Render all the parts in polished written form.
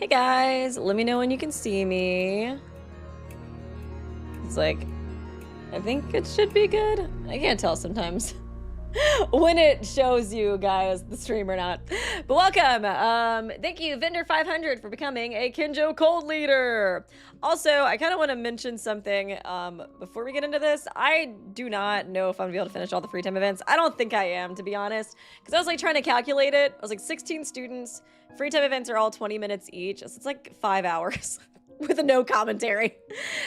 Hey guys, let me know when you can see me. It's like, I think it should be good. I can't tell sometimes when it shows you guys the stream or not. But welcome. Thank you, Vendor500, for becoming a Kinjo Cold Leader. Also, I kind of want to mention something before we get into this. I do not know if I'm gonna be able to finish all the free time events. I don't think I am, to be honest, because I was like trying to calculate it. I was like 16 students. Free time events are all 20 minutes each, so it's like 5 hours. With a no commentary.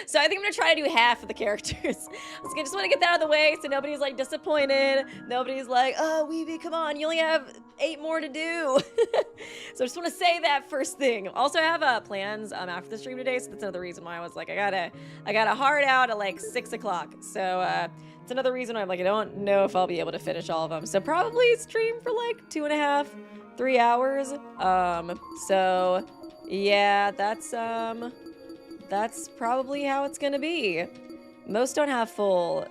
So I think I'm gonna try to do half of the characters. I just want to get that out of the way so nobody's like disappointed. Nobody's like, oh, Weeby, come on, you only have 8 more to do. So I just want to say that first thing. Also, I have plans after the stream today, so that's another reason why I was like, I gotta hard out at like 6 o'clock. So it's another reason why I'm like, I don't know if I'll be able to finish all of them. So probably stream for like 2.5, 3 hours. So yeah, that's probably how it's gonna be. Most don't have full.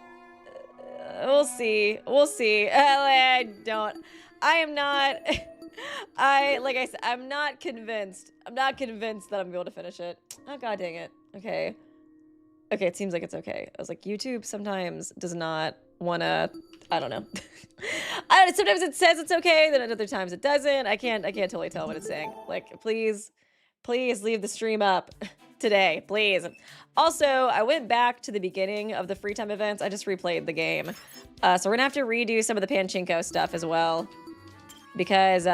We'll see. We'll see. I am not. Like I said, I'm not convinced. I'm not convinced that I'm able to finish it. Oh god dang it. Okay. Okay, it seems like it's okay. I was like, YouTube sometimes does not wanna. I don't know. Sometimes it says it's okay, then at other times it doesn't. I can't totally tell what it's saying. Like, please leave the stream up today, please. Also, I went back to the beginning of the free time events. I just replayed the game. So we're gonna have to redo some of the Pachinko stuff as well. Because,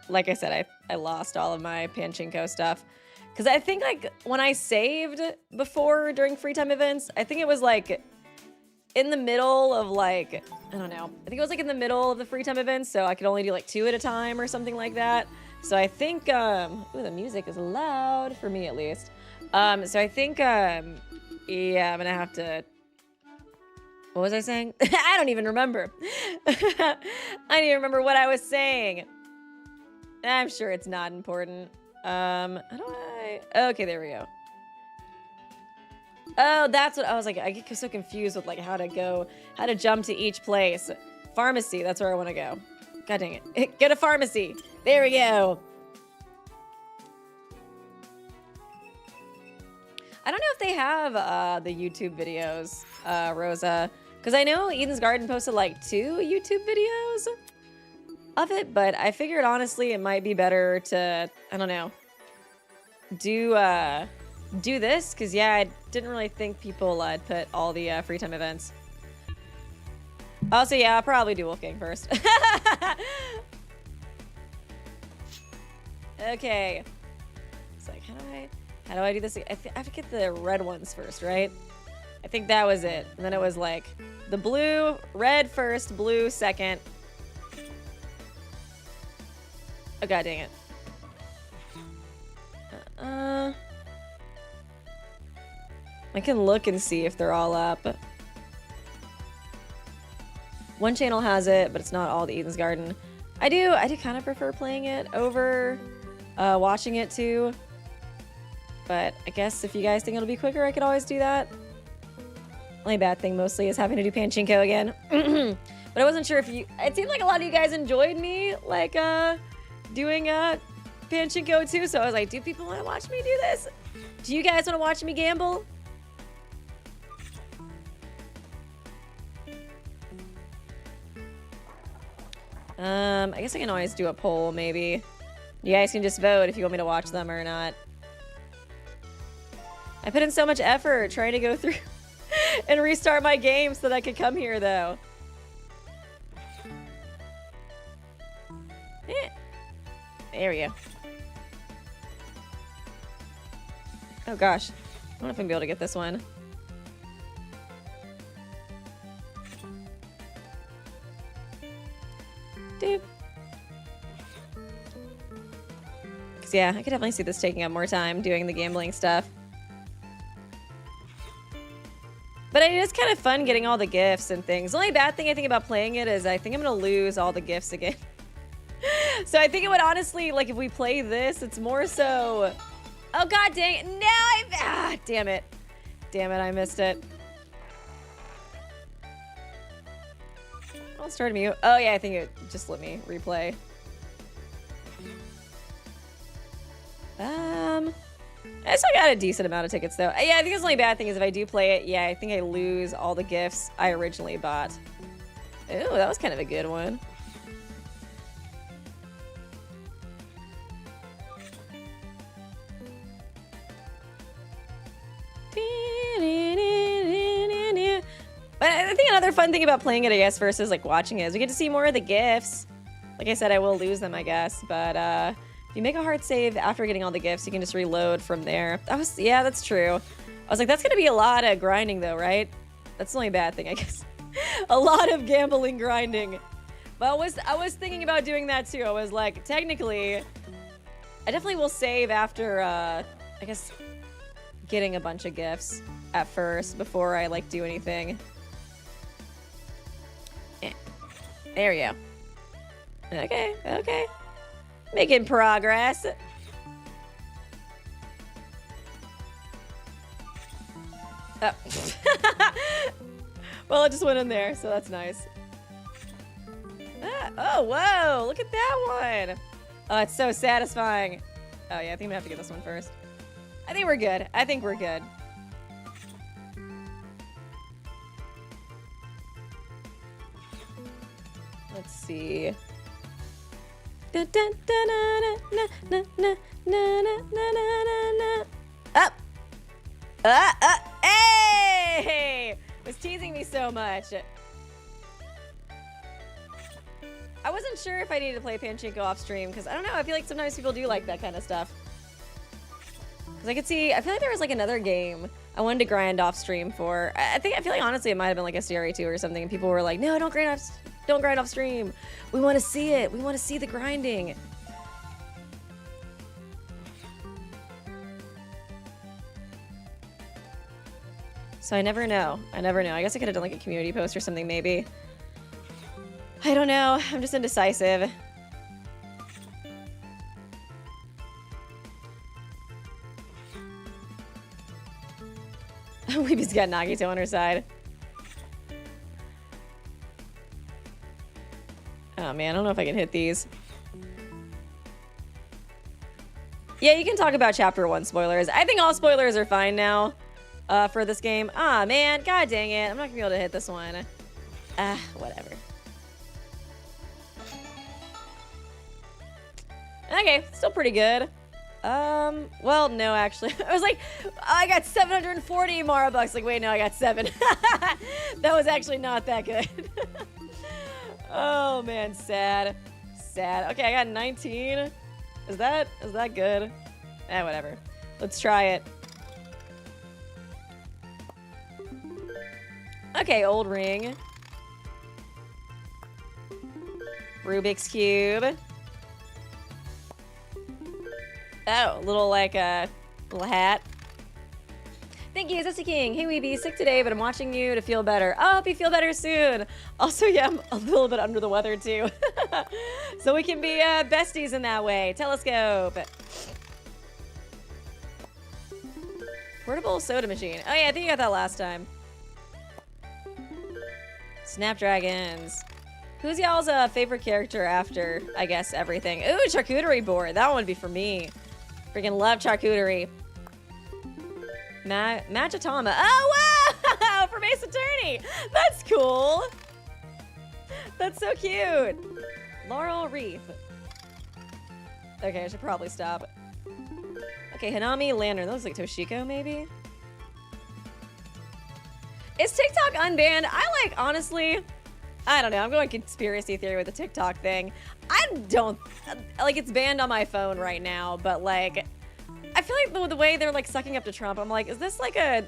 like I said, I lost all of my Pachinko stuff. Because I think, like, when I saved before during free time events, I think it was, like, in the middle of, like, I don't know. I think it was, like, in the middle of the free time events, so I could only do, like, 2 at a time or something like that. So I think, ooh, the music is loud, for me at least. So I think, yeah, I'm gonna have to, what was I saying? I don't even remember. I don't even remember what I was saying. I'm sure it's not important. How do I, okay, there we go. Oh, that's what, I was like, I get so confused with like how to jump to each place. Pharmacy, that's where I wanna go. God dang it. Get a pharmacy. There we go. I don't know if they have the YouTube videos, Rosa. Because I know Eden's Garden posted like 2 YouTube videos of it, but I figured honestly it might be better to, I don't know, do this. Because yeah, I didn't really think people put all the free time events. Also, yeah, I'll probably do Wolfgang first. Okay. It's like, how do I do this? I have to get the red ones first, right? I think that was it. And then it was like the blue, red first, blue second. Oh god dang it. I can look and see if they're all up. One channel has it, but it's not all the Eden's Garden. I do kind of prefer playing it over watching it too. But I guess if you guys think it'll be quicker, I could always do that. Only bad thing mostly is having to do Pachinko again. But I wasn't sure if you, it seemed like a lot of you guys enjoyed me like doing Pachinko too. So I was like, do people want to watch me do this? Do you guys want to watch me gamble? I guess I can always do a poll, maybe. You guys can just vote if you want me to watch them or not. I put in so much effort trying to go through and restart my game so that I could come here, though. There we go. Oh gosh. I don't know if I'm gonna be able to get this one. Dude. Because yeah, I could definitely see this taking up more time doing the gambling stuff. But it is kind of fun getting all the gifts and things. The only bad thing I think about playing it is I think I'm gonna lose all the gifts again. So I think it would honestly, like if we play this, it's more so... Oh god dang it, no, damn it. Damn it, I missed it. I'll start mute. Oh yeah, I think it just let me replay. I still got a decent amount of tickets though. Yeah, I think the only bad thing is if I do play it, yeah, I think I lose all the gifts I originally bought. Ooh, that was kind of a good one. But I think another fun thing about playing it, I guess, versus like watching it is we get to see more of the gifts. Like I said, I will lose them, I guess. But if you make a hard save after getting all the gifts, you can just reload from there. Yeah, that's true. I was like, that's gonna be a lot of grinding though, right? That's the only bad thing, I guess. A lot of gambling grinding. But I was thinking about doing that too. I was like, technically, I definitely will save after I guess getting a bunch of gifts at first before I like do anything. There we go. Okay, okay. Making progress. Oh. Well, it just went in there, so that's nice. Oh, whoa, look at that one. Oh, it's so satisfying. Oh, yeah, I think I'm gonna have to get this one first. I think we're good. I think we're good. Let's see. Up! Hey! Was teasing me so much. I wasn't sure if I needed to play Pachinko off stream because I don't know. I feel like sometimes people do like that kind of stuff. Because I feel like there was like another game I wanted to grind off stream for. I feel like honestly it might have been like a CRE2 or something. And people were like, no, don't grind off stream. We want to see it. We want to see the grinding. So I never know. I guess I could have done like a community post or something maybe. I don't know. I'm just indecisive. Weeby's got Nagito on her side. Oh man, I don't know if I can hit these. Yeah, you can talk about chapter 1 spoilers. I think all spoilers are fine now for this game. Ah, man, god dang it. I'm not gonna be able to hit this one. Whatever. Okay, still pretty good. Well, no, actually. I was like, I got 740 Mara bucks. Like, wait, no, I got 7. That was actually not that good. Oh, man, sad. Sad. Okay, I got 19. Is that good? Whatever. Let's try it. Okay, old ring. Rubik's Cube. Oh, little little hat. Thank you, Zesty King. Hey, Weeby, sick today, but I'm watching you to feel better. Oh, hope you feel better soon. Also, yeah, I'm a little bit under the weather too. So we can be besties in that way. Telescope. Portable soda machine. Oh yeah, I think you got that last time. Snapdragons. Who's y'all's favorite character after, I guess, everything? Ooh, charcuterie board. That one would be for me. Freaking love charcuterie. Machatama. Oh, wow! From Ace Attorney. That's cool. That's so cute. Laurel Wreath. Okay, I should probably stop. Okay, Hanami Lantern. That looks like Toshiko, maybe? Is TikTok unbanned? Honestly, I don't know. I'm going conspiracy theory with the TikTok thing. I don't, it's banned on my phone right now, but I feel like the way they're sucking up to Trump, I'm like, is this a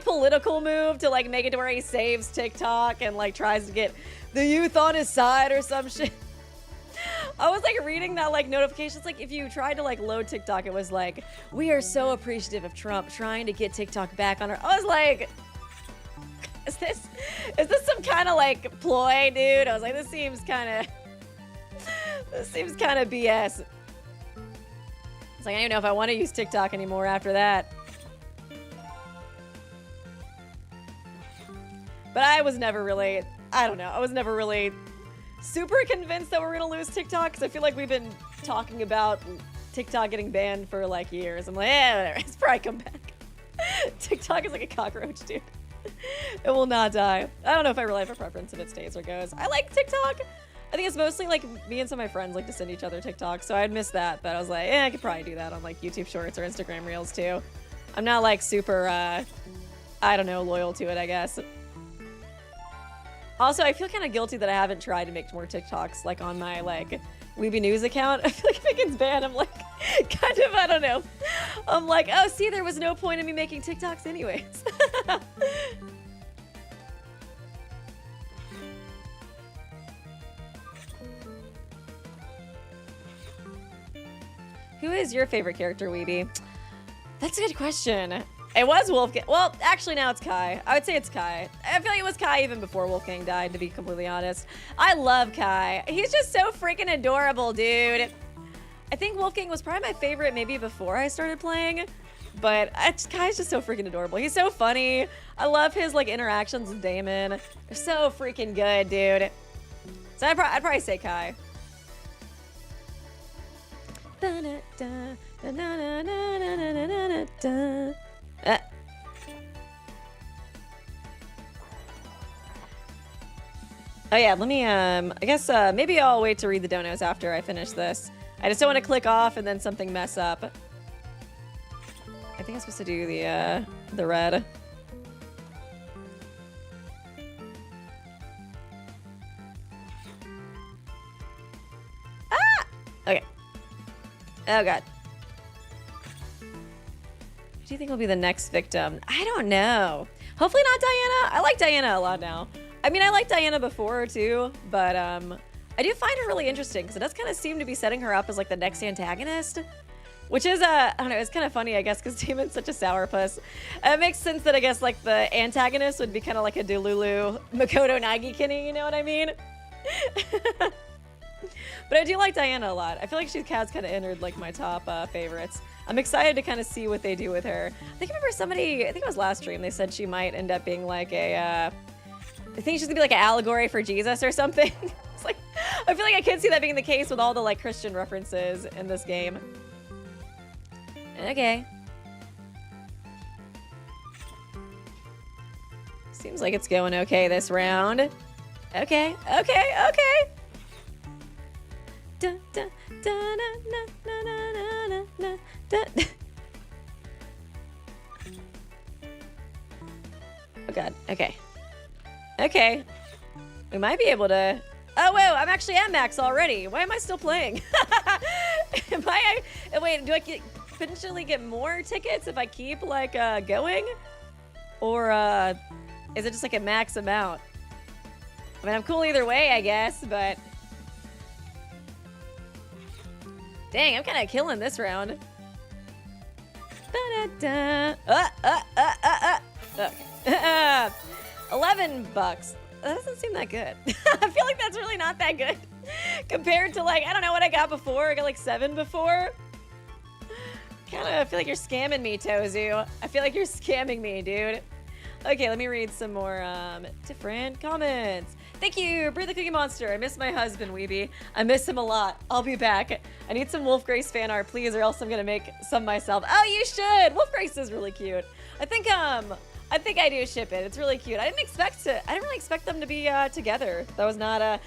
political move to make it to where he saves TikTok and tries to get the youth on his side or some shit? I was reading that notifications, if you tried to load TikTok, it was we are so appreciative of Trump trying to get TikTok back on our, I was like, is this some kind of ploy, dude? I was like, this seems kind of BS. It's I don't even know if I want to use TikTok anymore after that. But I was never really, I don't know, I was never really super convinced that we're gonna lose TikTok because I feel like we've been talking about TikTok getting banned for like years. I'm like, whatever. It's probably come back. TikTok is like a cockroach, dude. It will not die. I don't know if I really have a preference if it stays or goes. I like TikTok. I think it's mostly like me and some of my friends like to send each other TikToks, so I'd miss that. But I was like, I could probably do that on like YouTube Shorts or Instagram Reels too. I'm not like super, I don't know, loyal to it, I guess. Also, I feel kind of guilty that I haven't tried to make more TikToks like on my like Weeby News account. I feel like if it gets banned, I'm like, kind of, I don't know. I'm like, oh, see, there was no point in me making TikToks anyways. Who is your favorite character, Weeby? That's a good question. It was Wolfgang. Well, actually, now it's Kai. I would say it's Kai. I feel like it was Kai even before Wolfgang died, to be completely honest. I love Kai. He's just so freaking adorable, dude. I think Wolfgang was probably my favorite maybe before I started playing, but Kai's just so freaking adorable. He's so funny. I love his like interactions with Damon. They're so freaking good, dude. So I'd probably say Kai. Oh yeah, let me I guess maybe I'll wait to read the donos after I finish this. I just don't want to click off and then something mess up. I think I'm supposed to do the red. Ah! Okay. Oh god. Who do you think will be the next victim? I don't know. Hopefully not Diana. I like Diana a lot now. I mean, I liked Diana before too, but I do find her really interesting because it does kind of seem to be setting her up as like the next antagonist, which is I don't know, it's kind of funny, I guess, because Damon's such a sourpuss. It makes sense that I guess like the antagonist would be kind of like a Delulu Makoto Nagikini, you know what I mean? But I do like Diana a lot. I feel like she has kind of entered like my top favorites. I'm excited to kind of see what they do with her. I think I remember somebody, I think it was last stream, they said she might end up being like a, I think she's gonna be like an allegory for Jesus or something. It's like, I feel like I can see that being the case with all the like Christian references in this game. Okay. Seems like it's going okay this round. Okay, okay, okay. Dun, dun, dun, na, na, na, na, na, na, na. Oh god, okay. Okay. We might be able to... Oh, whoa, I'm actually at max already. Why am I still playing? Wait, do I potentially get more tickets if I keep, like, going? Or, is it just, like, a max amount? I mean, I'm cool either way, I guess, but... Dang, I'm kind of killing this round. Okay. 11 bucks. That doesn't seem that good. I feel like that's really not that good compared to like, I don't know what I got before. I got like 7 before. Kind of feel like you're scamming me, Tozu. I feel like you're scamming me, dude. Okay, let me read some more different comments. Thank you, Breathe the Cookie Monster. I miss my husband, Weeby. I miss him a lot. I'll be back. I need some Wolf Grace fan art, please, or else I'm gonna make some myself. Oh, you should. Wolf Grace is really cute. I think I do ship it. It's really cute. I didn't really expect them to be together. That was not on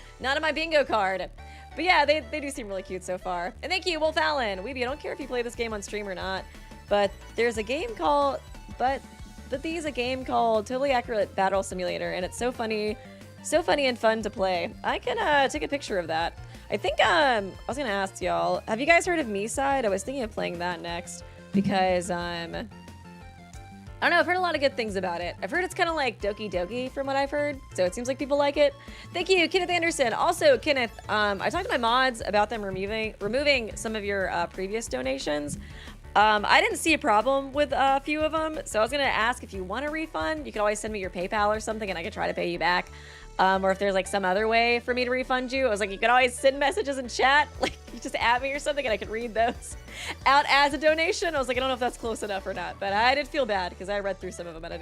my bingo card. But yeah, they do seem really cute so far. And thank you, Wolf Allen. Weeby, I don't care if you play this game on stream or not, but there's a game called a game called Totally Accurate Battle Simulator, and it's so funny and fun to play. I can take a picture of that. I think I was gonna ask y'all, have you guys heard of Me-Side? I was thinking of playing that next because I don't know, I've heard a lot of good things about it. I've heard it's kind of like Doki Doki from what I've heard, so it seems like people like it. Thank you, Kenneth Anderson. Also, Kenneth, I talked to my mods about them removing some of your previous donations. I didn't see a problem with a few of them, so I was gonna ask if you want a refund, you can always send me your PayPal or something and I could try to pay you back. Or if there's like some other way for me to refund you. I was like, you could always send messages in chat, like you just add me or something and I could read those out as a donation. I was like, I don't know if that's close enough or not, but I did feel bad because I read through some of them and I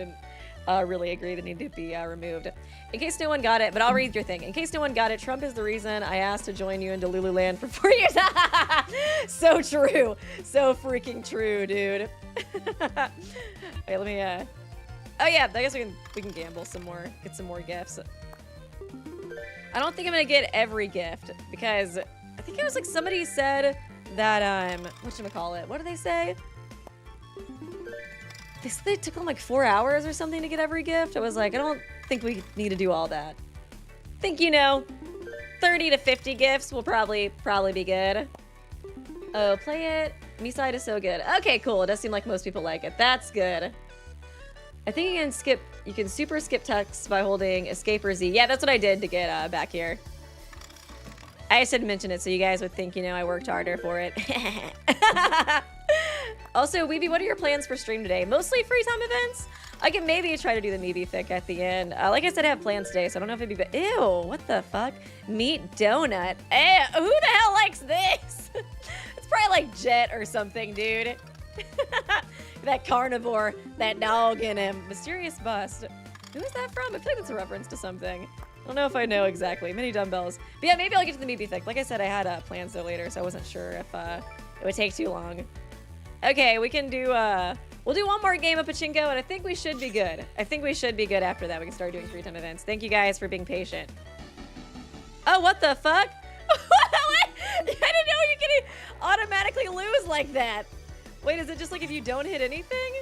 really agree they need to be removed. In case no one got it, but I'll read your thing. In case no one got it, Trump is the reason I asked to join you into Lululand for 4 years. So true. So freaking true, dude. Wait, let me, oh yeah, I guess we can gamble some more, get some more gifts. I don't think I'm gonna get every gift because I think it was like somebody said that, whatchamacallit, what did they say? They said they took them like 4 hours or something to get every gift. I was like, I don't think we need to do all that. I think, you know, 30 to 50 gifts will probably be good. Oh, play it. Me-side is so good. Okay, cool. It does seem like most people like it. That's good. I think you can super skip text by holding escape or Z. Yeah, that's what I did to get back here. I just didn't mention it so you guys would think, you know, I worked harder for it. Also, Weeby, what are your plans for stream today? Mostly free time events? I can maybe try to do the Meeby fic at the end. Like I said, I have plans today, so I don't know if it'd be... Ew, what the fuck? Meat donut. Who the hell likes this? It's probably like Jet or something, dude. That carnivore, that dog in him. Mysterious bust. Who is that from? I feel like that's a reference to something. I don't know if I know exactly. Mini dumbbells. But yeah, maybe I'll get to the Meeby fic. Like I said, I had plans though later, so I wasn't sure if it would take too long. Okay, we can do, we'll do one more game of Pachinko, and I think we should be good. I think we should be good after that. We can start doing free time events. Thank you guys for being patient. Oh, what the fuck? I didn't know you could automatically lose like that. Wait, is it just like if you don't hit anything?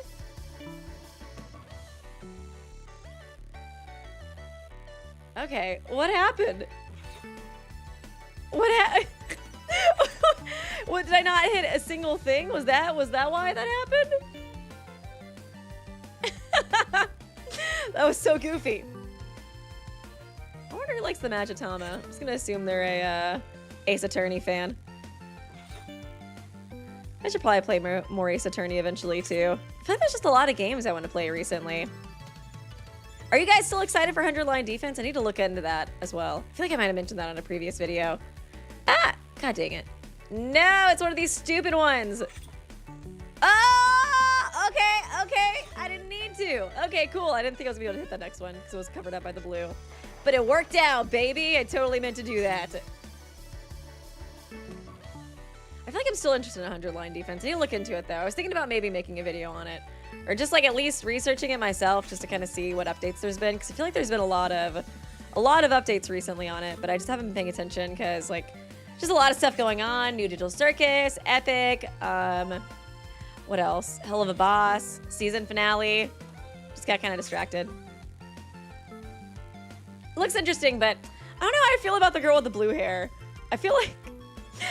Okay, what happened? What happened? What, did I not hit a single thing? Was that why that happened? That was so goofy. I wonder who likes the Magitama. I'm just gonna assume they're a Ace Attorney fan. I should probably play more Ace Attorney eventually too. I feel like there's just a lot of games I want to play recently. Are you guys still excited for 100 line defense? I need to look into that as well. I feel like I might have mentioned that on a previous video. Ah! God dang it. No, it's one of these stupid ones. Oh, okay. I didn't need to. Okay, cool. I didn't think I was gonna be able to hit that next one because it was covered up by the blue. But it worked out, baby. I totally meant to do that. I feel like I'm still interested in 100 line defense. I need to look into it though. I was thinking about maybe making a video on it. Or just like at least researching it myself just to kind of see what updates there's been. Because I feel like there's been a lot of updates recently on it. But I just haven't been paying attention because like just a lot of stuff going on. New Digital Circus, Epic, what else? Hell of a Boss, season finale. Just got kind of distracted. It looks interesting, but I don't know how I feel about the girl with the blue hair. I feel like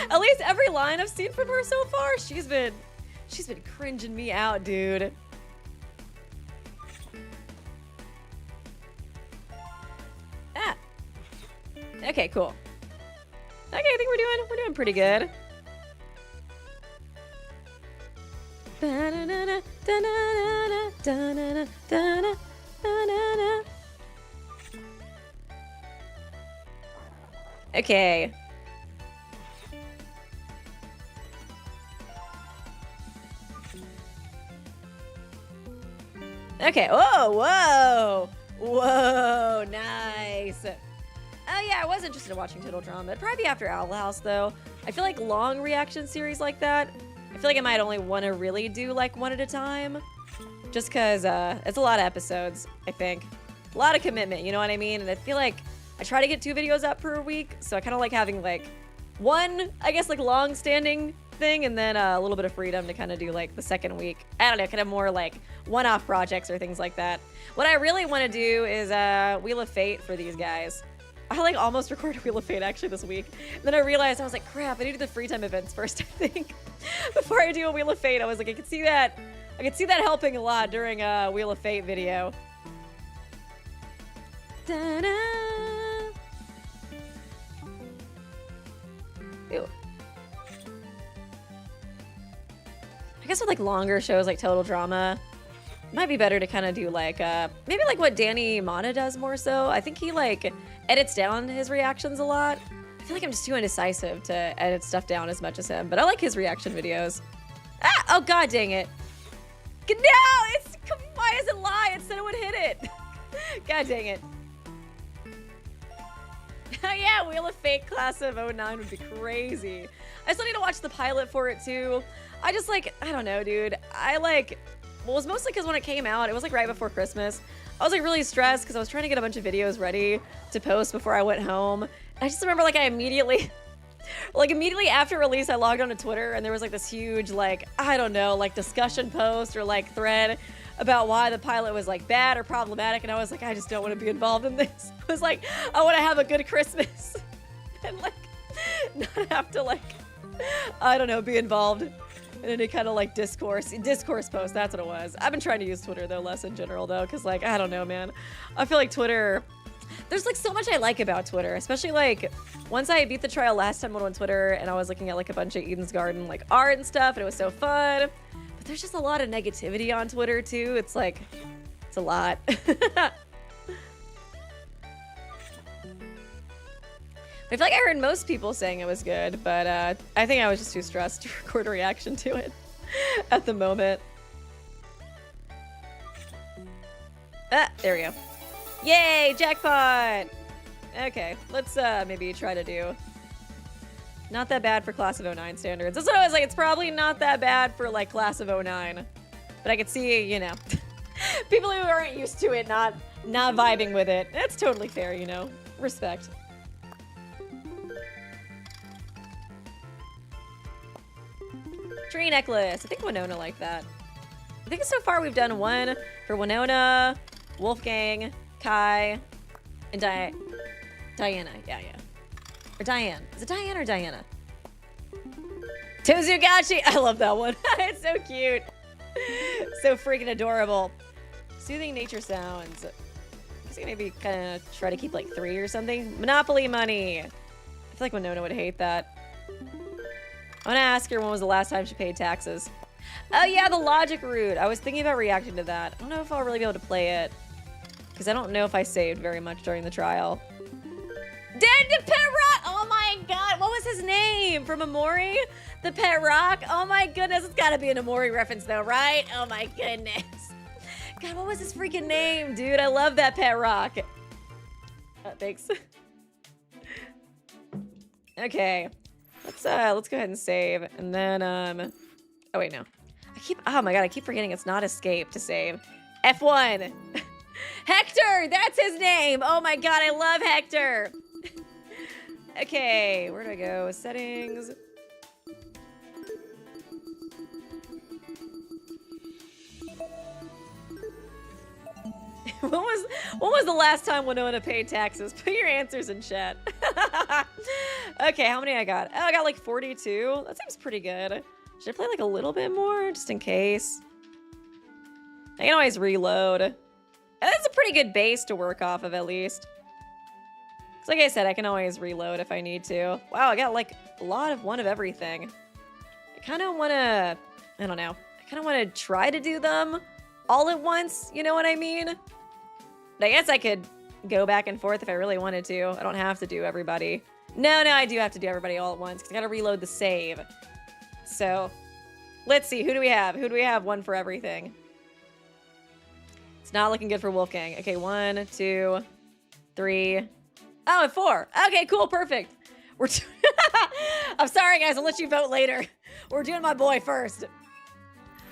at least every line I've seen from her so far, she's been cringing me out, dude. Ah. Okay, cool. Okay, I think we're doing pretty good. Okay. Okay. Whoa, nice. Oh yeah, I was interested in watching Total Drama. It'd probably be after Owl House though. I feel like long reaction series like that, I feel like I might only want to really do like one at a time. Just cause it's a lot of episodes, I think. A lot of commitment, you know what I mean? And I feel like I try to get 2 videos up per week, so I kind of like having like one, I guess like long standing thing and then a little bit of freedom to kind of do like the second week. I don't know, kind of more like one-off projects or things like that. What I really want to do is Wheel of Fate for these guys. I like almost recorded Wheel of Fate actually this week. And then I realized I was like, crap, I need to do the free time events first, I think. Before I do a Wheel of Fate, I was like, I could see that helping a lot during a Wheel of Fate video. Da-da. Ew. I guess with like longer shows like Total Drama, it might be better to kind of do like maybe like what Danny Mana does more so. I think he like edits down his reactions a lot. I feel like I'm just too indecisive to edit stuff down as much as him, but I like his reaction videos. Ah! Oh god dang it. No! It's Why does it lie? It said it would hit it. God dang it. Yeah, Wheel of Fate class of '09 would be crazy. I still need to watch the pilot for it too. I just like, I don't know, dude. Well, it was mostly because when it came out, it was like right before Christmas. I was like really stressed because I was trying to get a bunch of videos ready to post before I went home. And I just remember like I immediately after release, I logged onto Twitter and there was like this huge like, I don't know, like discussion post or like thread about why the pilot was like bad or problematic. And I was like, I just don't want to be involved in this. I was like, I want to have a good Christmas and like not have to like, I don't know, be involved in any kind of like discourse post. That's what it was. I've been trying to use Twitter though, less in general though. Cause like, I don't know, man. I feel like Twitter, there's like so much I like about Twitter, especially like once I beat the trial last time I went on Twitter and I was looking at like a bunch of Eden's Garden like art and stuff and it was so fun. But there's just a lot of negativity on Twitter too. It's like, it's a lot. I feel like I heard most people saying it was good, but I think I was just too stressed to record a reaction to it at the moment. Ah, there we go. Yay, jackpot! Okay, let's maybe try to do not that bad for class of '09 standards. That's what I was like, it's probably not that bad for like class of '09. But I could see, you know, people who aren't used to it not vibing with it. That's totally fair, you know. Respect. Tree necklace. I think Winona liked that. I think so far we've done one for Winona, Wolfgang, Kai, and Diana. Yeah. Or Diane. Is it Diane or Diana? Tozugachi. I love that one. It's so cute. So freaking adorable. Soothing nature sounds. I guess I can maybe kind of try to keep like 3 or something. Monopoly money. I feel like Winona would hate that. I want to ask her when was the last time she paid taxes. Oh yeah, the logic route. I was thinking about reacting to that. I don't know if I'll really be able to play it. Because I don't know if I saved very much during the trial. Dead to Pet Rock! Oh my god, what was his name? From Amori? The Pet Rock? Oh my goodness, it's gotta be an Amori reference though, right? Oh my goodness. God, what was his freaking name, dude? I love that Pet Rock. Thanks. Okay. Let's go ahead and save. And then, oh wait, no. Oh my god, I keep forgetting it's not escape to save. F1. Hector, that's his name. Oh my god, I love Hector. Okay, where do I go? Settings. When was the last time Winona paid taxes? Put your answers in chat. Okay, how many I got? Oh, I got like 42. That seems pretty good. Should I play like a little bit more just in case? I can always reload. And that's a pretty good base to work off of at least. So like I said, I can always reload if I need to. Wow, I got like a lot of one of everything. I kind of want to, I don't know. I kind of want to try to do them all at once. You know what I mean? But I guess I could go back and forth if I really wanted to. I don't have to do everybody. No, I do have to do everybody all at once because I got to reload the save. So let's see. Who do we have? Who do we have? One for everything. It's not looking good for Wolfgang. Okay, 1, 2, 3. Oh, and 4. Okay, cool, perfect. I'm sorry, guys. I'll let you vote later. We're doing my boy first.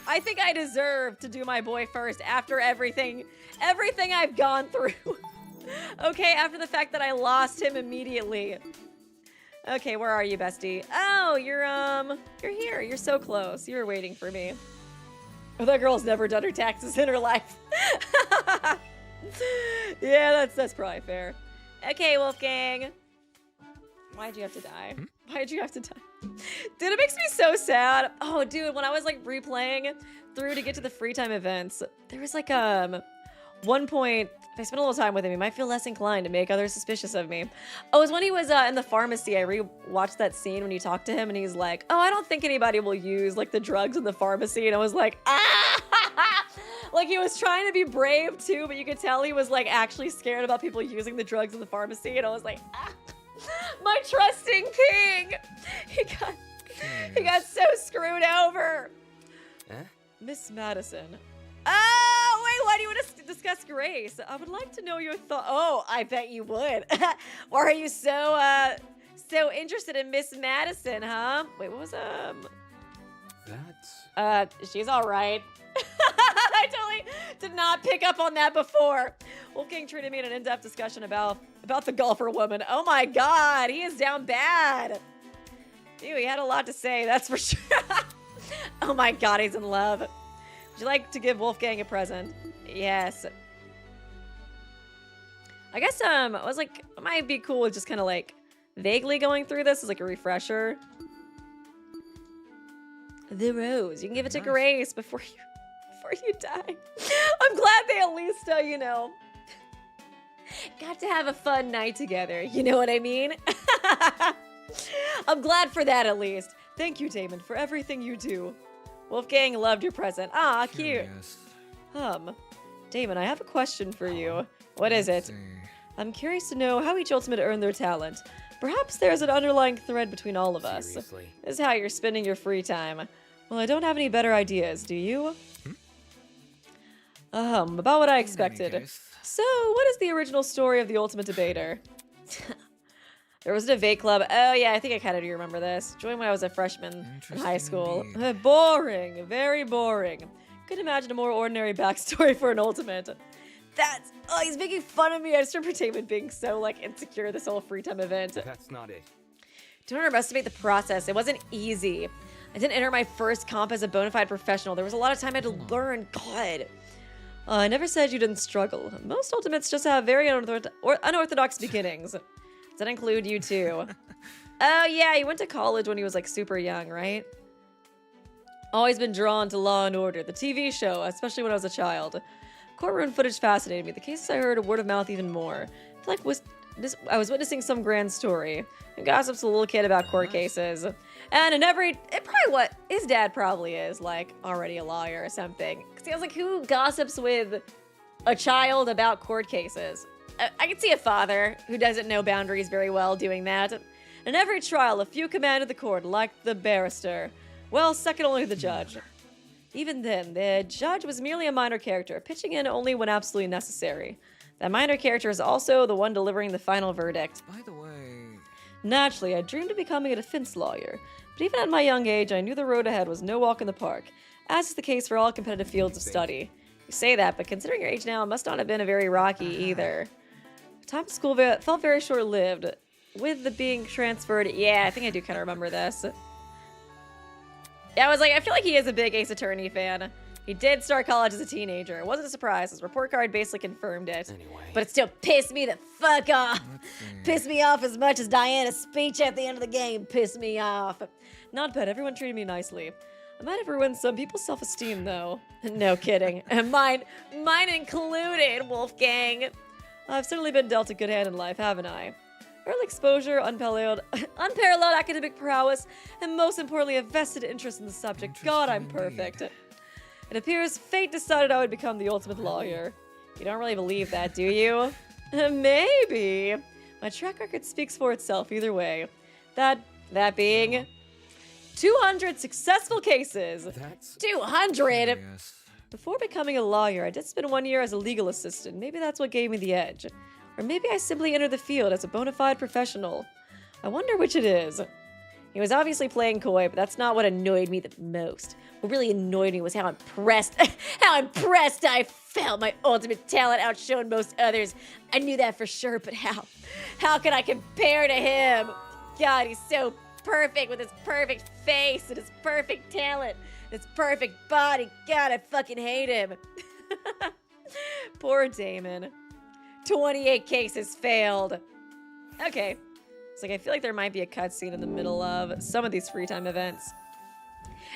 I think I deserve to do my boy first after everything I've gone through. Okay, after the fact that I lost him immediately. Okay, where are you, bestie? Oh, you're here. You're so close. You were waiting for me. Oh, that girl's never done her taxes in her life. Yeah, that's probably fair. Okay, Wolfgang. Why'd you have to die? Why'd you have to die? Dude, it makes me so sad. Oh, dude, when I was like replaying through to get to the free time events, there was like one point, if I spent a little time with him, he might feel less inclined to make others suspicious of me. Oh, it was when he was in the pharmacy. I re-watched that scene when you talked to him and he's like, oh, I don't think anybody will use like the drugs in the pharmacy. And I was like, ah! Like he was trying to be brave too, but you could tell he was like actually scared about people using the drugs in the pharmacy. And I was like, ah! My trusting king! He got so screwed over. Miss Madison. Oh, wait, to discuss Grace. I would like to know your thought. Oh, I bet you would. Why are you so interested in Miss Madison, huh? Wait, what was she's all right. I totally did not pick up on that before. Wolfgang treated me in an in-depth discussion about the golfer woman. Oh my God, he is down bad. Ew, he had a lot to say, that's for sure. Oh my God, he's in love. Would you like to give Wolfgang a present? Yes. I guess I was like, it might be cool with just kind of like vaguely going through this as like a refresher. The rose. You can give it to Grace before you die. I'm glad they at least, you know, got to have a fun night together. You know what I mean? I'm glad for that at least. Thank you, Damon, for everything you do. Wolfgang loved your present. Ah, cute. Damon, I have a question for you. What is it? I'm curious to know how each ultimate earned their talent. Perhaps there's an underlying thread between all of us. This is how you're spending your free time. Well, I don't have any better ideas, do you? About what I expected. So, what is the original story of the ultimate debater? There was a debate club. Oh yeah, I think I kind of do remember this. Joined when I was a freshman in high school. Boring, very boring. Couldn't imagine a more ordinary backstory for an ultimate. He's making fun of me. I just remember Damon being so like insecure this whole free time event. That's not it. Don't underestimate the process. It wasn't easy. I didn't enter my first comp as a bona fide professional. There was a lot of time I had to learn. God. I never said you didn't struggle. Most ultimates just have very unorthodox beginnings. Does that include you too? Oh yeah, you went to college when he was like super young, right? Always been drawn to Law and Order, the TV show, especially when I was a child. Courtroom footage fascinated me. The cases I heard, word of mouth even more. I feel like I was witnessing some grand story. And gossip's a little kid about court cases. And his dad probably is like already a lawyer or something. Because I was like, who gossips with a child about court cases? I could see a father who doesn't know boundaries very well doing that. In every trial, a few commanded the court, like the barrister. Well, second only to the judge. Even then, the judge was merely a minor character, pitching in only when absolutely necessary. That minor character is also the one delivering the final verdict. By the way... Naturally, I dreamed of becoming a defense lawyer, but even at my young age, I knew the road ahead was no walk in the park, as is the case for all competitive fields of study. You say that, but considering your age now, it must not have been a very rocky either. Time at school felt very short-lived. With the being transferred, yeah, I think I do kind of remember this. Yeah, I feel like he is a big Ace Attorney fan. He did start college as a teenager. It wasn't a surprise. His report card basically confirmed it. Anyway. But it still pissed me the fuck off. Pissed me off as much as Diana's speech at the end of the game pissed me off. Not bad. Everyone treated me nicely. I might have ruined some people's self-esteem, though. No kidding. Mine included, Wolfgang. I've certainly been dealt a good hand in life, haven't I? Early exposure, unparalleled academic prowess, and most importantly, a vested interest in the subject. God, I'm perfect. It appears fate decided I would become the ultimate lawyer. You don't really believe that, do you? Maybe. My track record speaks for itself either way. That being 200 successful cases. That's 200! yes. Before becoming a lawyer, I did spend 1 year as a legal assistant. Maybe that's what gave me the edge. Or maybe I simply entered the field as a bona fide professional. I wonder which it is. He was obviously playing coy, but that's not what annoyed me the most. What really annoyed me was how impressed I felt. My ultimate talent outshone most others. I knew that for sure, but how? How can I compare to him? God, he's so perfect with his perfect face and his perfect talent and his perfect body. God, I fucking hate him. Poor Damon. 28 cases failed. Okay. It's like I feel like there might be a cutscene in the middle of some of these free time events.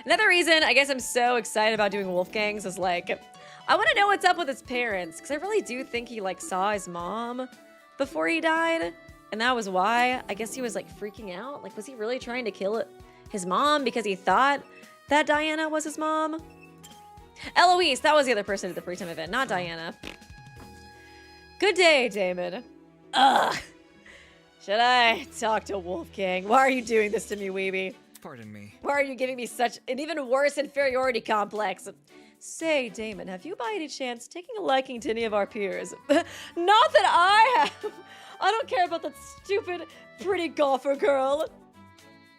Another reason I guess I'm so excited about doing Wolfgang's is like, I want to know what's up with his parents, because I really do think he like saw his mom before he died, and that was why I guess he was like freaking out. Like, was he really trying to kill his mom because he thought that Diana was his mom? Eloise, that was the other person at the free time event, not Diana. Good day, Damon. Ugh. Should I talk to Wolfgang? Why are you doing this to me, Weeby? Pardon me. Why are you giving me such an even worse inferiority complex? Say, Damon, have you by any chance taken a liking to any of our peers? Not that I have! I don't care about that stupid, pretty golfer girl.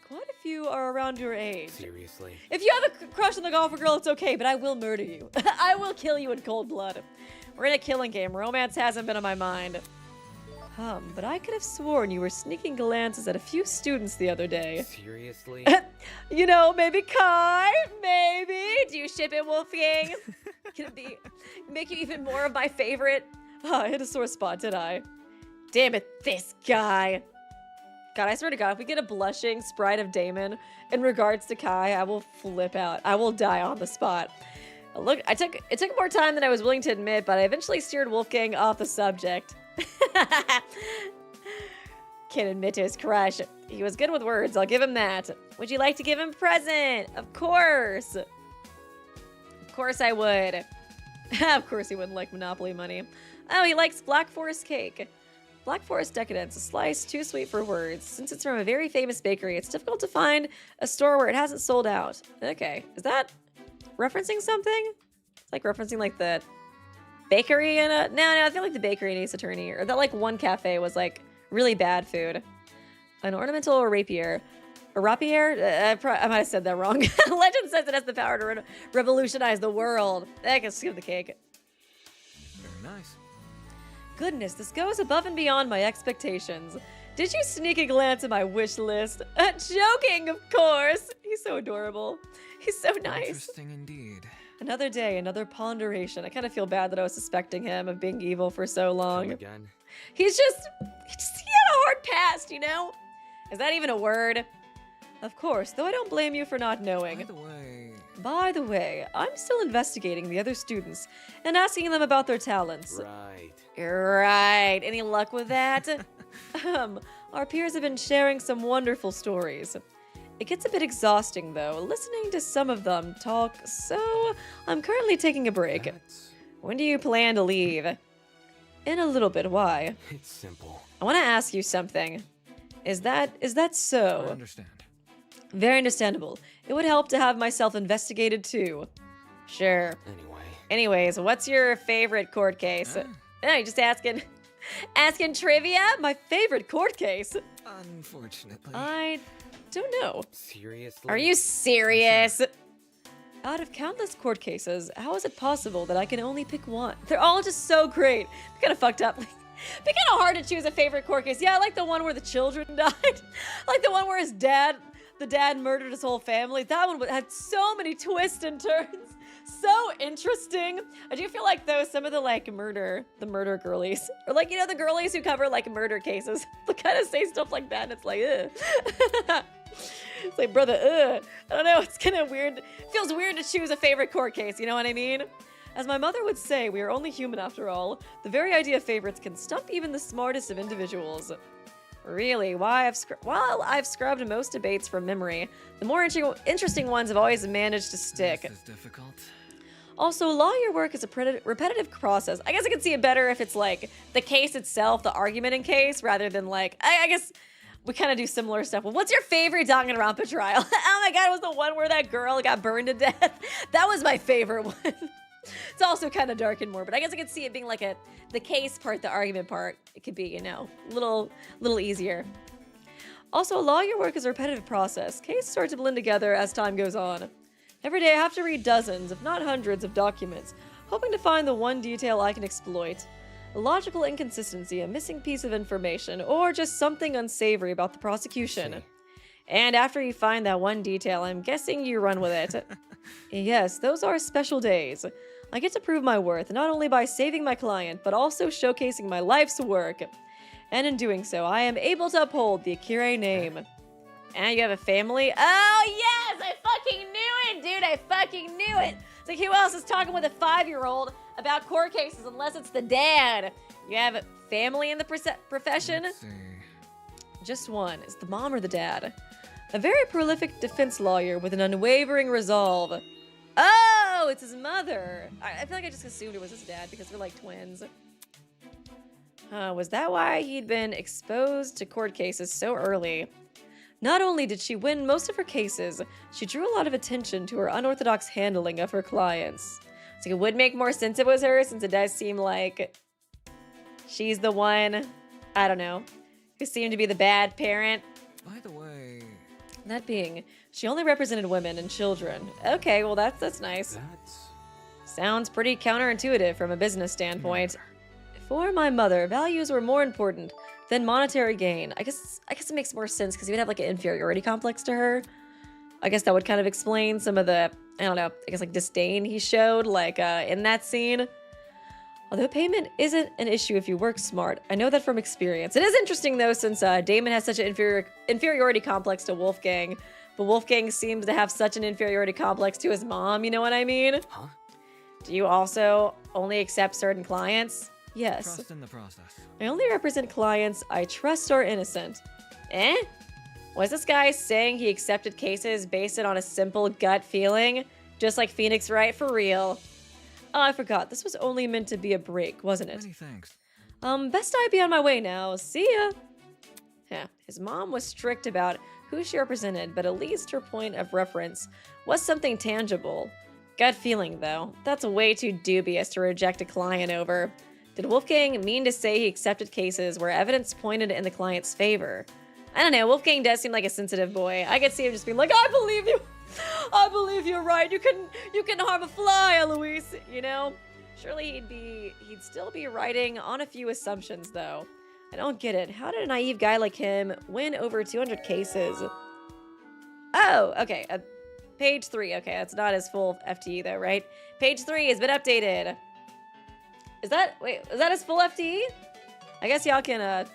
Quite a few are around your age. Seriously? If you have a crush on the golfer girl, it's okay, but I will murder you. I will kill you in cold blood. We're in a killing game. Romance hasn't been on my mind. But I could have sworn you were sneaking glances at a few students the other day. Seriously? You know, maybe Kai? Maybe? Do you ship it, Wolfgang? Can it make you even more of my favorite? Oh, I hit a sore spot, did I? Damn it, this guy. God, I swear to God, if we get a blushing sprite of Damon in regards to Kai, I will flip out. I will die on the spot. Look, it took more time than I was willing to admit, but I eventually steered Wolfgang off the subject. Can't admit to his crush. He was good with words, I'll give him that. Would you like to give him a present? Of course. Of course I would. Of course he wouldn't like Monopoly money. Oh, he likes Black Forest cake. Black Forest Decadence, a slice too sweet for words. Since it's from a very famous bakery, it's difficult to find a store where it hasn't sold out. Okay, is that referencing something? It's like referencing like the bakery in a... No, I feel like the bakery in Ace Attorney. Or that like one cafe was like really bad food. An ornamental rapier. A rapier? I might have said that wrong. Legend says it has the power to revolutionize the world. I can skip the cake. Very nice. Goodness, this goes above and beyond my expectations. Did you sneak a glance at my wish list? Joking, of course. He's so adorable. He's so nice. Interesting indeed. Another day, another ponderation. I kind of feel bad that I was suspecting him of being evil for so long. Come again. He had a hard past, you know? Is that even a word? Of course, though I don't blame you for not knowing. By the way, I'm still investigating the other students and asking them about their talents. Right. Right. Any luck with that? Our peers have been sharing some wonderful stories. It gets a bit exhausting, though, listening to some of them talk, so I'm currently taking a break. When do you plan to leave? In a little bit. Why? It's simple. I want to ask you something. Is that so? I understand. Very understandable. It would help to have myself investigated, too. Sure. Anyways, what's your favorite court case? Oh, you're just asking trivia? My favorite court case? Unfortunately. I don't know. Seriously? Are you serious? Out of countless court cases, how is it possible that I can only pick one? They're all just so great. They're kind of fucked up. It'd be kind of hard to choose a favorite court case. Yeah, I like the one where the children died. I like the one where the dad murdered his whole family. That one had so many twists and turns. So interesting. I do feel like though some of the like the murder girlies, or like, you know, the girlies who cover like murder cases, they kind of say stuff like that and it's like, ugh. It's like, brother, ugh. I don't know, it's kind of weird. It feels weird to choose a favorite court case, you know what I mean? As my mother would say, we are only human after all. The very idea of favorites can stump even the smartest of individuals. Really, while I've scrubbed most debates from memory, the more interesting ones have always managed to stick. This is difficult. Also, lawyer work is a repetitive process. I guess I can see it better if it's like the case itself, the argument in case, rather than like, I guess we kind of do similar stuff. Well, what's your favorite Danganronpa trial? Oh my god, it was the one where that girl got burned to death. That was my favorite one. It's also kind of dark and more, but I guess I could see it being like the case part, the argument part. It could be, you know, a little easier. Also, lawyer work is a repetitive process. Cases start to blend together as time goes on. Every day I have to read dozens, if not hundreds, of documents, hoping to find the one detail I can exploit. A logical inconsistency, a missing piece of information, or just something unsavory about the prosecution. And after you find that one detail, I'm guessing you run with it. Yes, those are special days. I get to prove my worth, not only by saving my client, but also showcasing my life's work. And in doing so, I am able to uphold the Akira name. And you have a family? Oh, yes! I fucking knew it, dude! I fucking knew it! It's like, who else is talking with a 5-year-old about court cases unless it's the dad? You have a family in the profession? Let's see. Just one. Is the mom or the dad? A very prolific defense lawyer with an unwavering resolve. Oh, it's his mother. I feel like I just assumed it was his dad because they're like twins. Was that why he'd been exposed to court cases so early? Not only did she win most of her cases, she drew a lot of attention to her unorthodox handling of her clients. So it would make more sense if it was her, since it does seem like she's the one, I don't know, who seemed to be the bad parent. By the way, That being, she only represented women and children. Okay, well that's nice. that's Sounds pretty counterintuitive from a business standpoint. For my mother, values were more important than monetary gain. I guess it makes more sense because you would have like an inferiority complex to her. I guess that would kind of explain some of the, I don't know, I guess like disdain he showed like in that scene. Although payment isn't an issue if you work smart. I know that from experience. It is interesting though, since Damon has such an inferiority complex to Wolfgang, but Wolfgang seems to have such an inferiority complex to his mom, you know what I mean? huh? Do you also only accept certain clients? Yes. Trust in the process. I only represent clients I trust are innocent. Eh? Was this guy saying he accepted cases based on a simple gut feeling? Just like Phoenix Wright for real. Oh, I forgot. This was only meant to be a break, wasn't it? Many thanks. Best I be on my way now. See ya. Yeah, his mom was strict about who she represented, but at least her point of reference was something tangible. Gut feeling, though. That's way too dubious to reject a client over. Did Wolfgang mean to say he accepted cases where evidence pointed in the client's favor? I don't know, Wolfgang does seem like a sensitive boy. I could see him just being like, I believe you! I believe you're right. You can harm a fly, Eloise, you know? Surely he'd still be writing on a few assumptions, though. I don't get it. How did a naive guy like him win over 200 cases? Oh, okay. Page 3. Okay, that's not his full FTE, though, right? Page 3 has been updated. Is that his full FTE? I guess y'all can,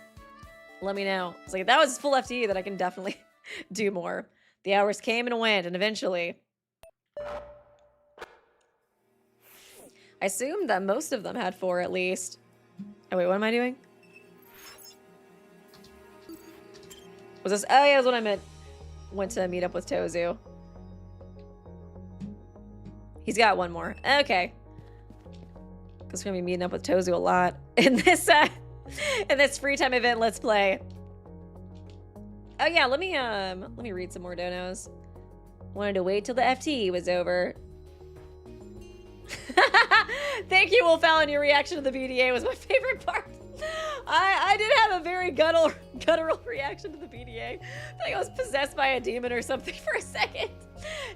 let me know. It's like, if that was his full FTE, then I can definitely do more. The hours came and went, and eventually... I assumed that most of them had 4 at least. Oh, wait, what am I doing? Was this... Oh, yeah, that's what I meant. Went to meet up with Tozu. He's got 1 more. Okay. Because we're going to be meeting up with Tozu a lot in this free time event Let's Play. Oh, yeah, let me read some more donos. Wanted to wait till the FTE was over. Thank you, Wolf Allen. Your reaction to the BDA was my favorite part. I did have a very guttural reaction to the BDA. I think I was possessed by a demon or something for a second.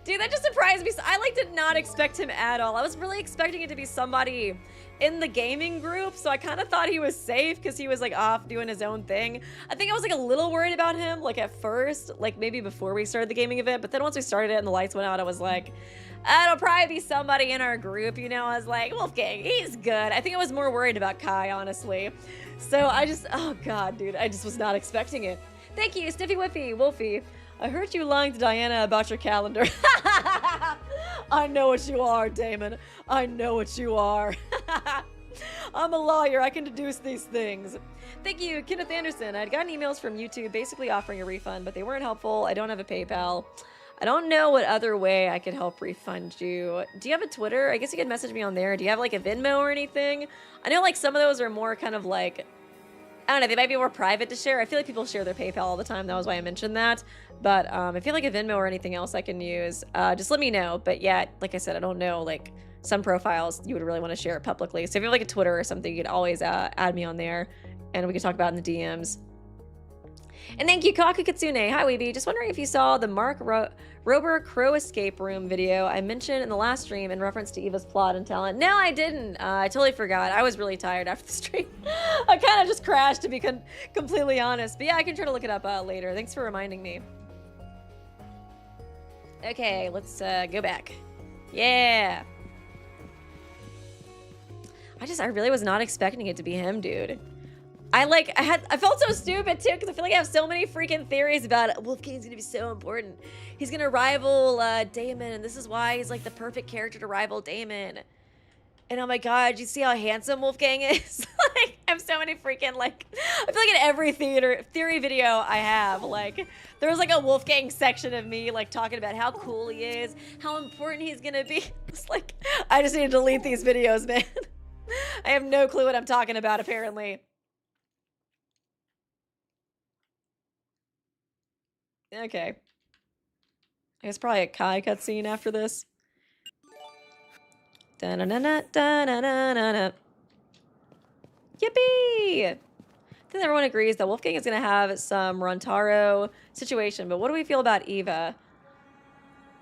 Dude, that just surprised me. I did not expect him at all. I was really expecting it to be somebody in the gaming group, so I kind of thought he was safe because he was like off doing his own thing. I think I was like a little worried about him like at first, like maybe before we started the gaming event, but then once we started it and the lights went out, I was like, it'll probably be somebody in our group, you know? I was like, Wolfgang, he's good. I think I was more worried about Kai, honestly. So oh god, dude, I just was not expecting it. Thank you, Stiffy Whiffy, Wolfie. I heard you lying to Diana about your calendar. I know what you are, Damon. I know what you are. I'm a lawyer. I can deduce these things. Thank you, Kenneth Anderson. I'd gotten emails from YouTube basically offering a refund, but they weren't helpful. I don't have a PayPal. I don't know what other way I could help refund you. Do you have a Twitter? I guess you could message me on there. Do you have like a Venmo or anything? I know like some of those are more kind of like, I don't know, they might be more private to share. I feel like people share their PayPal all the time. That was why I mentioned that. But if you have like a Venmo or anything else I can use, just let me know. But yeah, like I said, I don't know, like some profiles you would really want to share it publicly. So if you have like a Twitter or something, you could always add me on there and we can talk about it in the DMs. And thank you, Kaku Kitsune. Hi, Weeby. Just wondering if you saw the Mark Rober Crow Escape Room video I mentioned in the last stream in reference to Eva's plot and talent. No, I didn't. I totally forgot. I was really tired after the stream. I kind of just crashed, to be completely honest. But yeah, I can try to look it up later. Thanks for reminding me. Okay, let's go back. Yeah. I really was not expecting it to be him, dude. I felt so stupid too, because I feel like I have so many freaking theories about it. Wolfgang's gonna be so important. He's gonna rival Damon, and this is why he's like the perfect character to rival Damon. And oh my god, you see how handsome Wolfgang is? Like, I have so many freaking, like, I feel like in every theory video I have, like, there was like a Wolfgang section of me, like, talking about how cool he is, how important he's gonna be. It's like, I just need to delete these videos, man. I have no clue what I'm talking about, apparently. Okay. I guess probably a Kai cutscene after this. Da-na-na-na, da-na-na-na-na. Yippee! I think everyone agrees that Wolfgang is going to have some Rontaro situation, but what do we feel about Eva?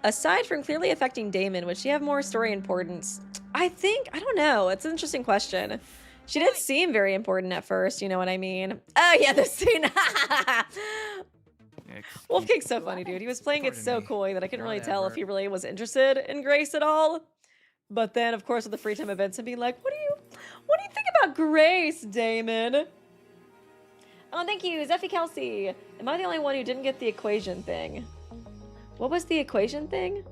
Aside from clearly affecting Damon, would she have more story importance? I don't know. It's an interesting question. She did seem very important at first, you know what I mean? Oh, yeah, the scene. Wolfgang's so funny, dude. He was playing it so coy that I couldn't really tell if he really was interested in Grace at all. But then, of course, with the free time events, and being like, what do you think about Grace, Damon? Oh, thank you, Zeffy Kelsey. Am I the only one who didn't get the equation thing? What was the equation thing?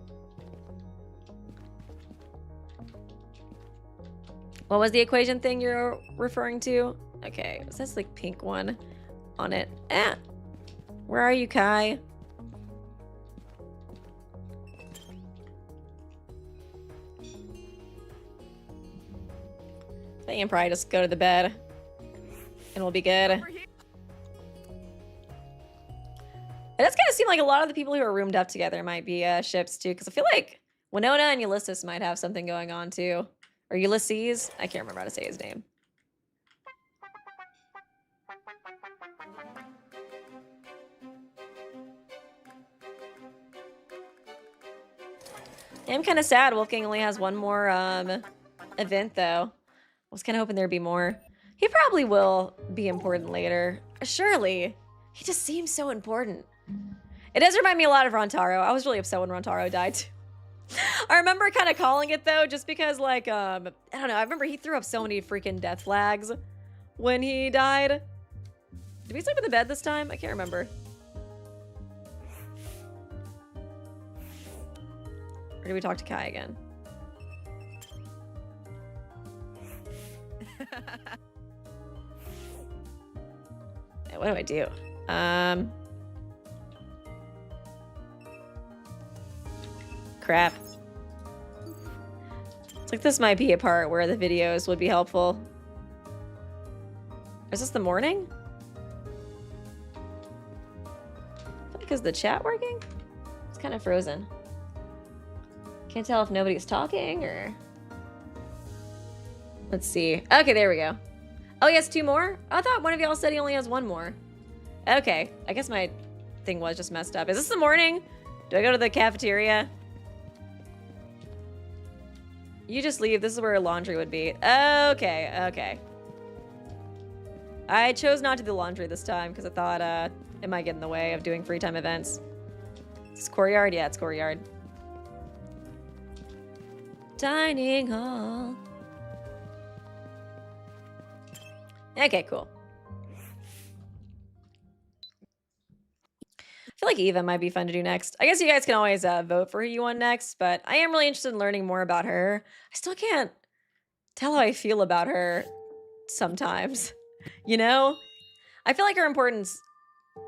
What was the equation thing you're referring to? Okay, it says like pink one on it. Ah, where are you, Kai? I think you can probably just go to the bed and we'll be good. It does kind of seem like a lot of the people who are roomed up together might be ships too, because I feel like Winona and Ulysses might have something going on too. Or Ulysses? I can't remember how to say his name. I'm kind of sad Wolfgang only has one more event though. I was kind of hoping there'd be more. He probably will be important later. Surely. He just seems so important. It does remind me a lot of Rontaro. I was really upset when Rontaro died too. I remember kind of calling it though, just because like, I don't know. I remember he threw up so many freaking death flags when he died. Did we sleep in the bed this time? I can't remember. Or did we talk to Kai again? What do I do? Crap. It's like this might be a part where the videos would be helpful. Is this the morning? Like, is the chat working? It's kind of frozen. Can't tell if nobody's talking or... Let's see. Okay, there we go. Oh, he has 2 more? I thought one of y'all said he only has 1 more. Okay, I guess my thing was just messed up. Is this the morning? Do I go to the cafeteria? You just leave. This is where laundry would be. Okay, okay. I chose not to do laundry this time because I thought it might get in the way of doing free time events. Is this courtyard? Yeah, it's courtyard. Dining hall. Okay, cool. I feel like Eva might be fun to do next. I guess you guys can always vote for who you want next, but I am really interested in learning more about her. I still can't tell how I feel about her sometimes, you know? I feel like her importance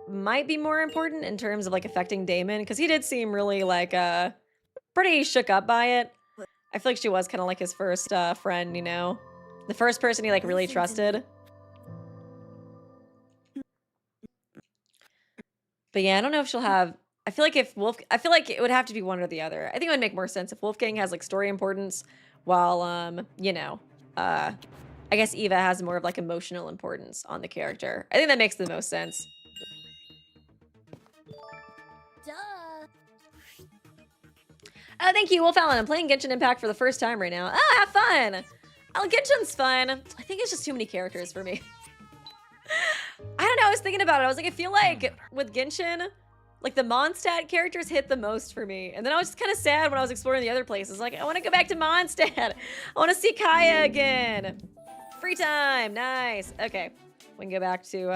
might be more important in terms of like affecting Damon, because he did seem really like pretty shook up by it. I feel like she was kind of like his first friend, you know? The first person he like really trusted. But yeah, I don't know if she'll have... I feel like it would have to be one or the other. I think it would make more sense if Wolfgang has like story importance, while you know, I guess Eva has more of like emotional importance on the character. I think that makes the most sense. Duh. Oh, thank you, Wolf Allen. I'm playing Genshin Impact for the first time right now. Oh, have fun. Oh, Genshin's fun. I think it's just too many characters for me. I don't know, I was thinking about it. I was like, I feel like with Genshin, like the Mondstadt characters hit the most for me. And then I was just kind of sad when I was exploring the other places. Like, I want to go back to Mondstadt. I want to see Kaya again. Free time, nice. Okay, we can go back to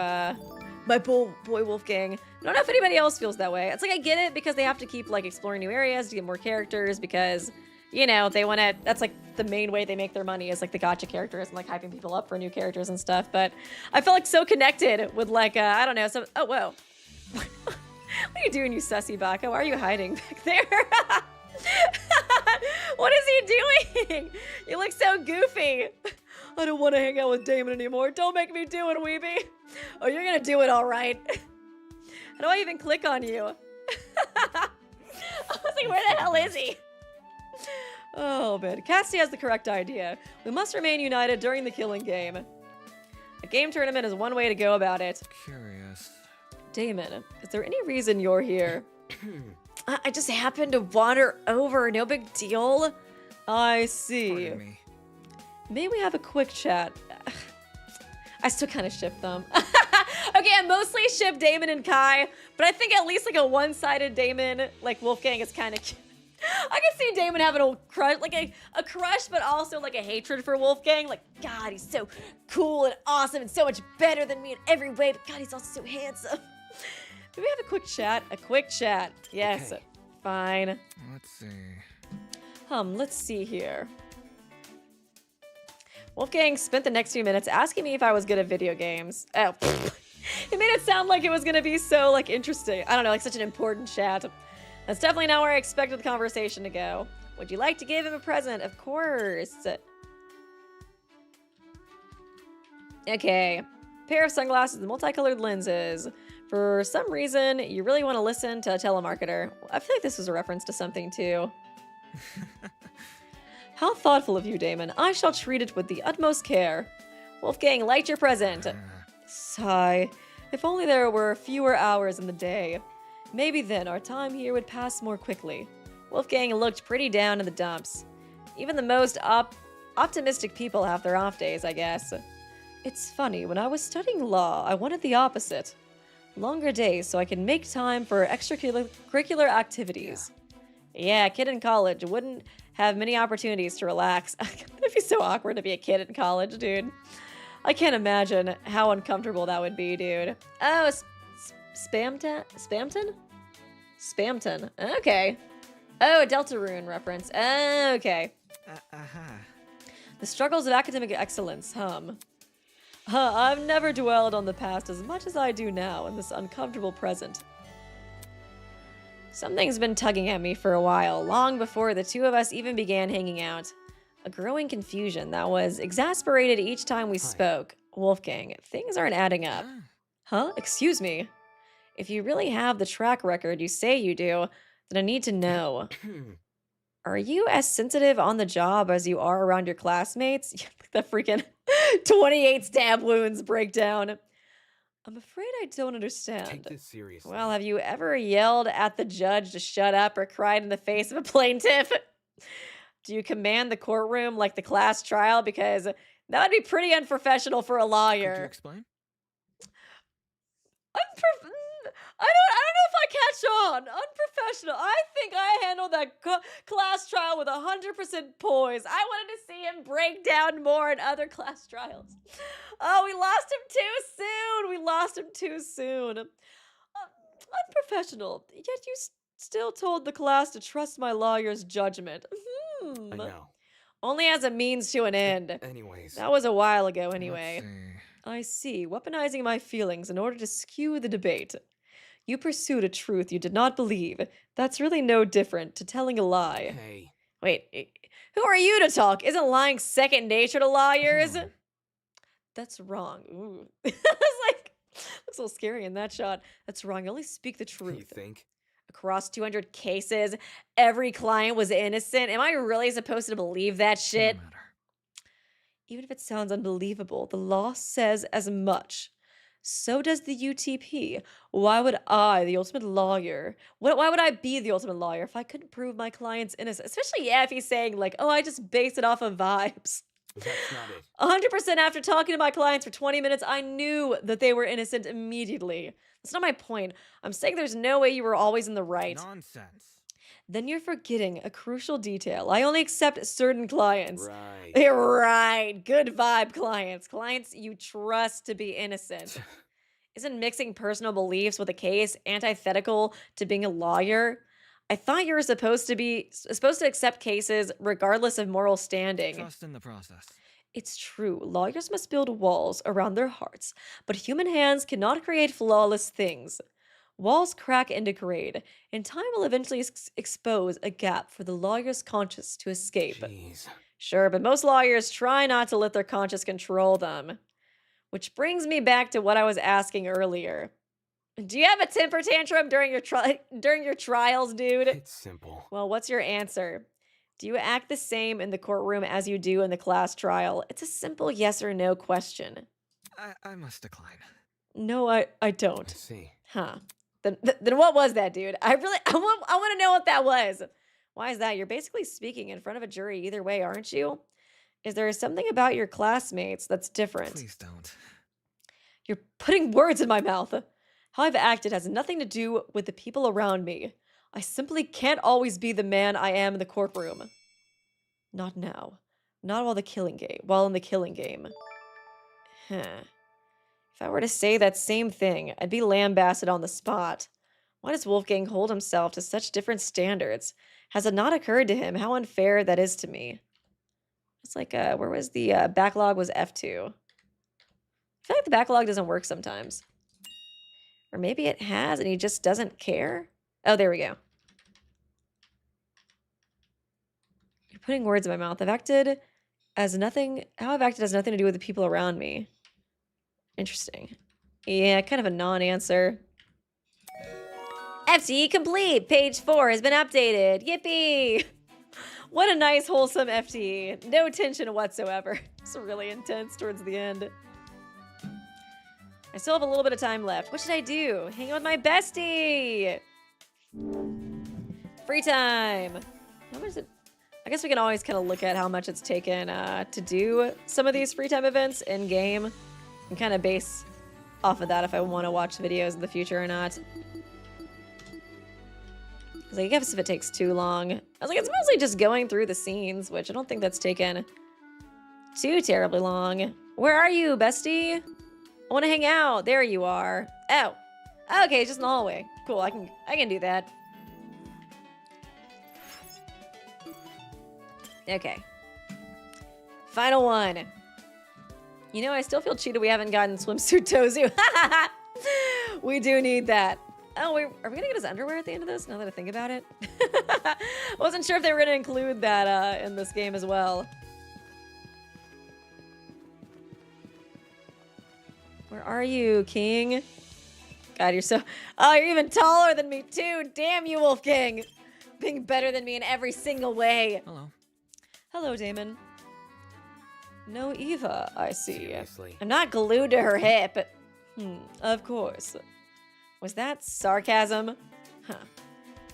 my boy Wolfgang. I don't know if anybody else feels that way. It's like I get it because they have to keep like exploring new areas to get more characters because, you know, they want to, that's like the main way they make their money is like the gacha characters and like hyping people up for new characters and stuff. But I felt like so connected with like, I don't know, some, oh, whoa. What are you doing, you sussy baka? Why are you hiding back there? What is he doing? You look so goofy. I don't want to hang out with Damon anymore. Don't make me do it, Weeby. Oh, you're going to do it all right. How do I even click on you? I was like, where the hell is he? Oh, man. Cassie has the correct idea. We must remain united during the killing game. A game tournament is one way to go about it. Curious. Damon, is there any reason you're here? I just happened to wander over. No big deal. I see. Pardon me. May we have a quick chat? I still kind of ship them. Okay, I mostly ship Damon and Kai, but I think at least like a one-sided Damon, like Wolfgang, is kind of cute. I can see Damon having a crush, like a crush, but also like a hatred for Wolfgang. Like, God, he's so cool and awesome and so much better than me in every way, but God, he's also so handsome. Maybe have a quick chat? A quick chat. Yes. Okay. Fine. Let's see. Let's see here. Wolfgang spent the next few minutes asking me if I was good at video games. Oh, it made it sound like it was gonna be so, like, interesting. I don't know, like such an important chat. That's definitely not where I expected the conversation to go. Would you like to give him a present? Of course. Okay. Pair of sunglasses with multicolored lenses. For some reason, you really want to listen to a telemarketer. I feel like this was a reference to something, too. How thoughtful of you, Damon. I shall treat it with the utmost care. Wolfgang, light your present. Sigh. If only there were fewer hours in the day. Maybe then our time here would pass more quickly. Wolfgang looked pretty down in the dumps. Even the most optimistic people have their off days, I guess. It's funny, when I was studying law, I wanted the opposite. Longer days so I can make time for extracurricular activities. Yeah, a kid in college wouldn't have many opportunities to relax. It'd be so awkward to be a kid in college, dude. I can't imagine how uncomfortable that would be, dude. Oh, Spamton? Spamton. Okay. Oh, a Deltarune reference. Okay. The struggles of academic excellence, I've never dwelled on the past as much as I do now in this uncomfortable present. Something's been tugging at me for a while, long before the two of us even began hanging out. A growing confusion that was exasperated each time we spoke. Wolfgang, things aren't adding up. Huh? Excuse me. If you really have the track record you say you do, then I need to know. Are you as sensitive on the job as you are around your classmates? The freaking 28 stab wounds breakdown. I'm afraid I don't understand. Take this seriously. Well, have you ever yelled at the judge to shut up or cried in the face of a plaintiff? Do you command the courtroom like the class trial? Because that would be pretty unprofessional for a lawyer. Could you explain? I don't know if I catch on. Unprofessional. I think I handled that class trial with 100% poise. I wanted to see him break down more in other class trials. Oh, we lost him too soon. Unprofessional. Yet you still told the class to trust my lawyer's judgment. I know. Only as a means to an end. Anyways. That was a while ago anyway. Let's see. I see. Weaponizing my feelings in order to skew the debate. You pursued a truth you did not believe. That's really no different to telling a lie. Hey. Wait, who are you to talk? Isn't lying second nature to lawyers? That's wrong. Ooh. It's like, looks a little scary in that shot. That's wrong. I only speak the You truth. think? Across 200 cases, every client was innocent. Am I really supposed to believe that shit? No matter. Even if it sounds unbelievable, the law says as much. So does the UTP. Why would I, the ultimate lawyer, why would I be the ultimate lawyer if I couldn't prove my client's innocent? Especially, yeah, if he's saying, like, oh, I just base it off of vibes. That's not it. 100% after talking to my clients for 20 minutes, I knew that they were innocent immediately. That's not my point. I'm saying there's no way you were always in the right. Nonsense. Then you're forgetting a crucial detail. I only accept certain clients. Right. Right. Good vibe clients. Clients you trust to be innocent. Isn't mixing personal beliefs with a case antithetical to being a lawyer? I thought you were supposed to accept cases regardless of moral standing. Trust in the process. It's true. Lawyers must build walls around their hearts, but human hands cannot create flawless things. Walls crack and degrade, and time will eventually expose a gap for the lawyer's conscience to escape. Jeez. Sure, but most lawyers try not to let their conscience control them. Which brings me back to what I was asking earlier. Do you have a temper tantrum during your trials, dude? It's simple. Well, what's your answer? Do you act the same in the courtroom as you do in the class trial? It's a simple yes or no question. I must decline. No, I I don't. see. Huh. Then what was that, dude? I want to know what that was. Why is that? You're basically speaking in front of a jury either way, aren't you? Is there something about your classmates that's different? Please don't. You're putting words in my mouth. How I've acted has nothing to do with the people around me. I simply can't always be the man I am in the courtroom. Not now. Not while in the killing game. Huh. If I were to say that same thing, I'd be lambasted on the spot. Why does Wolfgang hold himself to such different standards? Has it not occurred to him how unfair that is to me? It's like, where was the backlog was F2. I feel like the backlog doesn't work sometimes. Or maybe it has and he just doesn't care? Oh, there we go. You're putting words in my mouth. How I've acted has nothing to do with the people around me. Interesting. Yeah, kind of a non-answer. FTE complete! Page 4 has been updated. Yippee! What a nice, wholesome FTE. No tension whatsoever. It's really intense towards the end. I still have a little bit of time left. What should I do? Hang out with my bestie! Free time! How much is it? I guess we can always kind of look at how much it's taken to do some of these free time events in-game. And kind of base off of that if I want to watch videos in the future or not. I was like, I guess if it takes too long. I was like, it's mostly just going through the scenes, which I don't think that's taken too terribly long. Where are you, bestie? I want to hang out. There you are. Oh. Okay, just in the hallway. Cool, I can do that. Okay. Final one. You know, I still feel cheated we haven't gotten swimsuit Tozu. We do need that. Oh, wait, are we gonna get his underwear at the end of this, now that I think about it? I wasn't sure if they were gonna include that in this game as well. Where are you, King? God, you're so... Oh, you're even taller than me, too. Damn you, Wolfgang. Being better than me in every single way. Hello. Hello, Damon. No Eva, I see. Seriously. I'm not glued to her hip. Of course. Was that sarcasm? Huh.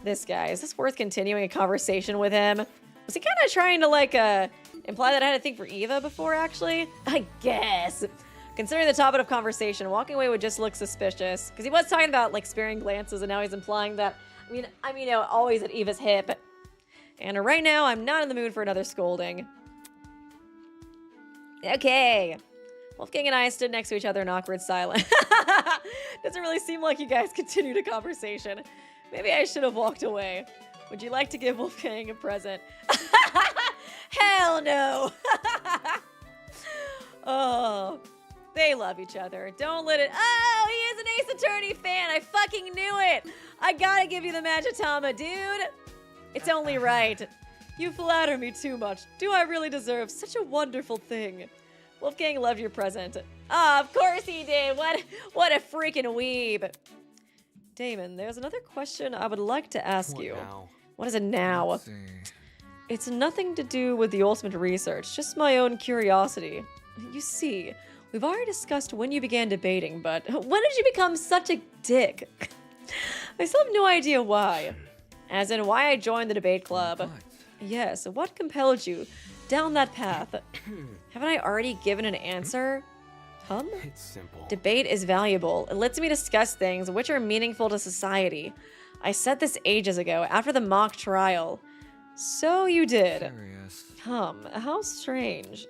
This guy, is this worth continuing a conversation with him? Was he kind of trying to, like, imply that I had a thing for Eva before, actually? I guess. Considering the topic of conversation, walking away would just look suspicious. Because he was talking about, like, sparing glances, and now he's implying that, I mean, always at Eva's hip. And right now, I'm not in the mood for another scolding. Okay. Wolfgang and I stood next to each other in awkward silence. Doesn't really seem like you guys continued a conversation. Maybe I should have walked away. Would you like to give Wolfgang a present? Hell no! Oh, they love each other. Don't let it... Oh, he is an Ace Attorney fan. I fucking knew it. I gotta give you the Magitama, dude. It's only right. You flatter me too much. Do I really deserve such a wonderful thing? Wolfgang loved your present. Ah, of course he did. What a freaking weeb. Damon, there's another question I would like to ask you. Now? What is it now? Let's see. It's nothing to do with the ultimate research, just my own curiosity. You see, we've already discussed when you began debating, but when did you become such a dick? I still have no idea why. As in, why I joined the debate club. But Yes, what compelled you down that path? Haven't I already given an answer? It's simple. Debate is valuable. It lets me discuss things which are meaningful to society. I said this ages ago, after the mock trial. So you did. curious. How strange.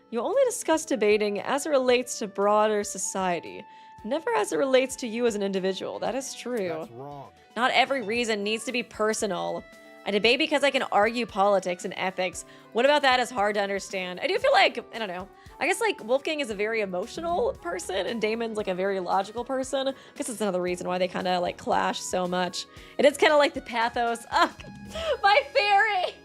You only discuss debating as it relates to broader society, never as it relates to you as an individual. That is true. That's wrong. Not every reason needs to be personal. I debate because I can argue politics and ethics. What about that is hard to understand? I do feel like, I don't know, I guess like Wolfgang is a very emotional person and Damon's like a very logical person. I guess it's another reason why they kind of like clash so much. It is kind of like the pathos. Ugh, my theory!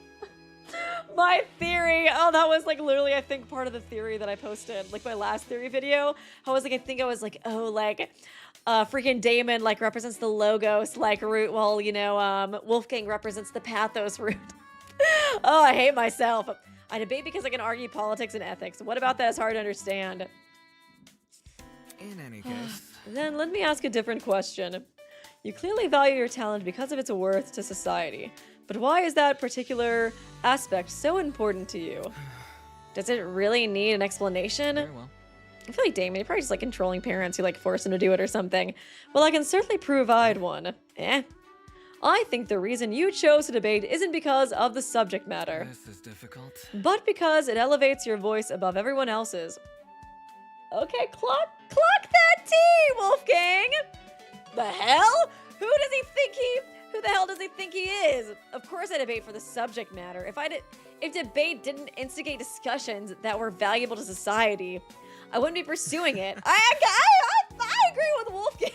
My theory. Oh, that was like literally, I think, part of the theory that I posted, like my last theory video. I was like, oh, like, freaking Damon like represents the logos like root, while, you know, Wolfgang represents the pathos root. Oh, I hate myself. I debate because I can argue politics and ethics. What about that is hard to understand? In any case, Then let me ask a different question. You clearly value your talent because of its worth to society. But why is that particular aspect so important to you? Does it really need an explanation? very well. I feel like Damon, you're probably just like controlling parents who like force him to do it or something. Well, I can certainly provide one. I think the reason you chose to debate isn't because of the subject matter, This is difficult. but because it elevates your voice above everyone else's. Okay, clock that T, Wolfgang! The hell? Who the hell does he think he is? Of course I debate for the subject matter. If debate didn't instigate discussions that were valuable to society, I wouldn't be pursuing it. I agree with Wolfgang.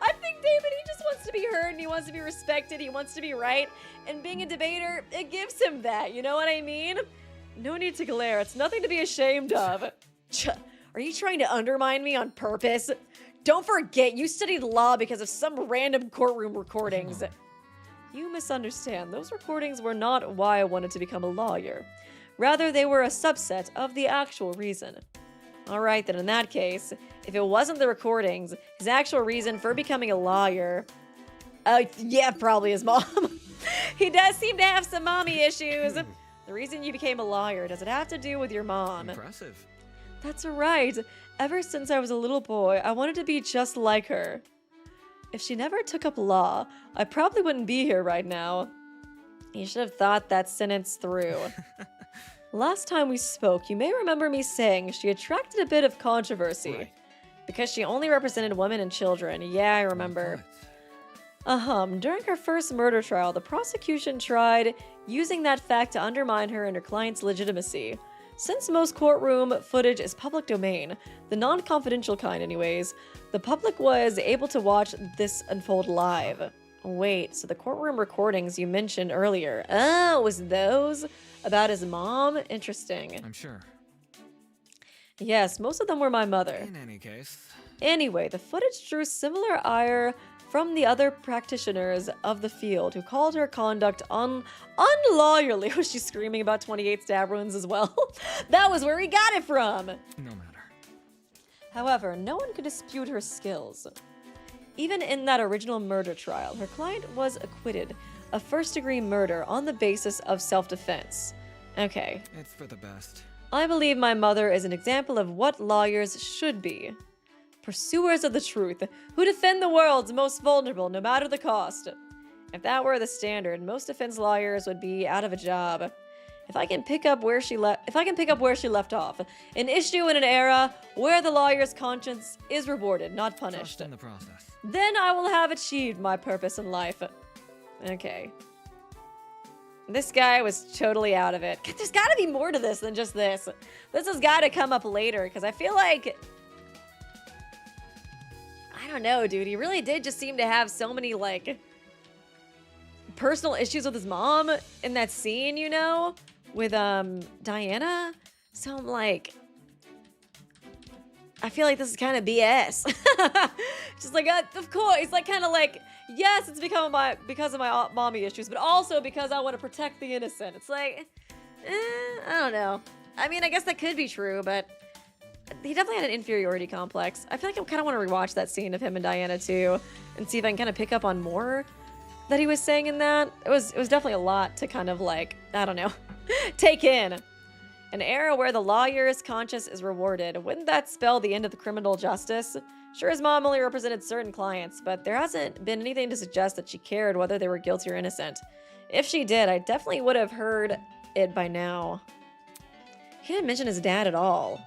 I think David, he just wants to be heard and he wants to be respected. He wants to be right. And being a debater, it gives him that. You know what I mean? No need to glare. It's nothing to be ashamed of. Are you trying to undermine me on purpose? Don't forget, you studied law because of some random courtroom recordings. You misunderstand. Those recordings were not why I wanted to become a lawyer. Rather, they were a subset of the actual reason. Alright, then in that case, if it wasn't the recordings, his actual reason for becoming a lawyer... yeah, probably his mom. He does seem to have some mommy issues. The reason you became a lawyer, does it have to do with your mom? Impressive. That's right. Ever since I was a little boy, I wanted to be just like her. If she never took up law, I probably wouldn't be here right now. You should have thought that sentence through. Last time we spoke, you may remember me saying she attracted a bit of controversy. Right. Because she only represented women and children. Yeah, I remember. During her first murder trial, the prosecution tried using that fact to undermine her and her client's legitimacy. Since most courtroom footage is public domain, the non-confidential kind anyways, the public was able to watch this unfold live. Wait, so the courtroom recordings you mentioned earlier, was those about his mom? Interesting. I'm sure. Yes, most of them were my mother. In any case, Anyway, the footage drew similar ire from the other practitioners of the field who called her conduct unlawyerly. Was she screaming about 28 stab wounds as well? That was where he got it from. no matter. However, no one could dispute her skills. Even in that original murder trial, her client was acquitted of first-degree murder on the basis of self-defense. Okay. It's for the best. I believe my mother is an example of what lawyers should be. Pursuers of the truth, who defend the world's most vulnerable no matter the cost. If that were the standard, most defense lawyers would be out of a job. If I can pick up where she left off, an issue in an era where the lawyer's conscience is rewarded, not punished, Trust in the process. then I will have achieved my purpose in life. Okay. This guy was totally out of it. There's gotta be more to this than just this. This has gotta come up later, because I feel like... I don't know, dude. He really did just seem to have so many, like, personal issues with his mom in that scene, you know? With, Diana. So I'm like... I feel like this is kind of BS. Just like, of course. It's like kind of like, yes, it's because of my mommy issues, but also because I want to protect the innocent. It's like, I don't know. I mean, I guess that could be true, but he definitely had an inferiority complex. I feel like I kind of want to rewatch that scene of him and Diana too, and see if I can kind of pick up on more that he was saying in that. It was definitely a lot to kind of like, I don't know, take in. An era where the lawyer's conscience is rewarded. Wouldn't that spell the end of the criminal justice? Sure, his mom only represented certain clients, but there hasn't been anything to suggest that she cared whether they were guilty or innocent. If she did, I definitely would have heard it by now. He didn't mention his dad at all.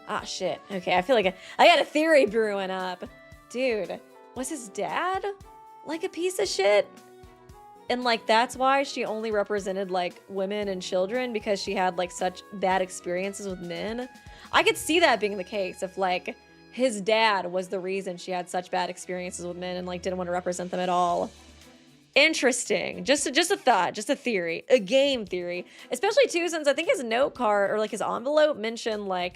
Ah, shit. Okay, I feel like I got a theory brewing up. Dude, was his dad like a piece of shit? And, like, that's why she only represented, like, women and children, because she had, like, such bad experiences with men. I could see that being the case if, like, his dad was the reason she had such bad experiences with men and, like, didn't want to represent them at all. Interesting. Just a thought, just a theory, a game theory. Especially, too, since I think his note card, or, like, his envelope mentioned, like,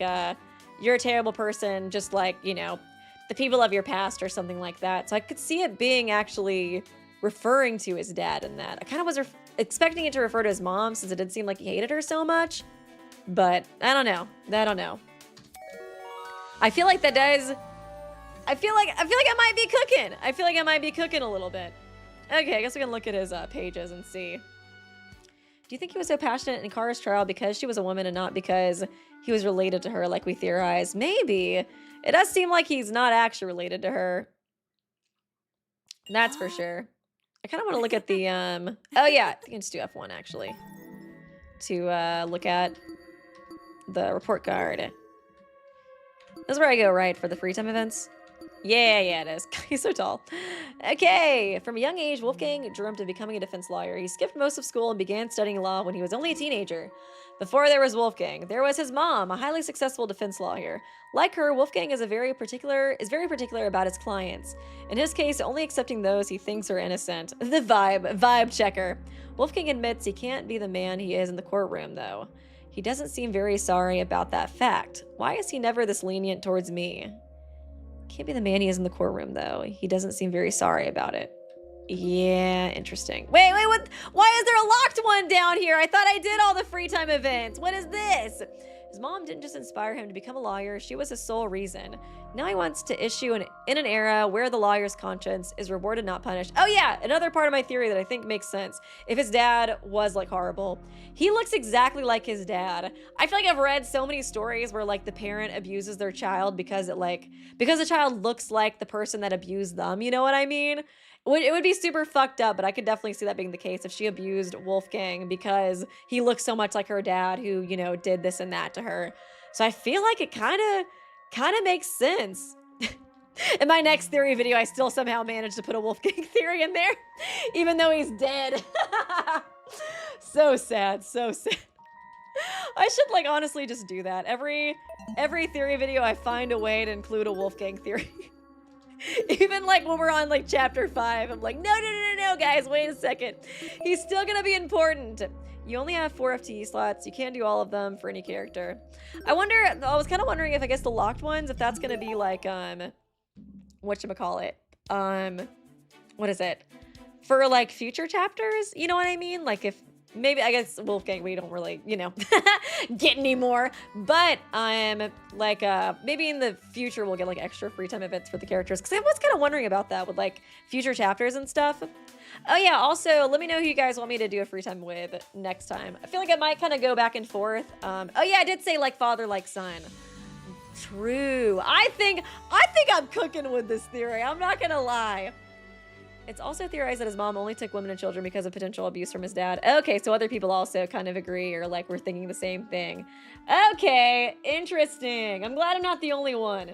you're a terrible person, just, like, you know, the people of your past or something like that. So I could see it being actually... referring to his dad in that. I kind of was expecting it to refer to his mom since it did seem like he hated her so much. But I don't know. I don't know. I feel like that does. I feel like I might be cooking. I feel like I might be cooking a little bit. Okay, I guess we can look at his pages and see. Do you think he was so passionate in Kara's trial because she was a woman and not because he was related to her like we theorized? Maybe. It does seem like he's not actually related to her. That's for sure. I kind of want to look at the, oh yeah, I think I can just do F1 actually. To look at the report card. This is where I go, right, for the free time events? Yeah, it is. He's so tall. Okay, from a young age, Wolfgang dreamt of becoming a defense lawyer. He skipped most of school and began studying law when he was only a teenager. Before there was Wolfgang, there was his mom, a highly successful defense lawyer. Like her, Wolfgang is very particular about his clients. In his case, only accepting those he thinks are innocent. The vibe checker. Wolfgang admits he can't be the man he is in the courtroom, though. He doesn't seem very sorry about that fact. Why is he never this lenient towards me? Can't be the man he is in the courtroom, though. He doesn't seem very sorry about it. Yeah, interesting. Wait, what? Why is there a locked one down here? I thought I did all the free time events. What is this? His mom didn't just inspire him to become a lawyer. She was his sole reason. Now he wants to issue in an era where the lawyer's conscience is rewarded, not punished. Oh yeah, another part of my theory that I think makes sense. If his dad was like horrible, he looks exactly like his dad. I feel like I've read so many stories where like the parent abuses their child because the child looks like the person that abused them. You know what I mean? It would be super fucked up, but I could definitely see that being the case if she abused Wolfgang because he looks so much like her dad who, you know, did this and that to her. So I feel like it kind of makes sense. In my next theory video, I still somehow managed to put a Wolfgang theory in there, even though he's dead. So sad, so sad. I should like honestly just do that. Every theory video, I find a way to include a Wolfgang theory. Even like when we're on like chapter 5, I'm like, no, guys, wait a second. He's still gonna be important. You only have 4 FTE slots. You can't do all of them for any character. I was kind of wondering if I guess the locked ones, if that's gonna be like, whatchamacallit? What is it? For like future chapters, you know what I mean? Like if, maybe, I guess Wolfgang, we don't really, you know, get any more. But like, maybe in the future we'll get like extra free time events for the characters. Because I was kind of wondering about that with like future chapters and stuff. Oh yeah, also, let me know who you guys want me to do a free time with next time. I feel like I might kind of go back and forth. Oh yeah, I did say like father, like son. True. I think I'm cooking with this theory. I'm not gonna lie. It's also theorized that his mom only took women and children because of potential abuse from his dad. Okay, so other people also kind of agree or like we're thinking the same thing. Okay, interesting. I'm glad I'm not the only one.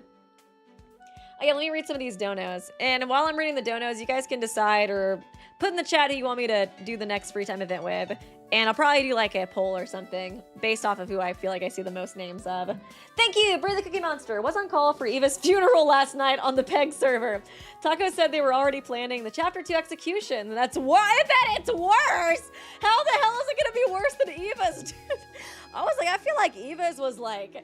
Okay, let me read some of these donos. And while I'm reading the donos, you guys can decide or put in the chat who you want me to do the next free time event with. And I'll probably do like a poll or something based off of who I feel like I see the most names of. Thank you, Bray the Cookie Monster. Was on call for Eva's funeral last night on the PEG server. Taco said they were already planning the Chapter 2 execution. That's why I bet it's worse. How the hell is it gonna be worse than Eva's? I was like, I feel like Eva's was like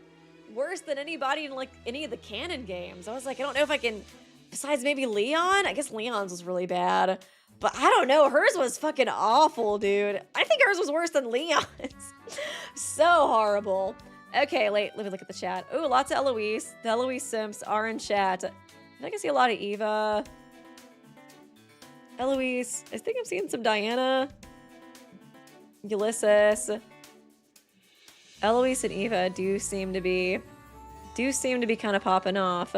worse than anybody in like any of the canon games. I was like, I don't know if I can, besides maybe Leon. I guess Leon's was really bad. But I don't know, hers was fucking awful, dude. I think hers was worse than Leon's. So horrible. Okay, let me look at the chat. Oh, lots of Eloise. The Eloise Simps are in chat. I can see a lot of Eva. Eloise. I think I'm seeing some Diana. Ulysses. Eloise and Eva do seem to be kind of popping off.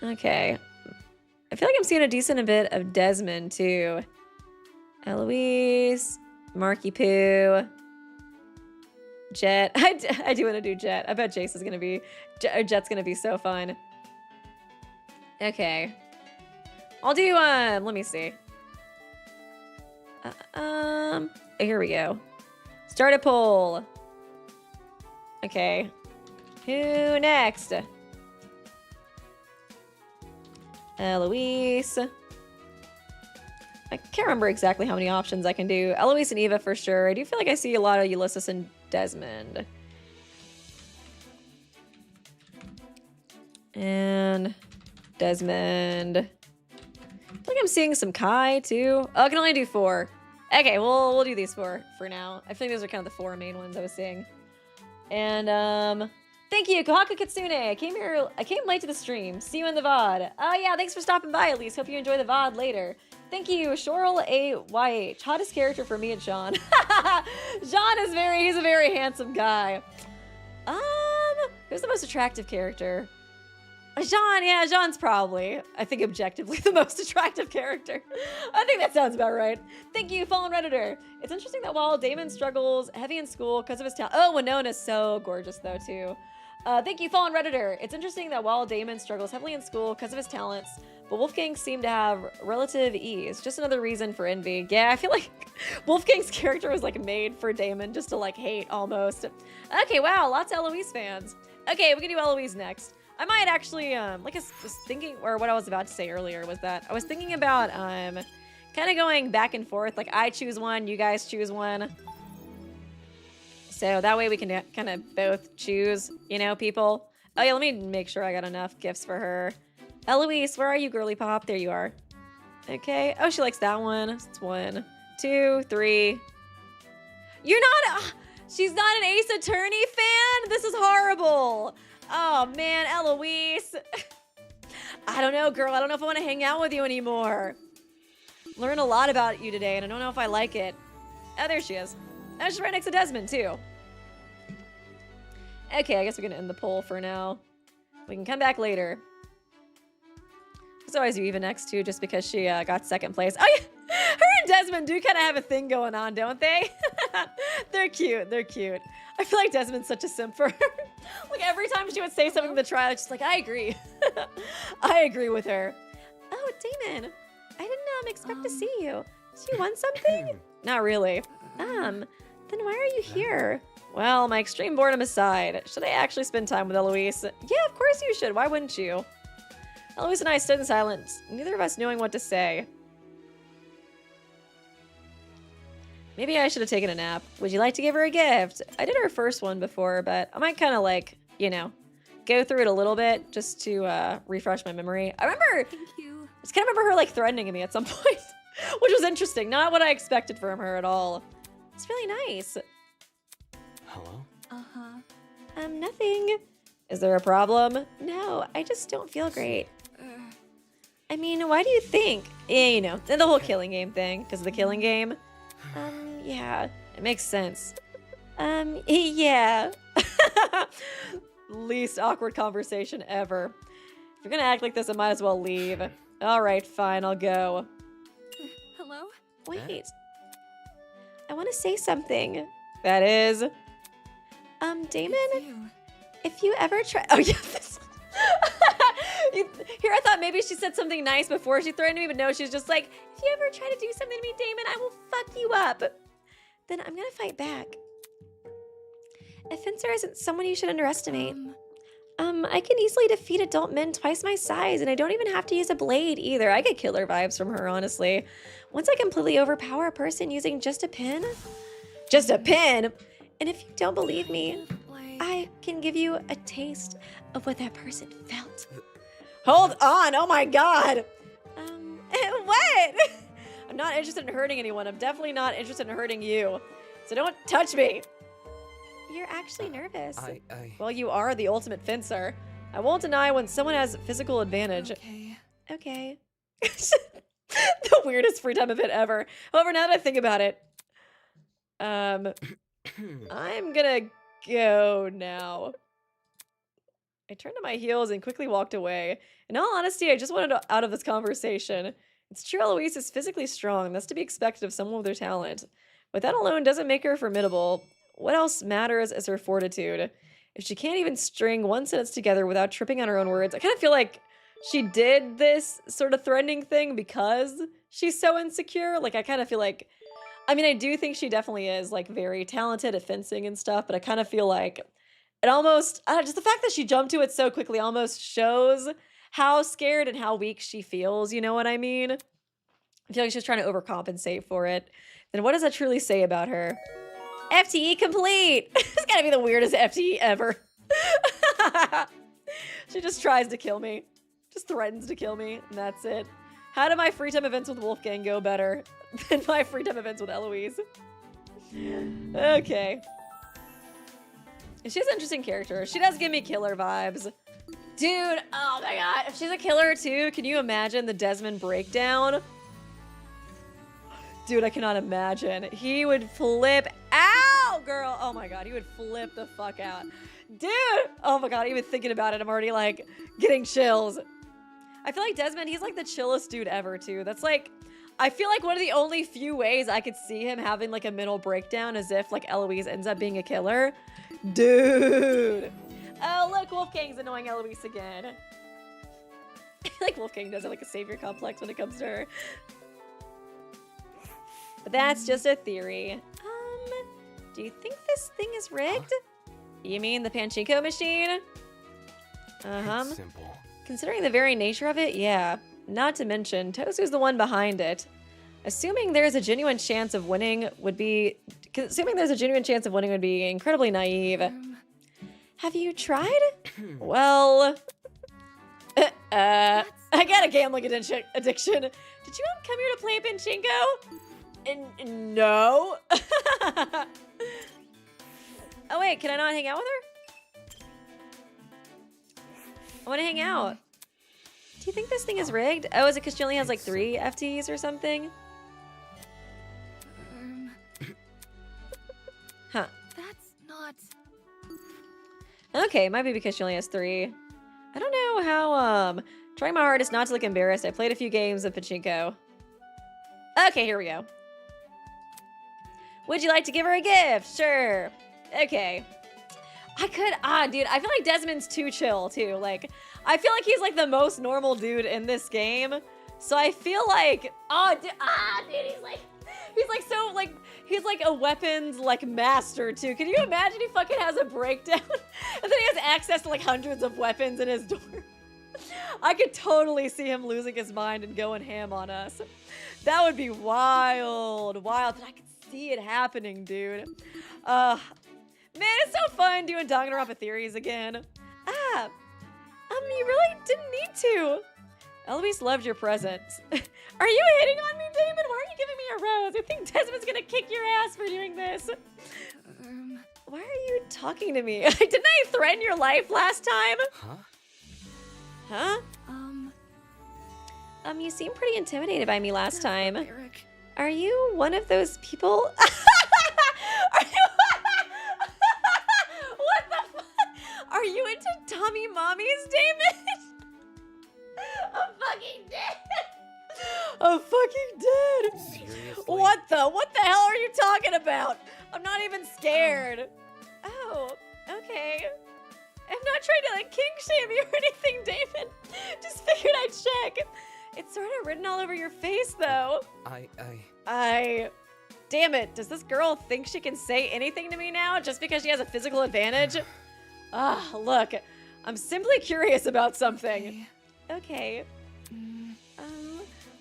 Okay. I feel like I'm seeing a decent bit of Desmond, too. Eloise, Marky Poo, Jet. I do want to do Jet. I bet Jace is going to be... Jet's going to be so fun. Okay. I'll do, let me see. Here we go. Start a poll. Okay. Who next? Eloise. I can't remember exactly how many options I can do. Eloise and Eva for sure. I do feel like I see a lot of Ulysses and Desmond. And Desmond. I think I'm seeing some Kai too. Oh, I can only do 4. Okay, we'll do these 4 for now. I think those are kind of the 4 main ones I was seeing. And thank you, Kohaku Kitsune. I came late to the stream. See you in the VOD. Oh yeah, thanks for stopping by, Elise. Hope you enjoy the VOD later. Thank you, Shorel AYH. Hottest character for me and Sean. Sean is he's a very handsome guy. Who's the most attractive character? Jean, yeah, Jean's probably, I think, objectively the most attractive character. I think that sounds about right. Thank you, Fallen Redditor. It's interesting that while Damon struggles heavy in school because of his talent. Oh, Winona's so gorgeous, though, too. Thank you, Fallen Redditor. It's interesting that while Damon struggles heavily in school because of his talents, but Wolfgang seemed to have relative ease. Just another reason for envy. Yeah, I feel like Wolfgang's character was, like, made for Damon just to, like, hate, almost. Okay, wow, lots of Eloise fans. Okay, we can do Eloise next. I might actually, like I was thinking, or what I was about to say earlier was that I was thinking about, kind of going back and forth. Like, I choose one, you guys choose one. So that way we can kind of both choose, you know, people. Oh yeah, let me make sure I got enough gifts for her. Eloise, where are you, girly pop? There you are. Okay. Oh, she likes that one. It's 1, 2, 3. You're not, she's not an Ace Attorney fan? This is horrible. Oh man, Eloise. I don't know, girl. I don't know if I want to hang out with you anymore. Learned a lot about you today, and I don't know if I like it. Oh, there she is. Oh, she's right next to Desmond, too. Okay, I guess we're going to end the poll for now. We can come back later. There's always you even next to, just because she got 2nd place. Oh, yeah. Her and Desmond do kind of have a thing going on, don't they? They're cute. They're cute. I feel like Desmond's such a simp for her. Like, every time she would say something in the trial, she's like, I agree. I agree with her. Oh, Damon. I didn't expect to see you. Do you want something? Not really. Then why are you here? Well, my extreme boredom aside, should I actually spend time with Eloise? Yeah, of course you should. Why wouldn't you? Eloise and I stood in silence, neither of us knowing what to say. Maybe I should have taken a nap. Would you like to give her a gift? I did her first one before, but I might kind of like, you know, go through it a little bit just to refresh my memory. I remember, Thank you. I just kind of remember her like threatening me at some point, which was interesting. Not what I expected from her at all. It's really nice. Hello? Uh-huh. Nothing. Is there a problem? No, I just don't feel great. I mean, why do you think? Yeah, you know, the whole killing game thing, because of the killing game. Yeah, it makes sense. Yeah. Least awkward conversation ever. If you're gonna act like this, I might as well leave. All right, fine, I'll go. Hello? Wait. I want to say something. That is... Damon? If you ever try... Oh, yeah, this... Here I thought maybe she said something nice before she threatened me, but no, she's just like, if you ever try to do something to me, Damon, I will fuck you up. Then I'm gonna fight back. A fencer isn't someone you should underestimate. I can easily defeat adult men twice my size, and I don't even have to use a blade either. I get killer vibes from her, honestly. Once I completely overpower a person using just a pin? Just a pin? And if you don't believe me, I can give you a taste of what that person felt. Hold on, oh my god! What? I'm not interested in hurting anyone. I'm definitely not interested in hurting you. So don't touch me. You're actually nervous. Well, you are the ultimate fencer. I won't deny when someone has physical advantage. Okay. The weirdest free time event ever. However, now that I think about it, I'm gonna go now. I turned to my heels and quickly walked away. In all honesty, I just wanted out of this conversation. It's true Eloise is physically strong. That's to be expected of someone with her talent. But that alone doesn't make her formidable. What else matters is her fortitude. If she can't even string one sentence together without tripping on her own words, I kind of feel like she did this sort of threatening thing because she's so insecure. Like, I kind of feel like, I mean, I do think she definitely is, like, very talented at fencing and stuff, but I kind of feel like it almost, just the fact that she jumped to it so quickly almost shows how scared and how weak she feels, you know what I mean? I feel like she's trying to overcompensate for it. Then what does that truly say about her? FTE complete! It's gotta be the weirdest FTE ever. She just tries to kill me. Just threatens to kill me, and that's it. How do my free time events with Wolfgang go better than my free time events with Eloise? Okay. She's an interesting character. She does give me killer vibes. Dude, oh my god. If she's a killer too, can you imagine the Desmond breakdown? Dude, I cannot imagine. He would flip out, girl. Oh my god, he would flip the fuck out. Dude, oh my god, even thinking about it, I'm already like getting chills. I feel like Desmond, he's like the chillest dude ever too. That's like, I feel like one of the only few ways I could see him having like a mental breakdown is if like Eloise ends up being a killer. Dude. Oh, look, Wolfgang's annoying Eloise again. I feel like Wolfgang does have like a savior complex when it comes to her. But that's just a theory. Do you think this thing is rigged? You mean the Pachinko machine? It's simple. Considering the very nature of it, yeah. Not to mention, Tosu's the one behind it. Assuming there's a genuine chance of winning would be incredibly naive. Have you tried? Well, I got a gambling addiction. Did you come here to play Pachinko? No. Oh wait, can I not hang out with her? I want to hang out. Do you think this thing is rigged? Oh, is it because she only has like 3 FTs or something? Huh. That's not... Okay, might be because she only has 3. I don't know how, trying my hardest not to look embarrassed. I played a few games of Pachinko. Okay, here we go. Would you like to give her a gift? Sure. Okay. Dude, I feel like Desmond's too chill, too. Like, I feel like he's, like, the most normal dude in this game. So I feel like, he's like a weapons, like, master, too. Can you imagine he fucking has a breakdown? And then he has access to, like, hundreds of weapons in his door. I could totally see him losing his mind and going ham on us. That would be wild. Wild. But I could see it happening, dude. Man, it's so fun doing Danganronpa theories again. You really didn't need to. Eloise loved your presents. Are you hitting on me, Damon? Why are you giving me a rose? I think Desmond's gonna kick your ass for doing this. Why are you talking to me? Didn't I threaten your life last time? Huh? You seemed pretty intimidated by me last time. Eric. Are you one of those people? What the fuck? Are you into Tommy Mommies, Damon? I'm fucking dead. I'm fucking dead. Seriously? What the hell are you talking about? I'm not even scared. Oh, okay. I'm not trying to like kink shame you or anything, Damon. Just figured I'd check. It's sort of written all over your face, though. Damn it. Does this girl think she can say anything to me now just because she has a physical advantage? Look. I'm simply curious about something. Okay.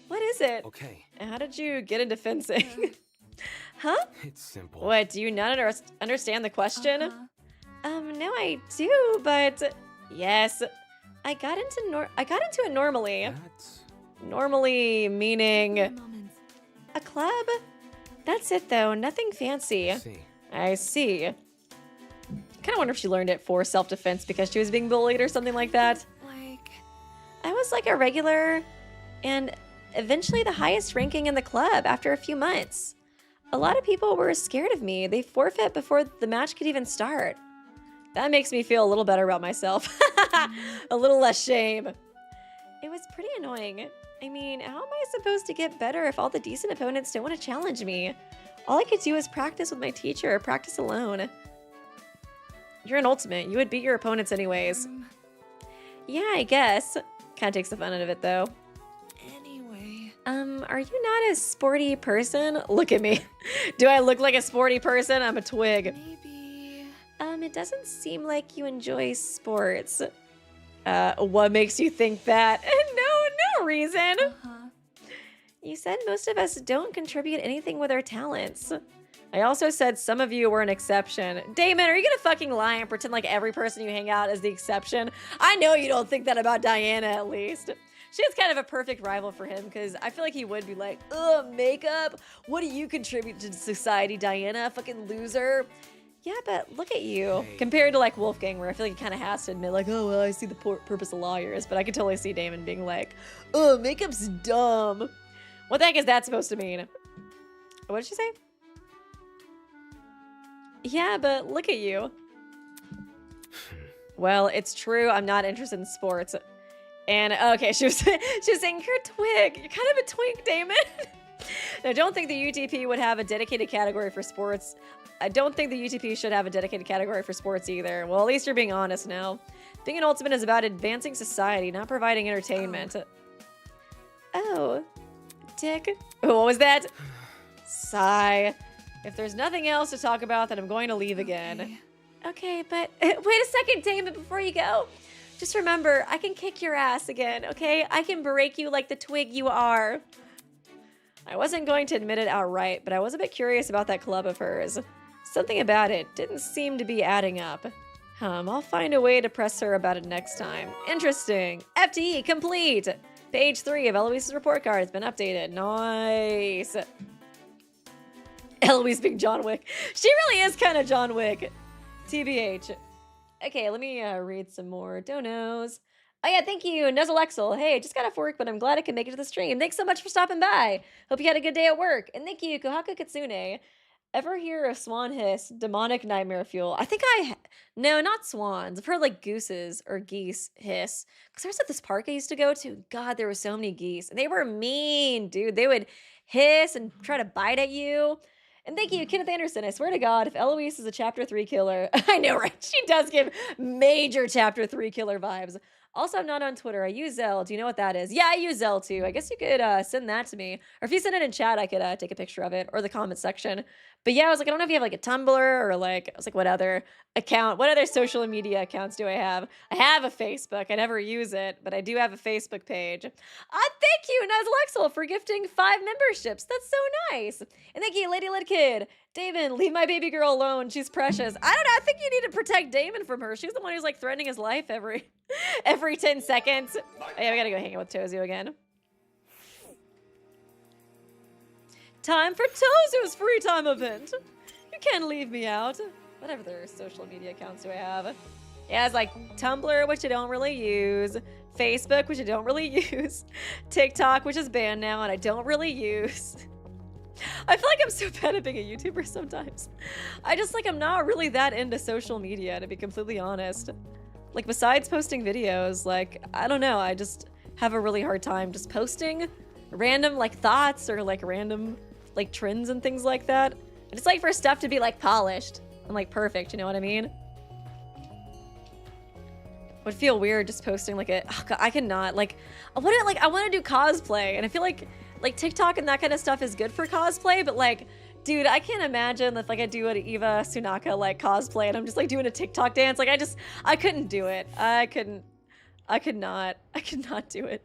What is it? Okay. How did you get into fencing? Huh? It's simple. What, do you not understand the question? No, I do, but yes. I got into it normally. That's... Normally meaning Moments. a club? That's it though, nothing fancy. I see. Kind of wonder if she learned it for self-defense because she was being bullied or something like that. Like... I was like a regular and eventually the highest ranking in the club after a few months. A lot of people were scared of me. They forfeit before the match could even start. That makes me feel a little better about myself. A little less shame. It was pretty annoying. I mean, how am I supposed to get better if all the decent opponents don't want to challenge me? All I could do is practice with my teacher or practice alone. You're an ultimate. You would beat your opponents anyways. Yeah, I guess. Kind of takes the fun out of it, though. Anyway. Are you not a sporty person? Look at me. Do I look like a sporty person? I'm a twig. Maybe... It doesn't seem like you enjoy sports. What makes you think that? No reason. You said most of us don't contribute anything with our talents. I also said some of you were an exception. Damon, are you gonna fucking lie and pretend like every person you hang out is the exception? I know you don't think that about Diana, at least. She's kind of a perfect rival for him because I feel like he would be like, ugh, makeup? What do you contribute to society, Diana? Fucking loser. Yeah, but look at you. Hey. Compared to like Wolfgang, where I feel like he kind of has to admit like, oh, well, I see the purpose of lawyers. But I can totally see Damon being like, oh, makeup's dumb. What the heck is that supposed to mean? What did she say? Yeah, but look at you. Well, it's true. I'm not interested in sports. And okay, she was saying you're a twig. You're kind of a twink, Damon. I don't think the UTP would have a dedicated category for sports. I don't think the UTP should have a dedicated category for sports either. Well, at least you're being honest now. Being an ultimate is about advancing society, not providing entertainment. Oh, dick. What was that? Sigh. If there's nothing else to talk about, then I'm going to leave again. Okay, but wait a second, Damon, before you go. Just remember, I can kick your ass again, okay? I can break you like the twig you are. I wasn't going to admit it outright, but I was a bit curious about that club of hers. Something about it didn't seem to be adding up. I'll find a way to press her about it next time. Interesting. FTE complete. Page 3 of Eloise's report card has been updated. Nice. Eloise being John Wick. She really is kind of John Wick. TBH. Okay, let me read some more donos. Oh yeah, thank you, Nuzzle Exel. Hey, I just got off work, but I'm glad I could make it to the stream. Thanks so much for stopping by. Hope you had a good day at work. And thank you, Kohaku Kitsune. Ever hear of swan hiss, demonic nightmare fuel? I think no, not swans. I've heard like gooses or geese hiss. Because there's at this park I used to go to. God, there were so many geese. And they were mean, dude. They would hiss and try to bite at you. And thank you, Kenneth Anderson. I swear to God, if Eloise is a Chapter 3 killer, I know, right? She does give major Chapter 3 killer vibes. Also, I'm not on Twitter. I use Zelle. Do you know what that is? Yeah, I use Zelle too. I guess you could send that to me. Or if you send it in chat, I could take a picture of it or the comment section. But yeah, I was like, I don't know if you have like a Tumblr or like, I was like, what other account? What other social media accounts do I have? I have a Facebook. I never use it, but I do have a Facebook page. Thank you, Nuzzle Exel, for gifting 5 memberships. That's so nice. And thank you, Lady Lid Kid. Damon, leave my baby girl alone. She's precious. I don't know. I think you need to protect Damon from her. She's the one who's like threatening his life every 10 seconds. Oh, yeah, we gotta go hang out with Tozu again. Time for Tozu's free time event. You can't leave me out. What other social media accounts do I have? Yeah, it's like Tumblr, which I don't really use. Facebook, which I don't really use. TikTok, which is banned now and I don't really use. I feel like I'm so bad at being a YouTuber sometimes. I'm not really that into social media, to be completely honest. Like, besides posting videos, like, I don't know, I just have a really hard time just posting random, like, thoughts or, like, random, like, trends and things like that. And it's, like, for stuff to be, like, polished and, like, perfect, you know what I mean? Would feel weird just posting, like, oh God, I cannot, like, I want to do cosplay, and I feel like TikTok and that kind of stuff is good for cosplay, but like, dude, I can't imagine if like I do an Eva Tsunaka like cosplay and I'm just like doing a TikTok dance. Like I couldn't do it. I could not do it.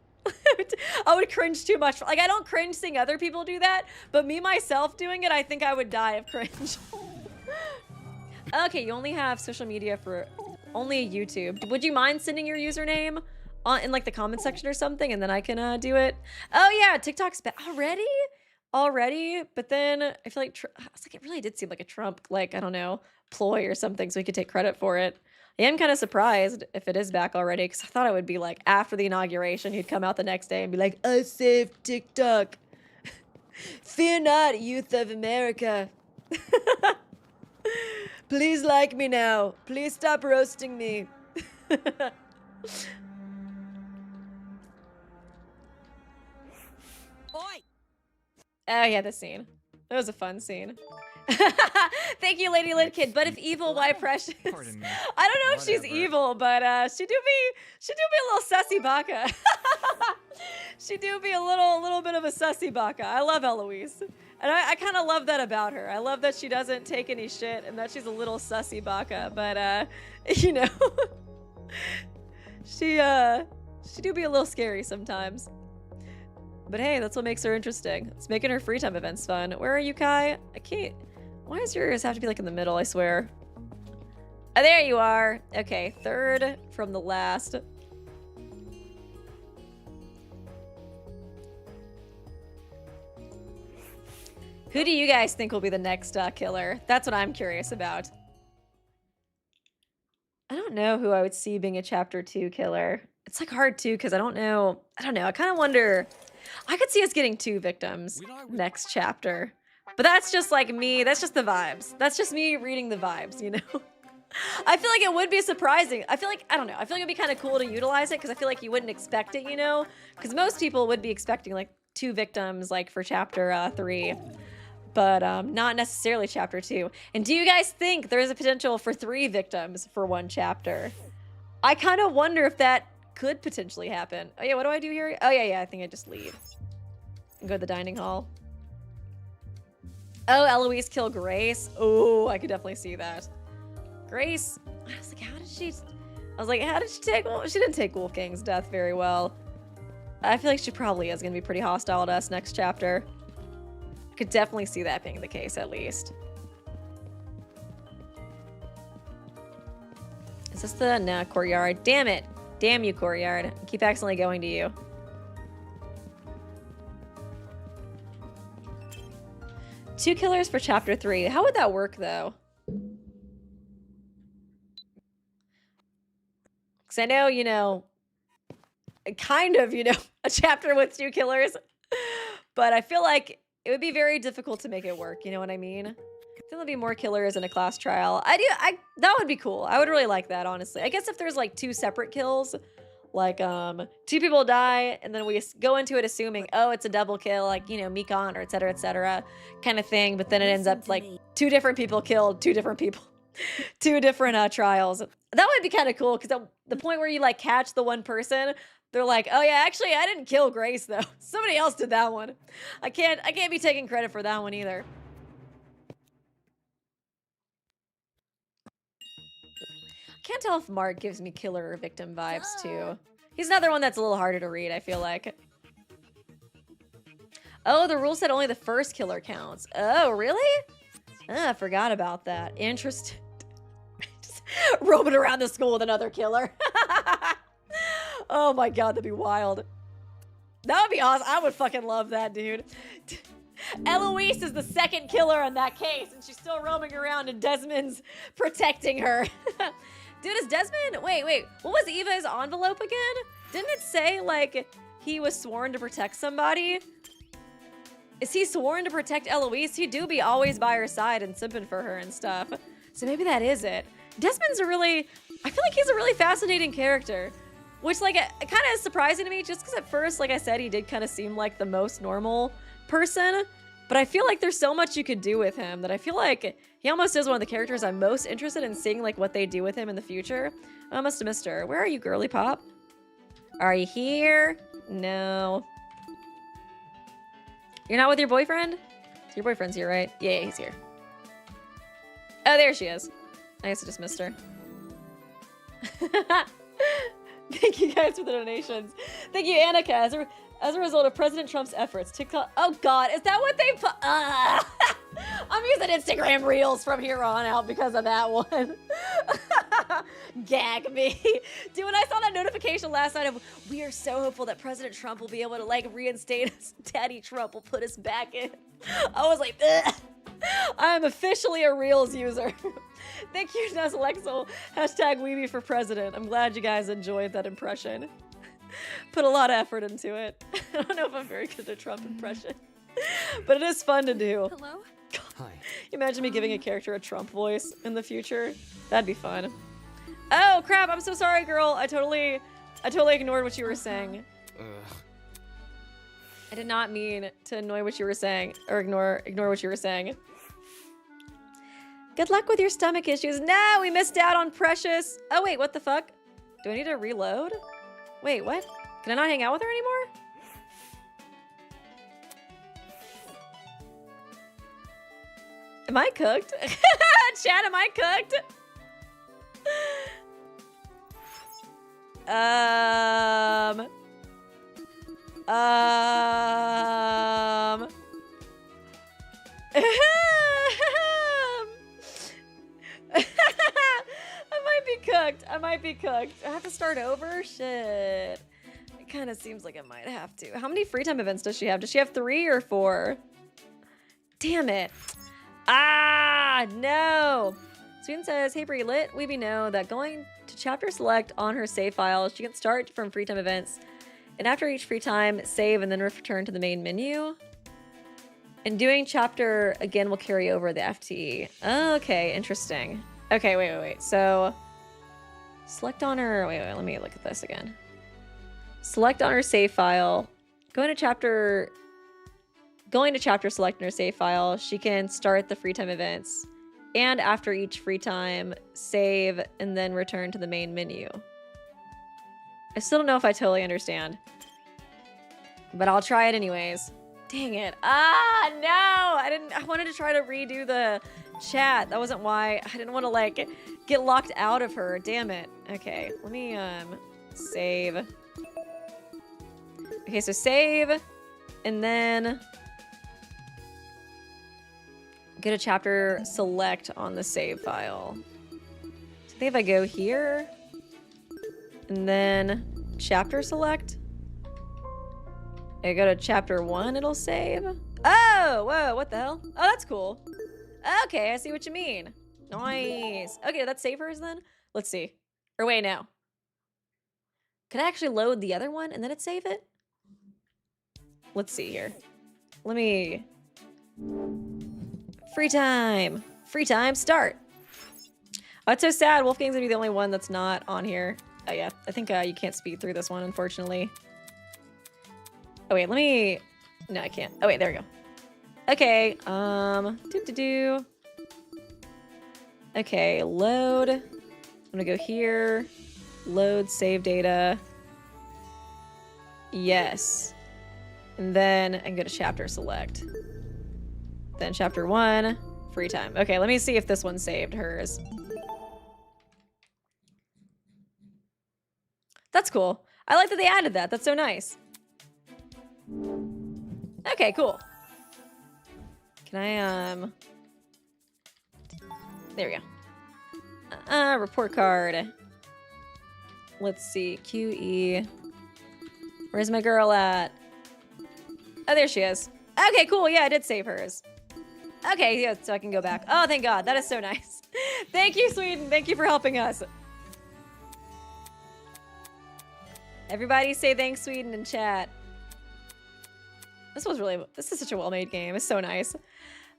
I would cringe too much. Like, I don't cringe seeing other people do that, but me myself doing it, I think I would die of cringe. Okay, you only have social media for only YouTube. Would you mind sending your username in like the comment section or something, and then I can do it? Oh yeah, TikTok's already, but then I feel like I was like, it really did seem like a Trump, like, I don't know, ploy or something, so he could take credit for it. I am kind of surprised if it is back already, because I thought it would be like after the inauguration, he'd come out the next day and be like, I saved TikTok. Fear not, youth of America. Please like me now. Please stop roasting me. Oi! Oh yeah, the scene. That was a fun scene. Thank you, Lady Lid Kid. But if evil, why precious? Pardon me. I don't know if she's Whatever. evil, but she do be a little sussy baka. She do be a little bit of a sussy baka. I love Eloise. And I kind of love that about her. I love that she doesn't take any shit and that she's a little sussy baka. But you know, she do be a little scary sometimes. But hey, that's what makes her interesting. It's making her free time events fun. Where are you, Kai? I can't. Why does yours have to be like in the middle, I swear? Oh, there you are. Okay, third from the last. Who do you guys think will be the next killer? That's what I'm curious about. I don't know who I would see being a chapter 2 killer. It's like hard too because I don't know. I kind of wonder. I could see us getting 2 victims next chapter. But that's just like me. That's just the vibes. That's just me reading the vibes, you know? I feel like it would be surprising. I feel like, I don't know. I feel like it'd be kind of cool to utilize it because I feel like you wouldn't expect it, you know? Because most people would be expecting like 2 victims like for chapter 3. But not necessarily chapter 2. And do you guys think there's a potential for 3 victims for 1 chapter? I kind of wonder if that could potentially happen. Oh yeah, what do I do here? Oh yeah, I think I just leave. And go to the dining hall. Oh, Eloise kill Grace. Oh, I could definitely see that. Grace, I was like, how did she take, she didn't take Wolfgang's death very well. I feel like she probably is going to be pretty hostile to us next chapter. Could definitely see that being the case, at least. Is this the... Nah, courtyard. Damn it. Damn you, courtyard. I keep accidentally going to you. Two killers for chapter 3. How would that work, though? Because I know, you know... Kind of, you know, a chapter with 2 killers. But I feel like... It would be very difficult to make it work, you know what I mean? I think there'll be more killers in a class trial. That would be cool. I would really like that, honestly. I guess if there's like 2 separate kills, like 2 people die, and then we go into it assuming, oh, it's a double kill, like, you know, Mikon or et cetera, kind of thing. But then it ends up like 2 different people killed, 2 different people, 2 different trials. That would be kind of cool because the point where you like catch the one person, they're like, oh yeah, actually I didn't kill Grace though. Somebody else did that one. I can't be taking credit for that one either. I can't tell if Mark gives me killer or victim vibes too. He's another one that's a little harder to read, I feel like. Oh, the rule said only the first killer counts. Oh, really? I forgot about that. Interesting. Just roaming around the school with another killer. Oh my god, that'd be wild. That would be awesome. I would fucking love that, dude. Eloise is the second killer in that case, and she's still roaming around, and Desmond's protecting her. Dude, is Desmond... Wait. What was Eva's envelope again? Didn't it say, like, he was sworn to protect somebody? Is he sworn to protect Eloise? He do be always by her side and simping for her and stuff. So maybe that is it. Desmond's a really... I feel like he's a really fascinating character. Which, like, it kind of is surprising to me, just because at first, like I said, he did kind of seem like the most normal person. But I feel like there's so much you could do with him that I feel like he almost is one of the characters I'm most interested in seeing, like, what they do with him in the future. I must have missed her. Where are you, girly pop? Are you here? No. You're not with your boyfriend? Your boyfriend's here, right? Yeah, he's here. Oh, there she is. I guess I just missed her. Thank you guys for the donations. Thank you, Annika. As a result of President Trump's efforts, TikTok... Oh, God. Is that what they put... I'm using Instagram Reels from here on out because of that one. Gag me. Dude, when I saw that notification last night of, we are so hopeful that President Trump will be able to, like, reinstate us. Daddy Trump will put us back in. I was like, ugh. I'm officially a Reels user. Thank you, Neslexel. Hashtag Weeby for president. I'm glad you guys enjoyed that impression. Put a lot of effort into it. I don't know if I'm very good at a Trump impression, but it is fun to do. Hello? Hi. Imagine me giving a character a Trump voice in the future. That'd be fun. Oh crap! I'm so sorry, girl. I totally ignored what you were saying. I did not mean to annoy what you were saying or ignore what you were saying. Good luck with your stomach issues. No, we missed out on Precious. Oh wait, what the fuck? Do I need to reload? Wait, what? Can I not hang out with her anymore? Am I cooked? Chat, am I cooked? I might be cooked. I have to start over? Shit. It kind of seems like I might have to. How many free time events does she have? Does she have 3 or 4? Damn it. Ah, no. Sweden says, hey, Brie Lit, we know that going to chapter select on her save file, she can start from free time events. And after each free time, save and then return to the main menu. And doing chapter again will carry over the FTE. Oh, okay, interesting. Okay, wait. So, select on her. Wait, let me look at this again. Select on her save file. Going to chapter select in her save file. She can start the free time events. And after each free time, save and then return to the main menu. I still don't know if I totally understand. But I'll try it anyways. Dang it. Ah, no! I wanted to try to redo the chat. That wasn't why. I didn't want to, like, get locked out of her. Damn it. Okay, let me, save. Okay, so save. And then get a chapter select on the save file. So I think if I go here and then chapter select, I go to chapter 1, it'll save. Oh, whoa, what the hell? Oh, that's cool. Okay, I see what you mean. Nice. Okay, that's save hers then? Let's see. Or wait, no. Can I actually load the other one and then it save it? Let's see here. Let me... Free time. Free time, start. Oh, it's so sad. Wolfgang's gonna be the only one that's not on here. Oh, yeah. I think you can't speed through this one, unfortunately. Oh, wait, let me... No, I can't. Oh, wait, there we go. Okay, Okay, load. I'm gonna go here. Load save data. Yes. And then I can go to chapter select. Then chapter 1, free time. Okay, let me see if this one saved hers. That's cool. I like that they added that. That's so nice. Okay, cool. Can I, there we go. Report card. Let's see. QE. Where's my girl at? Oh, there she is. Okay, cool. Yeah, I did save hers. Okay, yeah, so I can go back. Oh, thank God. That is so nice. Thank you, Sweden. Thank you for helping us. Everybody say thanks, Sweden, in chat. This is such a well-made game. It's so nice.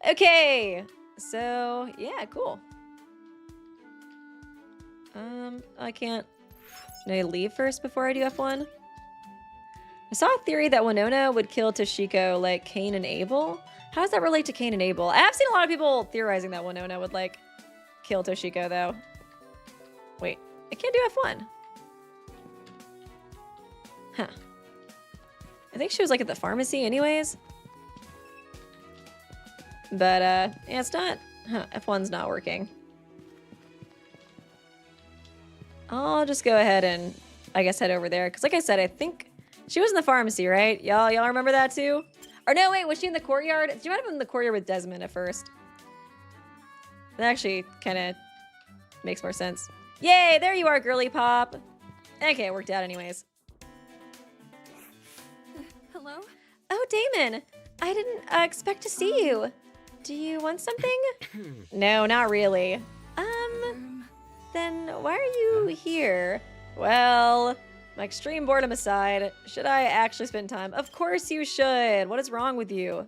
Okay, so, yeah, cool. I can't... Can I leave first before I do F1? I saw a theory that Winona would kill Toshiko like Cain and Abel. How does that relate to Cain and Abel? I have seen a lot of people theorizing that Winona would, like, kill Toshiko, though. Wait, I can't do F1. Huh. I think she was, like, at the pharmacy anyways. But, yeah, it's not... Huh, F1's not working. I'll just go ahead and, I guess, head over there. Because, like I said, I think she was in the pharmacy, right? Y'all remember that, too? Or no, wait, was she in the courtyard? She might have been in the courtyard with Desmond at first. That actually kind of makes more sense. Yay, there you are, girly pop. Okay, it worked out anyways. Hello? Oh, Damon. I didn't expect to see you. Do you want something? No, not really. Then why are you here? Well, my extreme boredom aside, should I actually spend time? Of course you should. What is wrong with you?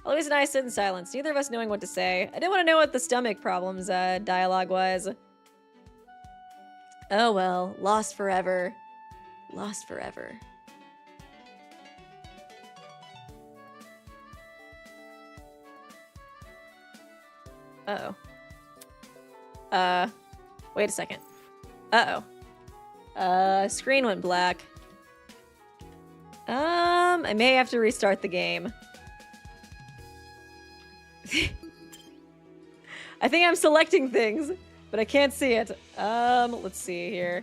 Eloise and I sit in silence, neither of us knowing what to say. I didn't want to know what the stomach problems dialogue was. Oh well, lost forever. Lost forever. Uh-oh. Wait a second. Uh-oh. Screen went black. I may have to restart the game. I think I'm selecting things, but I can't see it. Let's see here.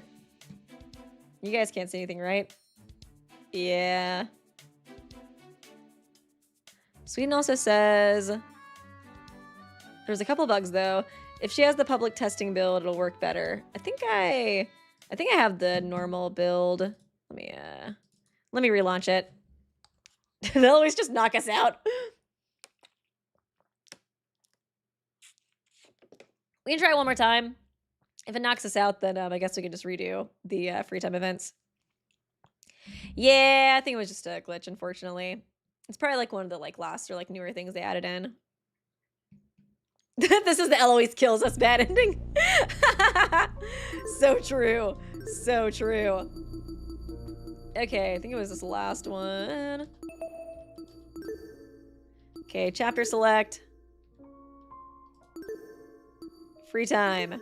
You guys can't see anything, right? Yeah. Sweden also says... There's a couple bugs, though. If she has the public testing build, it'll work better. I think I have the normal build. Let me relaunch it. They'll always just knock us out. We can try it one more time. If it knocks us out, then I guess we can just redo the free time events. Yeah, I think it was just a glitch, unfortunately. It's probably like one of the like last or like newer things they added in. This is the Eloise kills us bad ending. So true. So true. Okay, I think it was this last one. Okay, chapter select. Free time.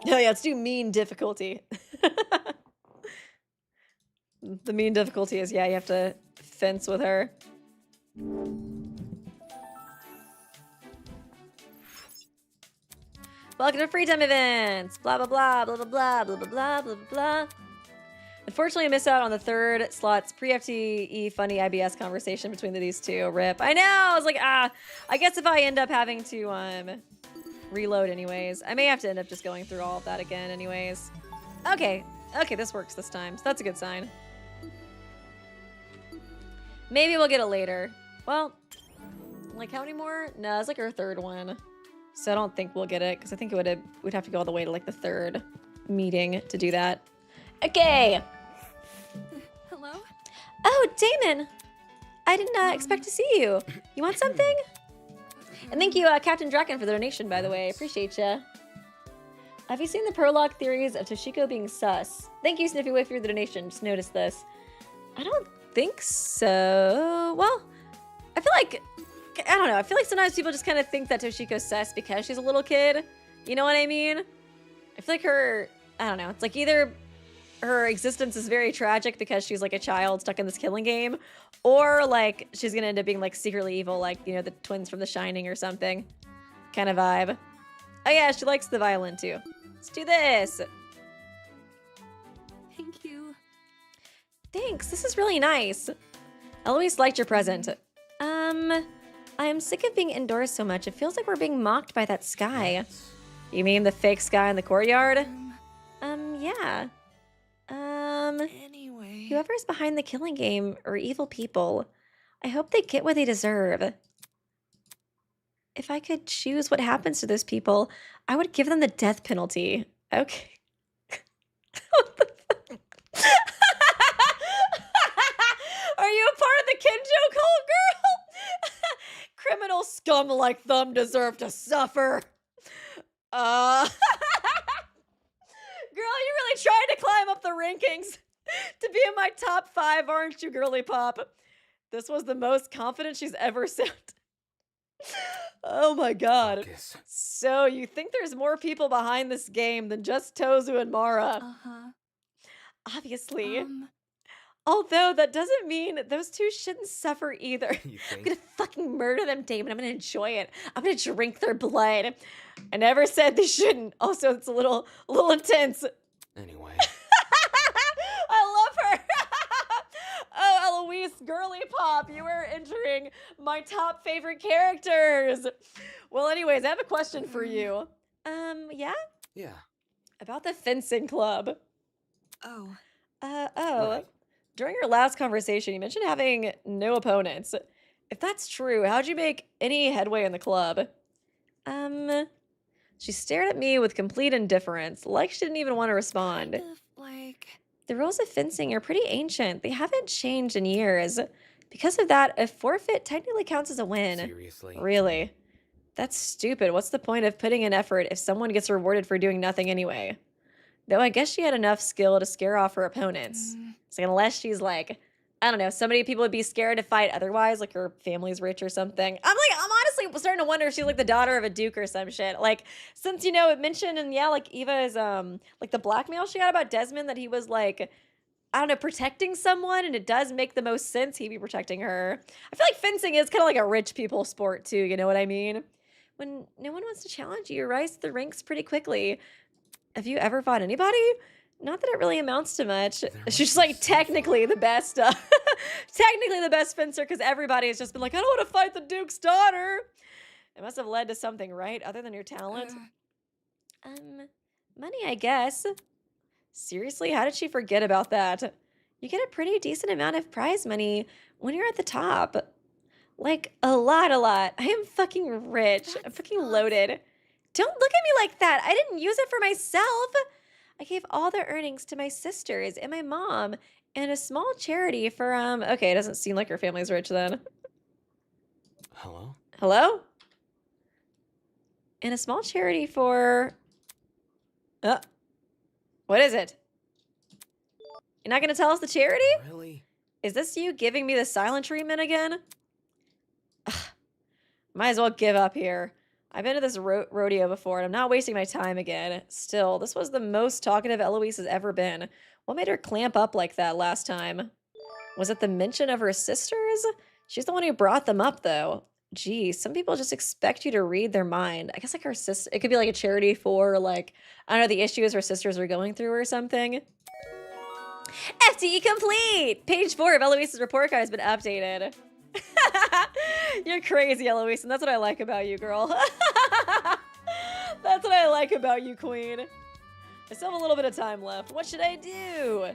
Oh yeah, let's do mean difficulty. The mean difficulty is, yeah, you have to fence with her. Welcome to free time events. Blah blah blah blah blah blah blah blah blah blah blah. Unfortunately, I missed out on the third slot's pre-FTE funny IBS conversation between these two. Rip. I know. I was like, I guess if I end up having to reload anyways, I may have to end up just going through all of that again anyways. Okay. Okay, this works this time. So that's a good sign. Maybe we'll get it later. Well, like how many more? No, it's like our third one. So I don't think we'll get it because I think we'd have to go all the way to like the third meeting to do that. Okay. Hello? Oh, Damon. I didn't expect to see you. You want something? And thank you, Captain Draken, for the donation, by the way. Appreciate ya. Have you seen the prologue theories of Toshiko being sus? Thank you, Sniffy Wiff, for the donation. Just noticed this. I don't think so. Well, I feel like, I don't know. I feel like sometimes people just kind of think that Toshiko's sus because she's a little kid. You know what I mean? I feel like her, I don't know. It's like either her existence is very tragic because she's like a child stuck in this killing game, or like she's gonna end up being like secretly evil, like, you know, the twins from The Shining or something kind of vibe. Oh yeah, she likes the violin too. Let's do this. Thank you. Thanks, this is really nice. Eloise liked your present. I am sick of being indoors so much. It feels like we're being mocked by that sky. You mean the fake sky in the courtyard? Yeah. Anyway. Whoever's behind the killing game are evil people. I hope they get what they deserve. If I could choose what happens to those people, I would give them the death penalty. Okay. What the fuck? Are you a part of the Kinjo cult, girl? Criminal scum like them deserve to suffer. Girl, you're really trying to climb up the rankings to be in my top 5, aren't you, girly pop? This was the most confident she's ever sounded. Oh my god. Focus. So you think there's more people behind this game than just Tozu and Mara? Uh-huh. Obviously. Although that doesn't mean those two shouldn't suffer either. You I'm think? gonna fucking murder them, Damon. I'm gonna enjoy it. I'm gonna drink their blood. I never said they shouldn't. Also, it's a little intense. Anyway. I love her. Oh, Eloise, girly pop, you are entering my top favorite characters. Well, anyways, I have a question for you. Yeah? Yeah. About the fencing club. Oh. Right. During your last conversation, you mentioned having no opponents. If that's true, how'd you make any headway in the club? She stared at me with complete indifference, like she didn't even want to respond. Kind of like... The rules of fencing are pretty ancient. They haven't changed in years. Because of that, a forfeit technically counts as a win. Seriously. Really? That's stupid. What's the point of putting in effort if someone gets rewarded for doing nothing anyway? Though I guess she had enough skill to scare off her opponents. So unless she's like, I don't know, somebody people would be scared to fight otherwise, like her family's rich or something. I'm honestly starting to wonder if she's like the daughter of a duke or some shit. Like, since, you know, it mentioned, and yeah, like Eva is, like the blackmail she got about Desmond, that he was like, I don't know, protecting someone, and it does make the most sense he'd be protecting her. I feel like fencing is kind of like a rich people sport too, you know what I mean? When no one wants to challenge you, you rise to the ranks pretty quickly. Have you ever fought anybody? Not that it really amounts to much. She's like technically the best, technically the best fencer because everybody has just been like, I don't want to fight the Duke's daughter. It must have led to something, right? Other than your talent. Money, I guess. Seriously, how did she forget about that? You get a pretty decent amount of prize money when you're at the top. Like, a lot, a lot. I am fucking rich. I'm That's fucking not- loaded. Don't look at me like that. I didn't use it for myself. I gave all the earnings to my sisters and my mom and a small charity for, okay, it doesn't seem like her family's rich then. Hello? Hello? And a small charity for, what is it? You're not gonna tell us the charity? Really? Is this you giving me the silent treatment again? Ugh, might as well give up here. I've been to this rodeo before, and I'm not wasting my time again. Still, this was the most talkative Eloise has ever been. What made her clamp up like that last time? Was it the mention of her sisters? She's the one who brought them up, though. Geez, some people just expect you to read their mind. I guess like her sister, it could be like a charity for like, I don't know, the issues her sisters are going through or something. FTE complete! Page 4 of Eloise's report card has been updated. You're crazy, Eloise, and that's what I like about you, girl. That's what I like about you, queen. I still have a little bit of time left. What should I do?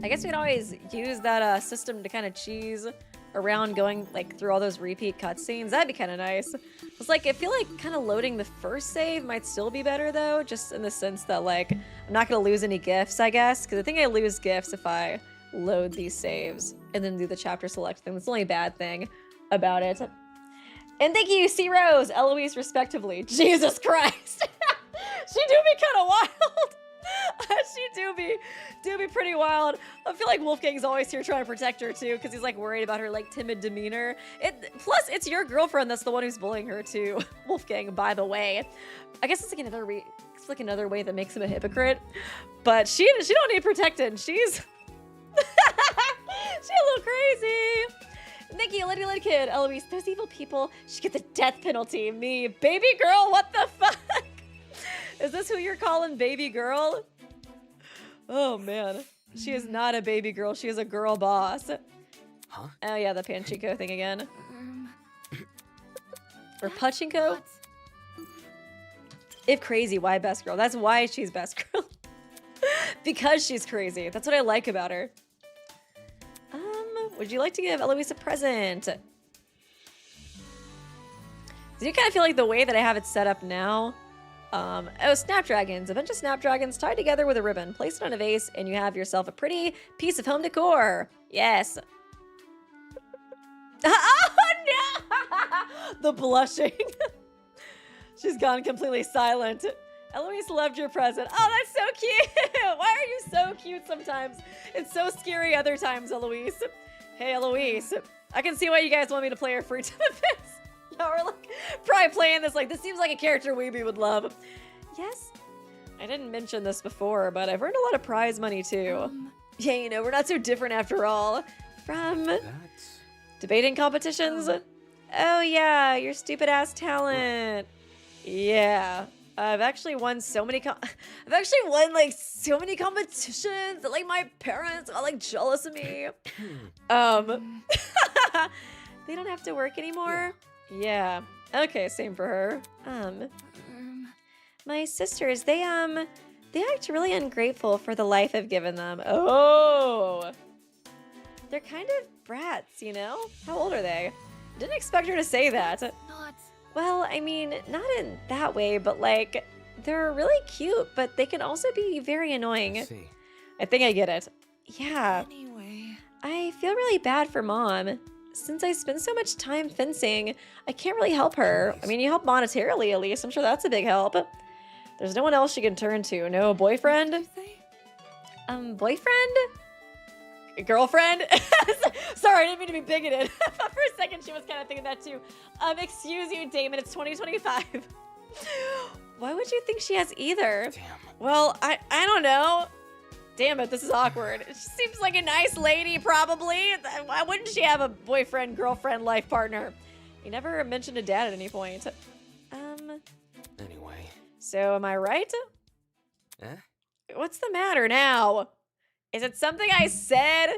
I guess we could always use that system to kind of cheese around going like through all those repeat cutscenes. That'd be kind of nice. It's like, I feel like kind of loading the first save might still be better though, just in the sense that like, I'm not gonna lose any gifts, I guess, because I think I lose gifts if I load these saves and then do the chapter select thing. That's the only bad thing about it. And thank you, C Rose, Eloise, respectively. Jesus Christ. She do be kind of wild. She do be pretty wild. I feel like Wolfgang's always here trying to protect her too, because he's like worried about her like timid demeanor. Plus, it's your girlfriend that's the one who's bullying her too, Wolfgang. By the way, I guess it's like another way that makes him a hypocrite. But she don't need protecting. She's she's a little crazy. Nikki, Liddy Lid Kid, Eloise, those evil people should get the death penalty. Me, baby girl, what the fuck? Is this who you're calling baby girl? Oh man, she is not a baby girl. She is a girl boss. Huh? Oh yeah, the Pachinko thing again. Or That's Pachinko? nuts. If crazy, why best girl? That's why she's best girl. Because she's crazy. That's what I like about her. Would you like to give Eloise a present? Do you kind of feel like the way that I have it set up now? Oh, snapdragons. A bunch of snapdragons tied together with a ribbon. Place it on a vase and you have yourself a pretty piece of home decor. Yes. Oh no! The blushing. She's gone completely silent. Eloise loved your present. Oh, that's so cute. Why are you so cute sometimes? It's so scary other times, Eloise. Hey, Eloise. I can see why you guys want me to play her free to the face. Y'all are like probably playing this like, this seems like a character Weeby would love. Yes. I didn't mention this before, but I've earned a lot of prize money too. Yeah, you know, we're not so different after all. From That's... debating competitions. Oh yeah, your stupid ass talent. Yeah. I've actually won so many I've actually won like so many competitions that like my parents are like jealous of me. They don't have to work anymore. Yeah. Okay, same for her. My sisters, they act really ungrateful for the life I've given them. Oh. They're kind of brats, you know? How old are they? Didn't expect her to say that. Nuts. Well, I mean, not in that way, but like, they're really cute, but they can also be very annoying. I see. I think I get it. Yeah, Anyway. I feel really bad for Mom. Since I spend so much time fencing, I can't really help her. I mean, you help monetarily at least. I'm sure that's a big help. There's no one else she can turn to. No boyfriend? Boyfriend? Girlfriend? Sorry, I didn't mean to be bigoted. For a second, she was kind of thinking that too. Excuse you, Damon, it's 2025. Why would you think she has either? Damn. Well, I don't know. Damn it, this is awkward. She seems like a nice lady, probably. Why wouldn't she have a boyfriend, girlfriend, life partner? You never mentioned a dad at any point. Anyway. So am I right? Eh? What's the matter now? Is it something I said?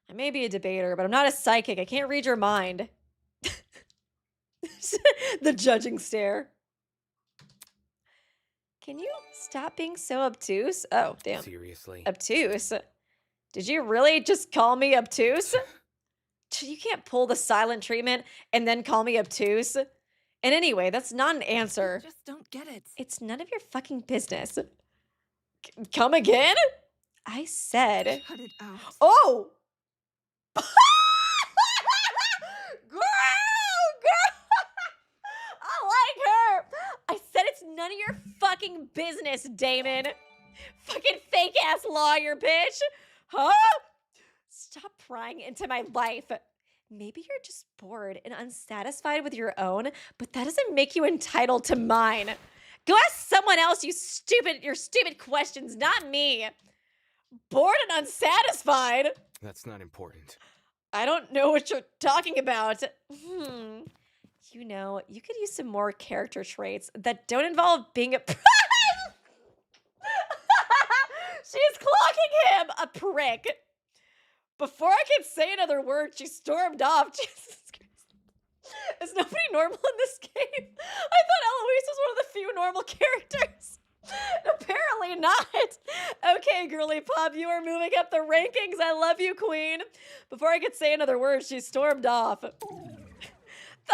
I may be a debater, but I'm not a psychic. I can't read your mind. The judging stare. Can you stop being so obtuse? Oh, damn. Seriously. Obtuse? Did you really just call me obtuse? You can't pull the silent treatment and then call me obtuse. And anyway, that's not an answer. Just don't get it. It's none of your fucking business. Come again? I said. Cut it out. Oh! Girl! I like her! I said it's none of your fucking business, Damon. Fucking fake ass lawyer, bitch. Huh? Stop prying into my life. Maybe you're just bored and unsatisfied with your own, but that doesn't make you entitled to mine. Go ask someone else your stupid questions, not me. Bored and unsatisfied? That's not important. I don't know what you're talking about. You know, you could use some more character traits that don't involve being a She's clocking him a prick. Before I could say another word, she stormed off. Jesus Christ. Is nobody normal in this game? I thought Eloise was one of the few normal characters. Apparently not. Okay, girly pop, you are moving up the rankings. I love you, queen. Before I could say another word, she stormed off. The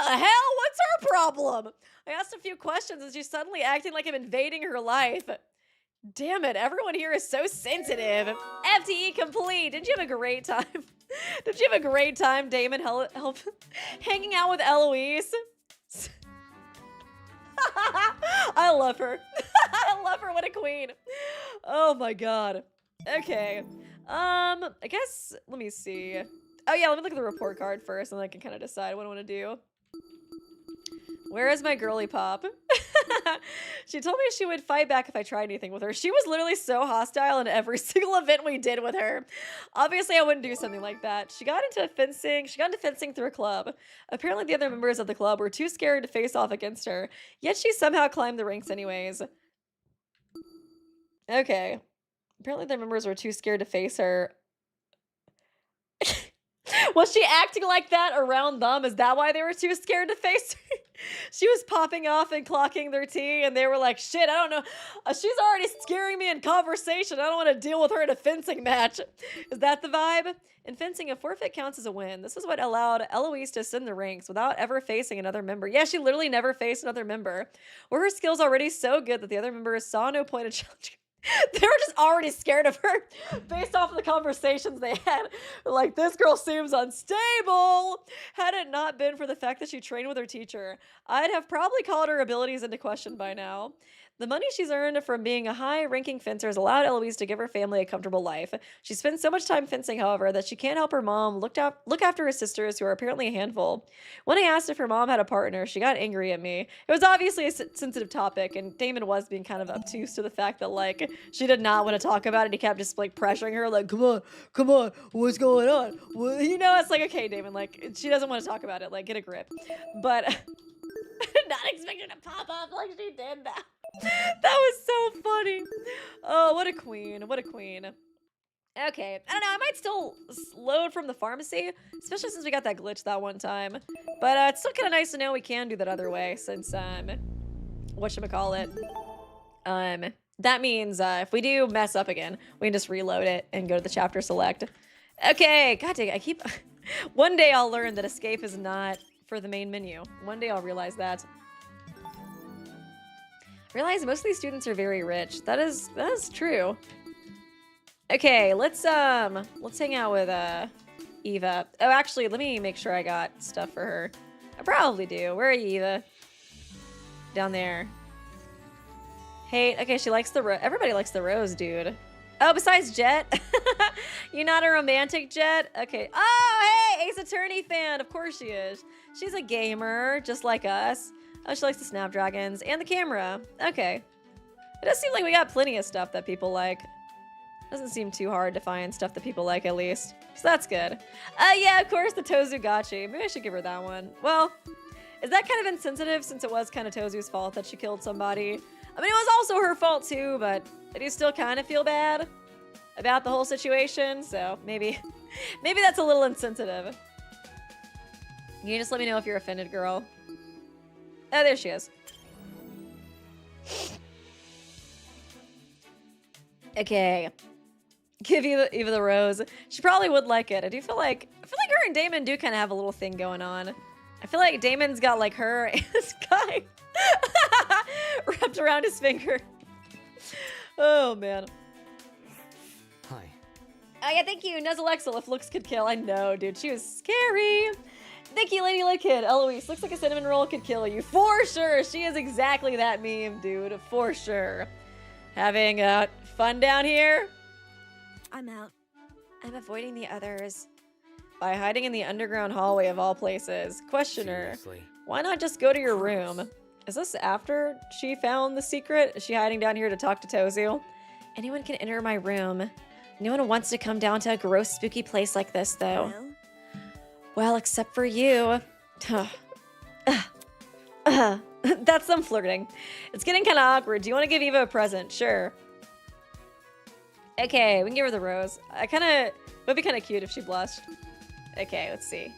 hell? What's her problem? I asked a few questions and she's suddenly acting like I'm invading her life. Damn it, everyone here is so sensitive. FTE complete. Did you have a great time? Did you have a great time, Damon, help hanging out with Eloise? I love her. I love her. What a queen. Oh my god. Okay. I guess, let me see. Oh yeah, let me look at the report card first and then I can kind of decide what I want to do. Where is my girly pop? She told me she would fight back if I tried anything with her. She was literally so hostile in every single event we did with her. Obviously, I wouldn't do something like that. She got into fencing through a club. Apparently, the other members of the club were too scared to face off against her. Yet she somehow climbed the ranks anyways. Okay. Apparently, the members were too scared to face her. Was she acting like that around them? Is that why they were too scared to face her? She was popping off and clocking their tea, and they were like, shit, I don't know. She's already scaring me in conversation. I don't want to deal with her in a fencing match. Is that the vibe? In fencing, a forfeit counts as a win. This is what allowed Eloise to ascend the ranks without ever facing another member. Yeah, she literally never faced another member. Were her skills already so good that the other members saw no point in challenging? They were just already scared of her based off of the conversations they had. Like, this girl seems unstable. Had it not been for the fact that she trained with her teacher, I'd have probably called her abilities into question by now. The money she's earned from being a high-ranking fencer has allowed Eloise to give her family a comfortable life. She spends so much time fencing, however, that she can't help her mom look after her sisters, who are apparently a handful. When I asked if her mom had a partner, she got angry at me. It was obviously a sensitive topic, and Damon was being kind of obtuse to the fact that, like, she did not want to talk about it. He kept just, like, pressuring her, like, come on, what's going on? Well, you know, it's like, okay, Damon, like, she doesn't want to talk about it. Like, get a grip. But not expect her to pop up like she did that. That was so funny. Oh, what a queen. What a queen. Okay. I don't know. I might still load from the pharmacy, especially since we got that glitch that one time. But it's still kind of nice to know we can do that other way since, whatchamacallit. That means if we do mess up again, we can just reload it and go to the chapter select. Okay. God dang it. One day I'll learn that escape is not for the main menu. One day I'll realize that. Realize most of these students are very rich. That is true. Okay, let's hang out with Eva. Oh, actually, let me make sure I got stuff for her. I probably do. Where are you, Eva? Down there. Hey, okay, she likes the rose. Everybody likes the rose, dude. Oh, besides Jet? You're not a romantic, Jet? Okay. Oh, hey, Ace Attorney fan. Of course she is. She's a gamer, just like us. Oh, she likes the Snapdragons and the camera. Okay. It does seem like we got plenty of stuff that people like. Doesn't seem too hard to find stuff that people like, at least. So that's good. Yeah, of course, the Tozugachi. Maybe I should give her that one. Well, is that kind of insensitive since it was kind of Tozu's fault that she killed somebody? I mean, it was also her fault too, but I do still kind of feel bad about the whole situation. So maybe that's a little insensitive. Can you just let me know if you're offended, girl? Oh, there she is. Okay. Give Eva the rose. She probably would like it. I feel like her and Damon do kind of have a little thing going on. I feel like Damon's got like her and this guy wrapped around his finger. Oh man. Hi. Oh yeah, thank you, Nuzzlexel. If looks could kill, I know, dude. She was scary. Thank you, Lady Lickhead. Eloise, looks like a cinnamon roll could kill you. For sure. She is exactly that meme, dude. For sure. Having fun down here? I'm out. I'm avoiding the others by hiding in the underground hallway of all places. Questioner, Seriously. why not just go to your room? Is this after she found the secret? Is she hiding down here to talk to Tozu? Anyone can enter my room. No one wants to come down to a gross, spooky place like this, though. Well, except for you. That's some flirting. It's getting kind of awkward. Do you want to give Eva a present? Sure. Okay, we can give her the rose. Would be kind of cute if she blushed. Okay, let's see.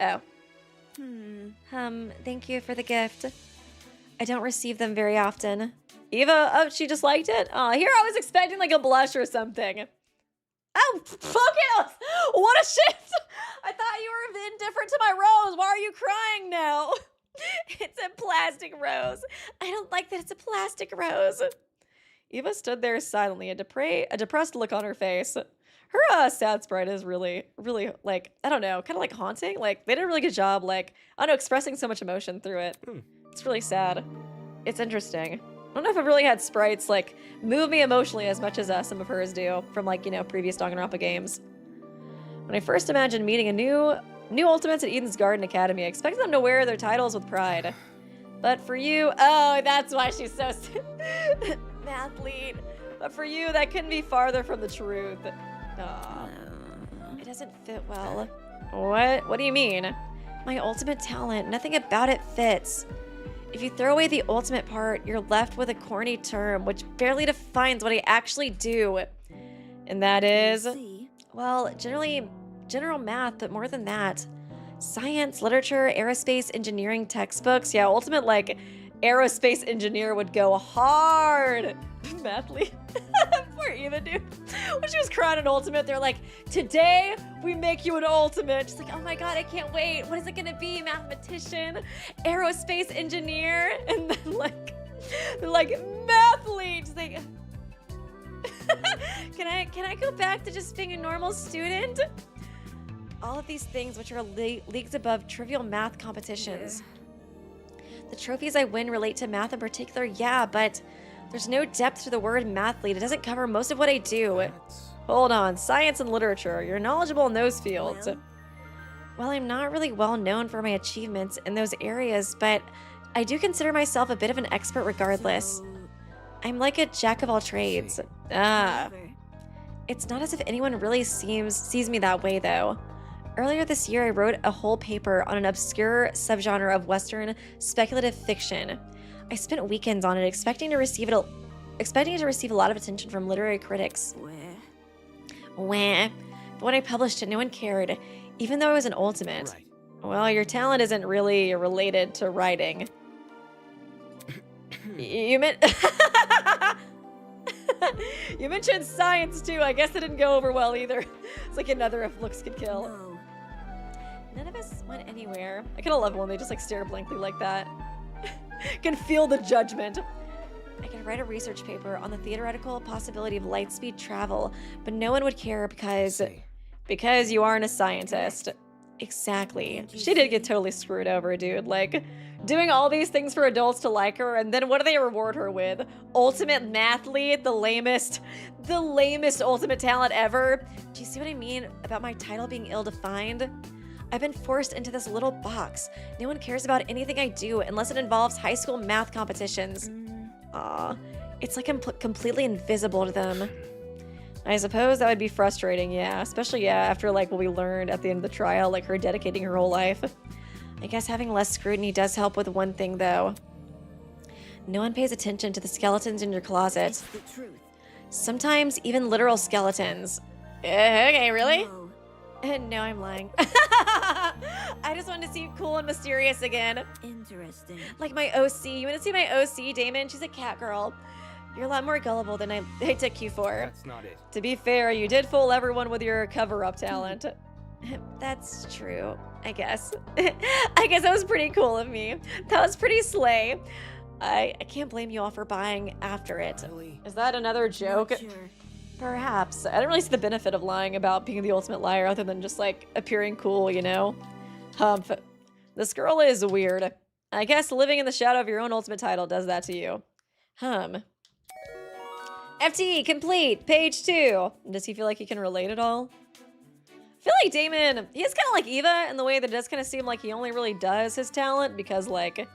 Oh. Thank you for the gift. I don't receive them very often. Eva, oh, she just liked it? Oh, here I was expecting like a blush or something. Oh, focus! What a shift! I thought you were indifferent to my rose. Why are you crying now? It's a plastic rose. I don't like that it's a plastic rose. Eva stood there silently, a depressed look on her face. Her sad sprite is really, really, like, I don't know, kind of like haunting. Like, they did a really good job, like, I don't know, expressing so much emotion through it. It's really sad. It's interesting. I don't know if I've really had sprites, like, move me emotionally as much as some of hers do from, like, you know, previous Danganronpa games. When I first imagined meeting a new Ultimates at Eden's Garden Academy, I expected them to wear their titles with pride. But for you, oh, that's why she's so mathlete. But for you, that couldn't be farther from the truth. Aw. It doesn't fit well. What do you mean? My ultimate talent, nothing about it fits. If you throw away the ultimate part, you're left with a corny term which barely defines what I actually do. And that is, well, general math, but more than that. Science, literature, aerospace, engineering textbooks. Yeah, ultimate, like, aerospace engineer would go hard. Mathlete. Poor Eva, dude. When she was crying an ultimate, they're like, today we make you an ultimate. She's like, oh my god, I can't wait. What is it gonna be? Mathematician? Aerospace engineer? And then like, they're like, mathlete. She's like, can I go back to just being a normal student? All of these things which are leagues above trivial math competitions. Yeah. The trophies I win relate to math in particular, yeah, but there's no depth to the word mathlete. It doesn't cover most of what I do. Hold on, science and literature. You're knowledgeable in those fields. Well, I'm not really well known for my achievements in those areas, but I do consider myself a bit of an expert regardless. I'm like a jack of all trades. It's not as if anyone really sees me that way, though. Earlier this year, I wrote a whole paper on an obscure subgenre of Western speculative fiction. I spent weekends on it, expecting it to receive a lot of attention from literary critics. Wah. But when I published it, no one cared, even though I was an ultimate. Right. Well, your talent isn't really related to writing. You meant you mentioned science too. I guess it didn't go over well either. It's like another if looks could kill. No. None of us went anywhere. I kind of love it when they just like stare blankly like that. Can feel the judgment. I could write a research paper on the theoretical possibility of light speed travel, but no one would care because you aren't a scientist. Exactly. She did get totally screwed over, dude. Like, doing all these things for adults to like her, and then what do they reward her with? Ultimate mathlete, the lamest ultimate talent ever. Do you see what I mean about my title being ill-defined? I've been forced into this little box. No one cares about anything I do unless it involves high school math competitions. Aw, it's like I'm completely invisible to them. I suppose that would be frustrating, yeah. Especially, yeah, after, like, what we learned at the end of the trial, like her dedicating her whole life. I guess having less scrutiny does help with one thing, though. No one pays attention to the skeletons in your closet. It's the truth. Sometimes even literal skeletons. Okay, really? No. No, I'm lying. I just wanted to seem cool and mysterious again. Interesting. Like my OC. You want to see my OC, Damon? She's a cat girl. You're a lot more gullible than I took you for. That's not it. To be fair, you did fool everyone with your cover-up talent. That's true, I guess. I guess that was pretty cool of me. That was pretty slay. I can't blame you all for buying after it. Really? Is that another joke? Not sure. Perhaps. I didn't really see the benefit of lying about being the ultimate liar other than just, like, appearing cool, you know? Humph. This girl is weird. I guess living in the shadow of your own ultimate title does that to you. FTE complete, page 2. Does he feel like he can relate at all? I feel like Damon, he is kind of like Eva in the way that it does kind of seem like he only really does his talent because, like,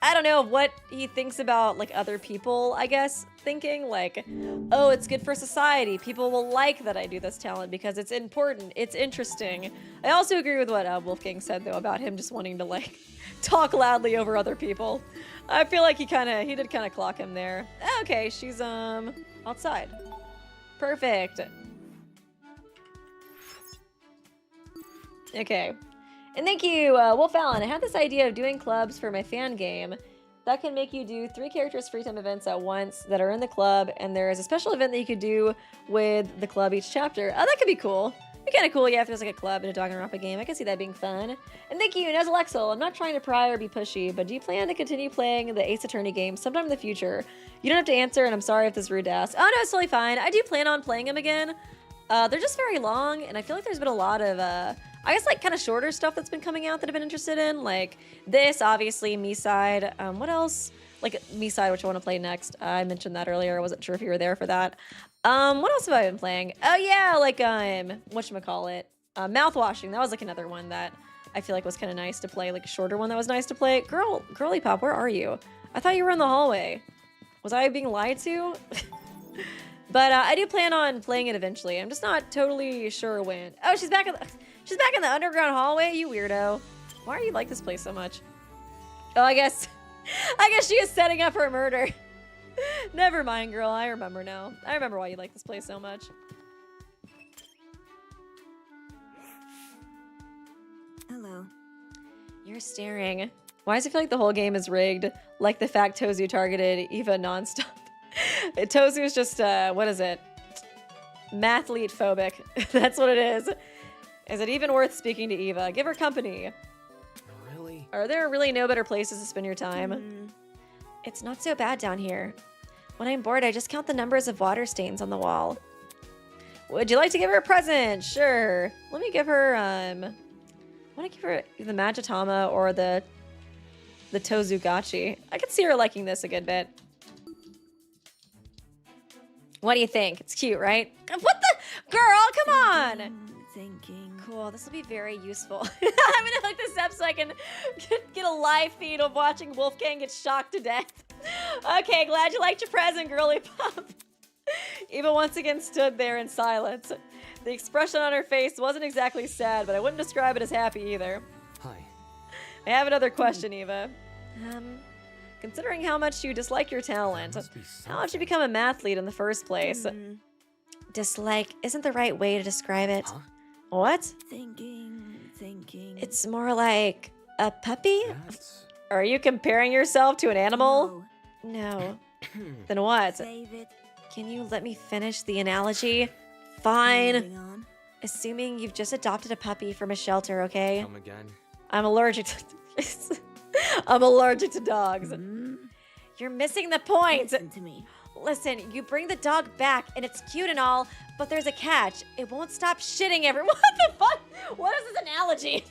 I don't know what he thinks about, like, other people, I guess, thinking, like, oh, it's good for society. People will like that I do this talent because it's important. It's interesting. I also agree with what Wolfgang said, though, about him just wanting to, like, talk loudly over other people. I feel like he did kind of clock him there. Okay, she's, outside. Perfect. Okay. And thank you, Wolf Allen. I had this idea of doing clubs for my fan game that can make you do 3 characters' free time events at once that are in the club, and there is a special event that you could do with the club each chapter. Oh, that could be cool. Be kind of cool, yeah, if there's like a club in a Danganronpa game. I can see that being fun. And thank you, Nez Alexel. I'm not trying to pry or be pushy, but do you plan to continue playing the Ace Attorney game sometime in the future? You don't have to answer, and I'm sorry if this is rude to ask. Oh, no, it's totally fine. I do plan on playing them again. They're just very long, and I feel like there's been a lot of, I guess, like, kind of shorter stuff that's been coming out that I've been interested in. Like, this, obviously, Me-Side. What else? Like, Me-Side, which I want to play next. I mentioned that earlier. I wasn't sure if you were there for that. What else have I been playing? Oh, yeah, like, whatchamacallit? Mouthwashing. That was, like, another one that I feel like was kind of nice to play. Like, a shorter one that was nice to play. Girly Pop, where are you? I thought you were in the hallway. Was I being lied to? But I do plan on playing it eventually. I'm just not totally sure when. Oh, she's back in the underground hallway, you weirdo. Why are you like this place so much? Oh, I guess she is setting up her murder. Never mind, girl. I remember now. I remember why you like this place so much. Hello. You're staring. Why does it feel like the whole game is rigged? Like the fact Tozu targeted Eva nonstop. Tozu is just, what is it? Mathlete phobic. That's what it is. Is it even worth speaking to Eva? Give her company. Really? Are there really no better places to spend your time? It's not so bad down here. When I'm bored, I just count the numbers of water stains on the wall. Would you like to give her a present? Sure. Let me give her, I want to give her the Majitama or the Tozugachi. I could see her liking this a good bit. What do you think? It's cute, right? What the? Girl, come on! Thinking. Cool, this will be very useful. I'm gonna hook this up so I can get a live feed of watching Wolfgang get shocked to death. Okay, glad you liked your present, girly pop. Eva once again stood there in silence. The expression on her face wasn't exactly sad, but I wouldn't describe it as happy either. Hi. I have another question, Eva. Considering how much you dislike your talent, how did you become a mathlete in the first place? Dislike isn't the right way to describe it. Huh? What? Thinking. It's more like a puppy? That's... Are you comparing yourself to an animal? No. Then what? Save it. Can you let me finish the analogy? Fine. Moving on. Assuming you've just adopted a puppy from a shelter, okay? Come again. I'm allergic to... I'm allergic to dogs. You're missing the point. Listen to me. Listen, you bring the dog back, and it's cute and all, but there's a catch. It won't stop shitting everywhere. What the fuck? What is this analogy?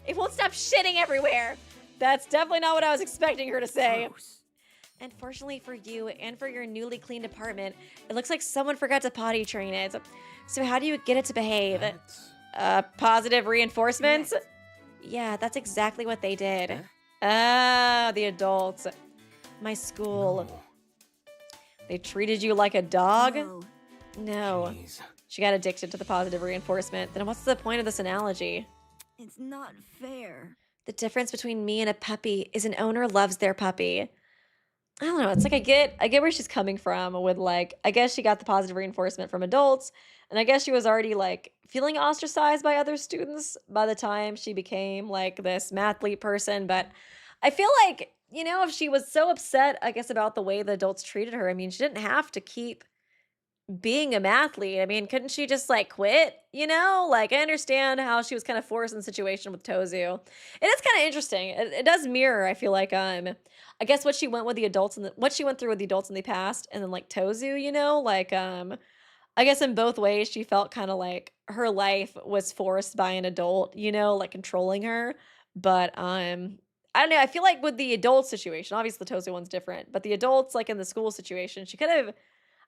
It won't stop shitting everywhere. That's definitely not what I was expecting her to say. Gross. Unfortunately for you and for your newly cleaned apartment, it looks like someone forgot to potty train it. So how do you get it to behave? That's... Positive reinforcements? Yes. Yeah, that's exactly what they did. Eh? Ah, the adults. My school. No. They treated you like a dog? No. No. Jeez. She got addicted to the positive reinforcement. Then what's the point of this analogy? It's not fair. The difference between me and a puppy is an owner loves their puppy. I don't know. It's like I get where she's coming from with, like, I guess she got the positive reinforcement from adults, and I guess she was already, like, feeling ostracized by other students by the time she became, like, this mathlete person. But I feel like you know, if she was so upset, I guess, about the way the adults treated her, I mean, she didn't have to keep being a mathlete. I mean, couldn't she just like quit? You know, like I understand how she was kind of forced in the situation with Tozu. It is kind of interesting. It does mirror, I feel like, I guess what she went with the adults and what she went through with the adults in the past, and then like Tozu, you know, like I guess in both ways she felt kind of like her life was forced by an adult, you know, like controlling her. But I don't know. I feel like with the adult situation, obviously the Tozu one's different, but the adults, like in the school situation, she could have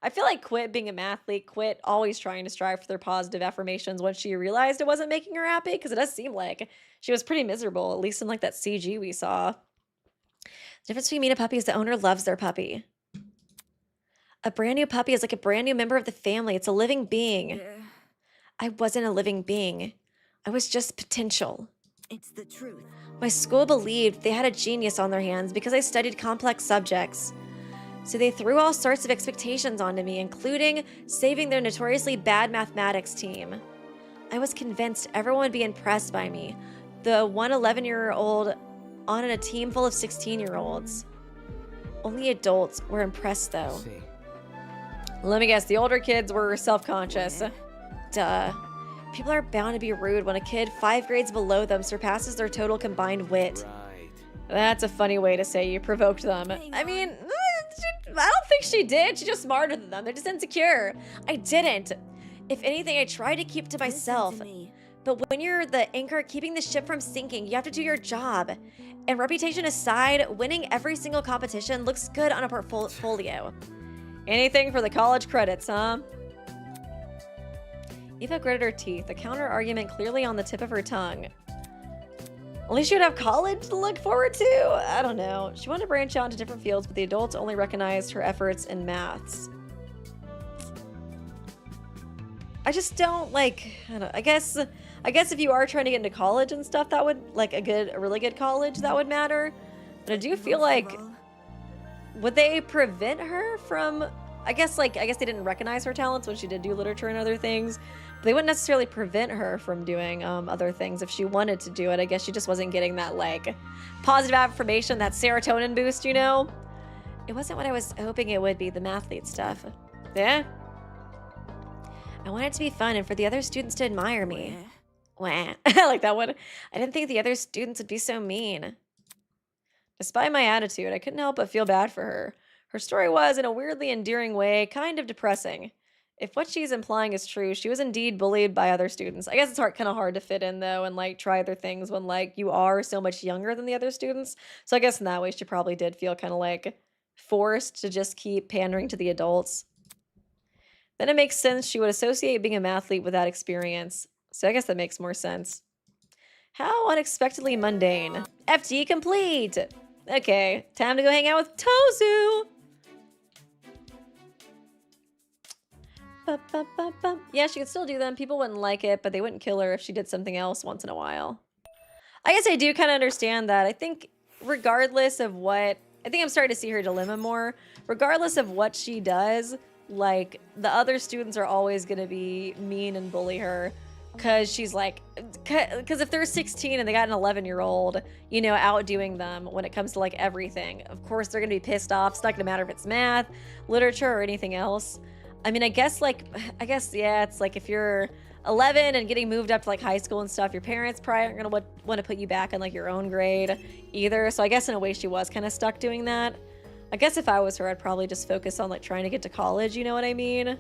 I feel like quit being a mathlete, quit always trying to strive for their positive affirmations once she realized it wasn't making her happy, because it does seem like she was pretty miserable, at least in like that CG we saw. The difference between me and a puppy is the owner loves their puppy. A brand new puppy is like a brand new member of the family. It's a living being. Yeah, I wasn't a living being. I was just potential. it's the truth. My school believed they had a genius on their hands because I studied complex subjects. So they threw all sorts of expectations onto me, including saving their notoriously bad mathematics team. I was convinced everyone would be impressed by me, the one 11-year-old on a team full of 16-year-olds. Only adults were impressed, though. See. Let me guess, the older kids were self-conscious. Yeah. Duh. People are bound to be rude when a kid 5 grades below them surpasses their total combined wit. Right. That's a funny way to say you provoked them. Hang I on. mean, I don't think she did. She's just smarter than them. They're just insecure. I didn't. If anything, I tried to keep to myself. Listen to me. But when you're the anchor keeping the ship from sinking, you have to do your job. And reputation aside, winning every single competition looks good on a portfolio. Anything for the college credits, huh? Eva gritted her teeth, a counter-argument clearly on the tip of her tongue. At least you'd have college to look forward to? I don't know. She wanted to branch out into different fields, but the adults only recognized her efforts in maths. I just don't like, I don't know, I guess if you are trying to get into college and stuff, that would, like a really good college, that would matter. But I do feel Most of like, all, would they prevent her from, I guess they didn't recognize her talents when she did do literature and other things. But they wouldn't necessarily prevent her from doing other things if she wanted to do it. I guess she just wasn't getting that, like, positive affirmation, that serotonin boost, you know? It wasn't what I was hoping it would be, the mathlete stuff. Yeah? I wanted it to be fun and for the other students to admire me. yeah. Wah. I like that one. I didn't think the other students would be so mean. Despite my attitude, I couldn't help but feel bad for her. Her story was, in a weirdly endearing way, kind of depressing. If what she's implying is true, she was indeed bullied by other students. I guess it's kind of hard to fit in, though, and, like, try other things when, like, you are so much younger than the other students. So I guess in that way, she probably did feel kind of, like, forced to just keep pandering to the adults. Then it makes sense she would associate being a mathlete with that experience. So I guess that makes more sense. How unexpectedly mundane. FD complete! Okay, time to go hang out with Tozu! Ba-ba-ba-ba. Yeah, she could still do them. People wouldn't like it, but they wouldn't kill her if she did something else once in a while. I guess I do kind of understand that. I think regardless of what... I think I'm starting to see her dilemma more. Regardless of what she does, like, the other students are always going to be mean and bully her. Because she's like... Because if they're 16 and they got an 11-year-old, you know, outdoing them when it comes to, like, everything, of course they're going to be pissed off. It's not going to matter if it's math, literature, or anything else. I mean, I guess, yeah, it's like if you're 11 and getting moved up to, like, high school and stuff, your parents probably aren't going to want to put you back in, like, your own grade either. So I guess in a way she was kind of stuck doing that. I guess if I was her, I'd probably just focus on, like, trying to get to college, you know what I mean?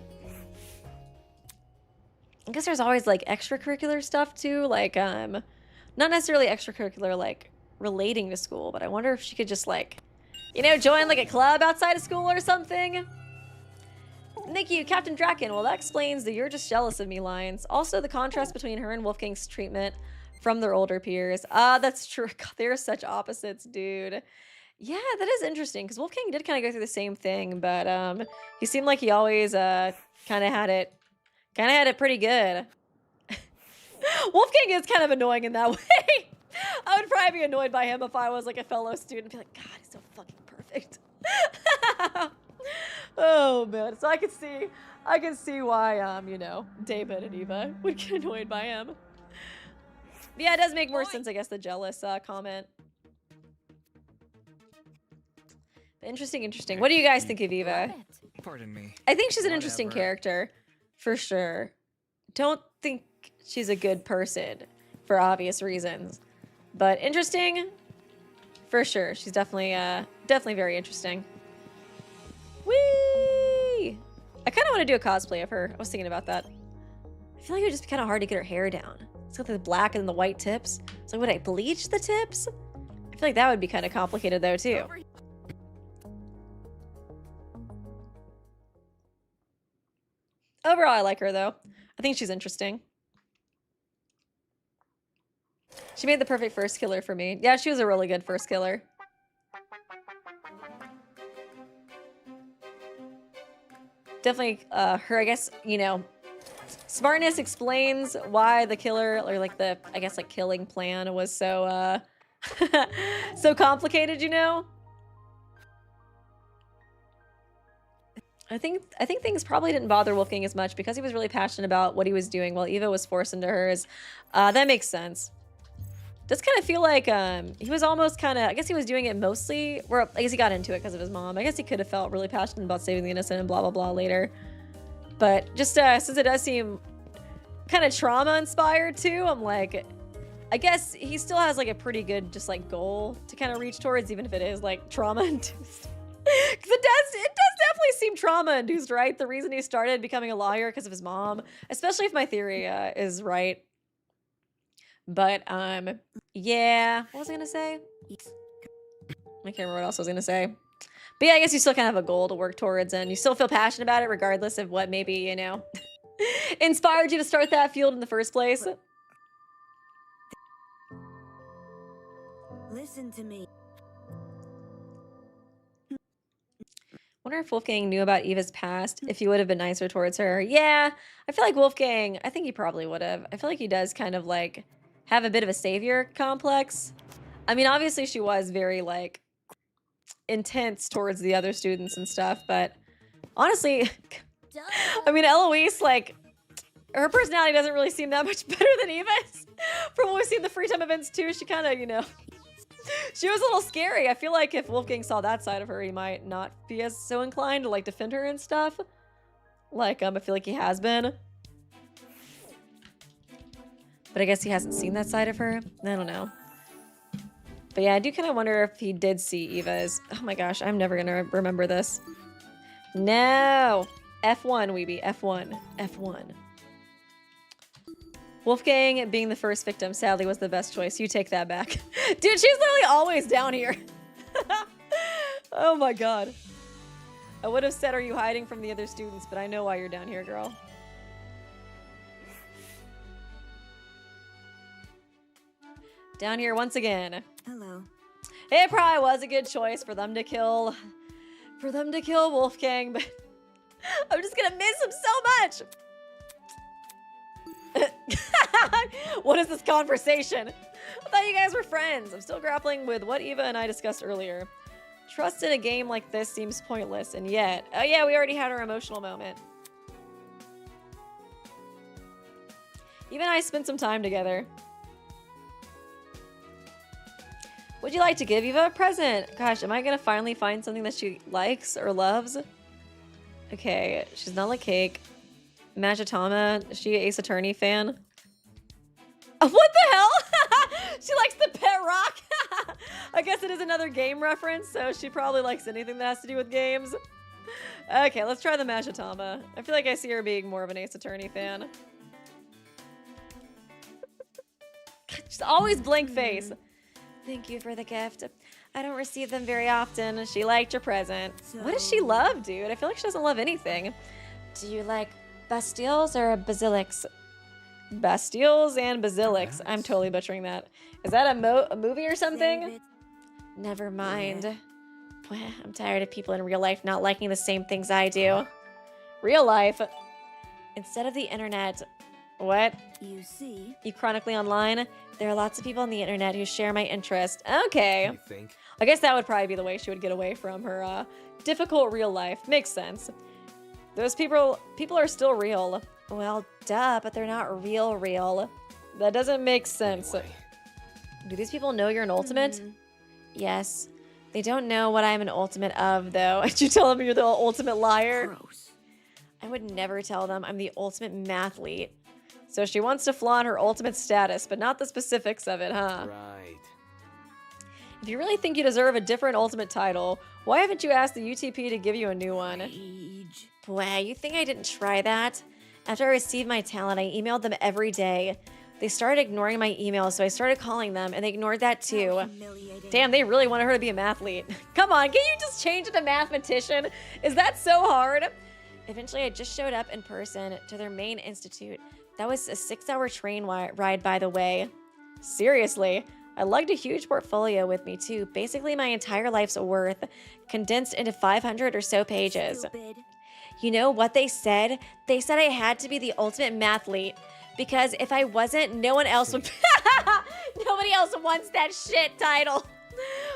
I guess there's always, like, extracurricular stuff, too. Like, not necessarily extracurricular, like, relating to school, but I wonder if she could just, like, you know, join, like, a club outside of school or something. Thank you, Captain Draken. Well, that explains the "you're just jealous of me" lines. Also, the contrast between her and Wolfgang's treatment from their older peers. That's true. God, they're such opposites, dude. Yeah, that is interesting, because Wolfgang did kind of go through the same thing, but he seemed like he always kind of had it pretty good. Wolfgang is kind of annoying in that way. I would probably be annoyed by him if I was, like, a fellow student. Be like, God, he's so fucking perfect. Oh man, so I can see why you know, David and Eva would get annoyed by him. But yeah, it does make more sense, I guess, the jealous comment. Interesting, interesting. What do you guys think of Eva? Pardon me. I think she's an interesting Whatever. character, for sure. Don't think she's a good person, for obvious reasons. But interesting, for sure. She's definitely, definitely very interesting. Whee! I kind of want to do a cosplay of her. I was thinking about that. I feel like it would just be kind of hard to get her hair down. It's got the black and the white tips. So would I bleach the tips? I feel like that would be kind of complicated though too. Overall, I like her though. I think she's interesting. She made the perfect first killer for me. Yeah, she was a really good first killer. Definitely her, I guess, you know, smartness explains why the killer, or like the, I guess, like killing plan was so, so complicated, you know? I think things probably didn't bother Wolfgang as much because he was really passionate about what he was doing while Eva was forced into hers. That makes sense. Does kind of feel like he was almost kind of, I guess he was doing it mostly, or I guess he got into it because of his mom. I guess he could have felt really passionate about saving the innocent and blah, blah, blah later. But just since it does seem kind of trauma-inspired too, I'm like, I guess he still has like a pretty good just like goal to kind of reach towards, even if it is like trauma-induced. Because it does definitely seem trauma-induced, right? The reason he started becoming a lawyer because of his mom, especially if my theory is right. But yeah, what was I gonna say? I can't remember what else I was gonna say. But yeah, I guess you still kind of have a goal to work towards, and you still feel passionate about it, regardless of what maybe, you know, inspired you to start that field in the first place. Listen to me. Wonder if Wolfgang knew about Eva's past, if he would have been nicer towards her. Yeah, I feel like Wolfgang, I think he probably would have. I feel like he does kind of like have a bit of a savior complex. I mean, obviously she was very like intense towards the other students and stuff, but honestly, I mean, Eloise, like, her personality doesn't really seem that much better than Eva's. From what we've seen in the free time events too, she kind of, you know, she was a little scary. I feel like if Wolfgang saw that side of her, he might not be as so inclined to like defend her and stuff. Like, I feel like he has been. But I guess he hasn't seen that side of her. I don't know. But yeah, I do kind of wonder if he did see Eva's. Oh my gosh, I'm never gonna remember this. No! F1, Weeby. F1. F1. Wolfgang being the first victim, sadly, was the best choice. You take that back. Dude, she's literally always down here. Oh my god. I would have said, are you hiding from the other students? But I know why you're down here, girl. Down here once again. Hello. It probably was a good choice for them to kill Wolfgang, but I'm just gonna miss him so much. What is this conversation? I thought you guys were friends. I'm still grappling with what Eva and I discussed earlier. Trust in a game like this seems pointless, and yet... Oh yeah, we already had our emotional moment. Eva and I spent some time together. Would you like to give Eva a present? Gosh, am I gonna finally find something that she likes or loves? Okay, she's not like cake. Majitama, is she an Ace Attorney fan? What the hell? She likes the pet rock. I guess it is another game reference, so she probably likes anything that has to do with games. Okay, let's try the Majitama. I feel like I see her being more of an Ace Attorney fan. She's always blank face. Thank you for the gift. I don't receive them very often. She liked your present. What does she love, dude? I feel like she doesn't love anything. Do you like Bastilles or Basilics? Bastilles and Basilics. I'm totally butchering that. Is that a movie or something? Never mind. Yeah. I'm tired of people in real life not liking the same things I do. Real life. Instead of the internet. What? You see? You chronically online? There are lots of people on the internet who share my interest. Okay. You think? I guess that would probably be the way she would get away from her difficult real life. Makes sense. Those people are still real. Well, duh, but they're not real. That doesn't make sense. Anyway. Do these people know you're an ultimate? Yes. They don't know what I'm an ultimate of, though. Did you tell them you're the ultimate liar? Gross. I would never tell them I'm the ultimate mathlete. So she wants to flaunt her ultimate status, but not the specifics of it, huh? Right. If you really think you deserve a different ultimate title, why haven't you asked the UTP to give you a new one? Rage. Boy, you think I didn't try that? After I received my talent, I emailed them every day. They started ignoring my emails, so I started calling them, and they ignored that too. How humiliating. Damn, they really wanted her to be a mathlete. Come on, can you just change it to mathematician? Is that so hard? Eventually, I just showed up in person to their main institute. That was a 6-hour train ride, by the way. Seriously, I lugged a huge portfolio with me too. Basically, my entire life's worth, condensed into 500 or so pages. Stupid. You know what they said? They said I had to be the ultimate mathlete. Because if I wasn't, no one else would. Nobody else wants that shit title.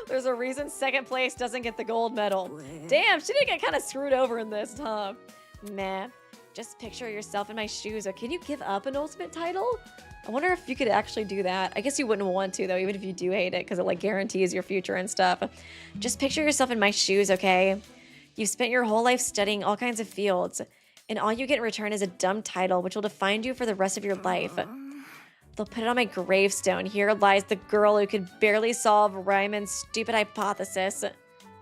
There's a reason second place doesn't get the gold medal. Bleh. Damn, she did get kind of screwed over in this, huh? Man, just picture yourself in my shoes. Or can you give up an ultimate title? I wonder if you could actually do that. I guess you wouldn't want to, though, even if you do hate it, because it like guarantees your future and stuff. Just picture yourself in my shoes, okay? You've spent your whole life studying all kinds of fields, and all you get in return is a dumb title, which will define you for the rest of your life. They'll put it on my gravestone. Here lies the girl who could barely solve Ryman's stupid hypothesis.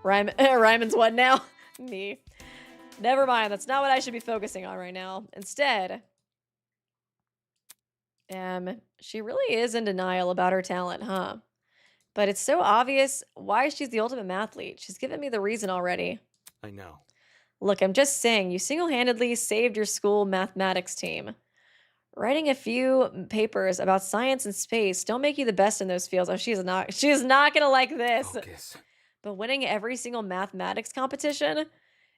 Ryman's what now? Me. Never mind, that's not what I should be focusing on right now. Instead, she really is in denial about her talent, huh? But it's so obvious why she's the ultimate mathlete. She's given me the reason already. I know. Look, I'm just saying, you single-handedly saved your school mathematics team. Writing a few papers about science and space don't make you the best in those fields. Oh, she's not gonna like this. Focus. But winning every single mathematics competition,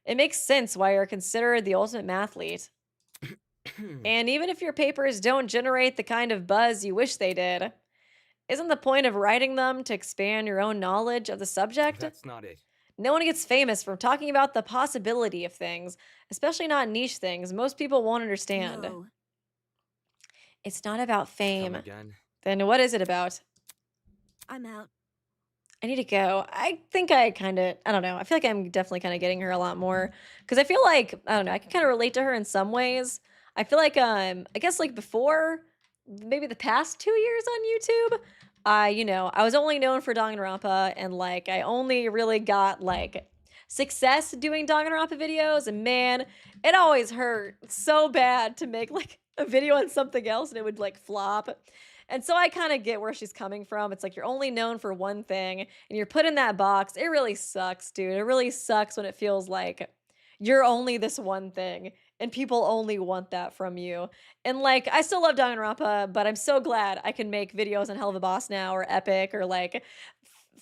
it makes sense why you're considered the ultimate mathlete. And even if your papers don't generate the kind of buzz you wish they did, isn't the point of writing them to expand your own knowledge of the subject? That's not it. No one gets famous from talking about the possibility of things, especially not niche things most people won't understand. No. It's not about Come fame. again. Then what is it about? I'm out. I need to go. I think I don't know. I feel like I'm definitely kind of getting her a lot more because I feel like, I don't know, I can kind of relate to her in some ways. I feel like, I guess like before, maybe the past 2 years on YouTube, I was only known for Danganronpa and like I only really got like success doing Danganronpa videos, and man, it always hurt so bad to make like a video on something else and it would like flop. And so I kind of get where she's coming from. It's like you're only known for one thing and you're put in that box. It really sucks, dude. It really sucks when it feels like you're only this one thing and people only want that from you. And like, I still love Danganronpa, but I'm so glad I can make videos on Hell of a Boss now or Epic or like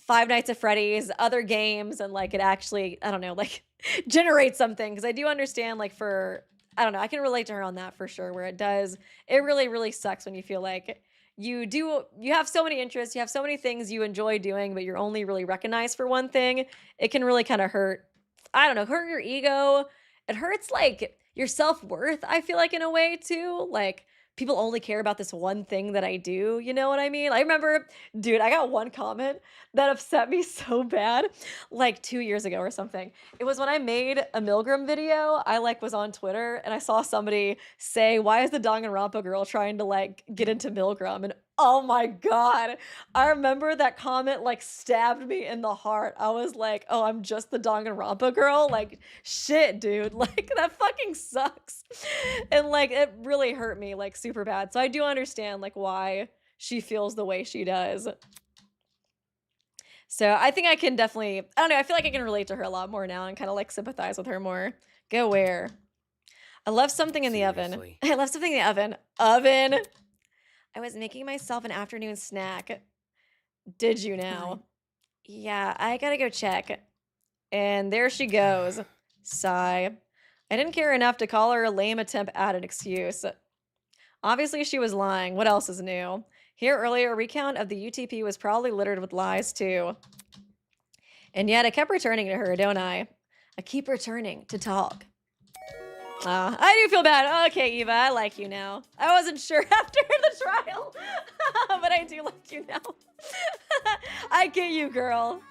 Five Nights at Freddy's, other games, and like it actually, I don't know, like generate something. Because I do understand like I don't know, I can relate to her on that for sure, where it really, really sucks when you feel like you have so many interests, you have so many things you enjoy doing, but you're only really recognized for one thing. It can really kind of hurt, I don't know, hurt your ego. It hurts like your self-worth, I feel like, in a way too. Like people only care about this one thing that I do, you know what I mean? I remember, dude, I got one comment that upset me so bad like 2 years ago or something. It was when I made a Milgram video. I like was on Twitter and I saw somebody say, why is the Danganronpa girl trying to like get into Milgram? And oh my God, I remember that comment like stabbed me in the heart. I was like, oh, I'm just the Danganronpa girl? Like, shit, dude. Like, that fucking sucks. And like, it really hurt me like super bad. So I do understand like why she feels the way she does. So I think I can definitely, I don't know, I feel like I can relate to her a lot more now and kind of like sympathize with her more. Go where? I left something in the oven. Seriously. I left something in the oven. Oven. I was making myself an afternoon snack. Did you now? Fine. Yeah, I gotta go check. And there she goes. Sigh. I didn't care enough to call her a lame attempt at an excuse. Obviously, she was lying. What else is new? Here earlier, a recount of the UTP was probably littered with lies, too. And yet, I kept returning to her, don't I? I keep returning to talk. I do feel bad. Okay, Eva, I like you now. I wasn't sure after the trial, but I do like you now. I get you, girl.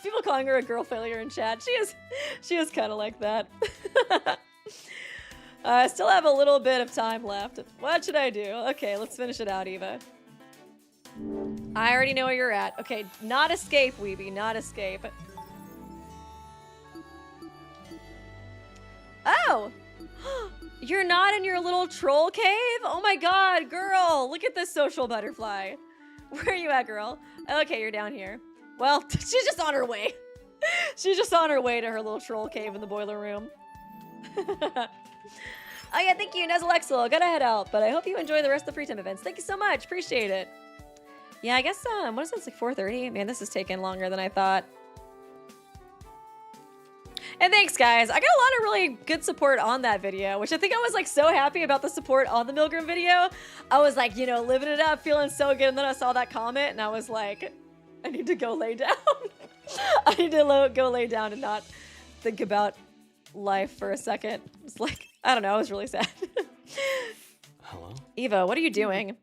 People calling her a girl failure in chat. She is kind of like that. I still have a little bit of time left. What should I do? Okay, let's finish it out, Eva. I already know where you're at. Okay, not escape, Weeby, not escape. Oh! You're not in your little troll cave? Oh my god, girl! Look at this social butterfly. Where are you at, girl? Okay, you're down here. Well, she's just on her way. She's just on her way to her little troll cave in the boiler room. Oh yeah, thank you, Nezalexel. Gotta head out, but I hope you enjoy the rest of the free time events. Thank you so much. Appreciate it. Yeah, I guess, what is it? It's like 4:30? Man, this is taking longer than I thought. And thanks, guys. I got a lot of really good support on that video, which I think I was like so happy about the support on the Milgram video. I was like, you know, living it up, feeling so good. And then I saw that comment and I was like, I need to go lay down. I need to go lay down and not think about life for a second. It's like, I don't know. I was really sad. Hello? Eva, what are you doing?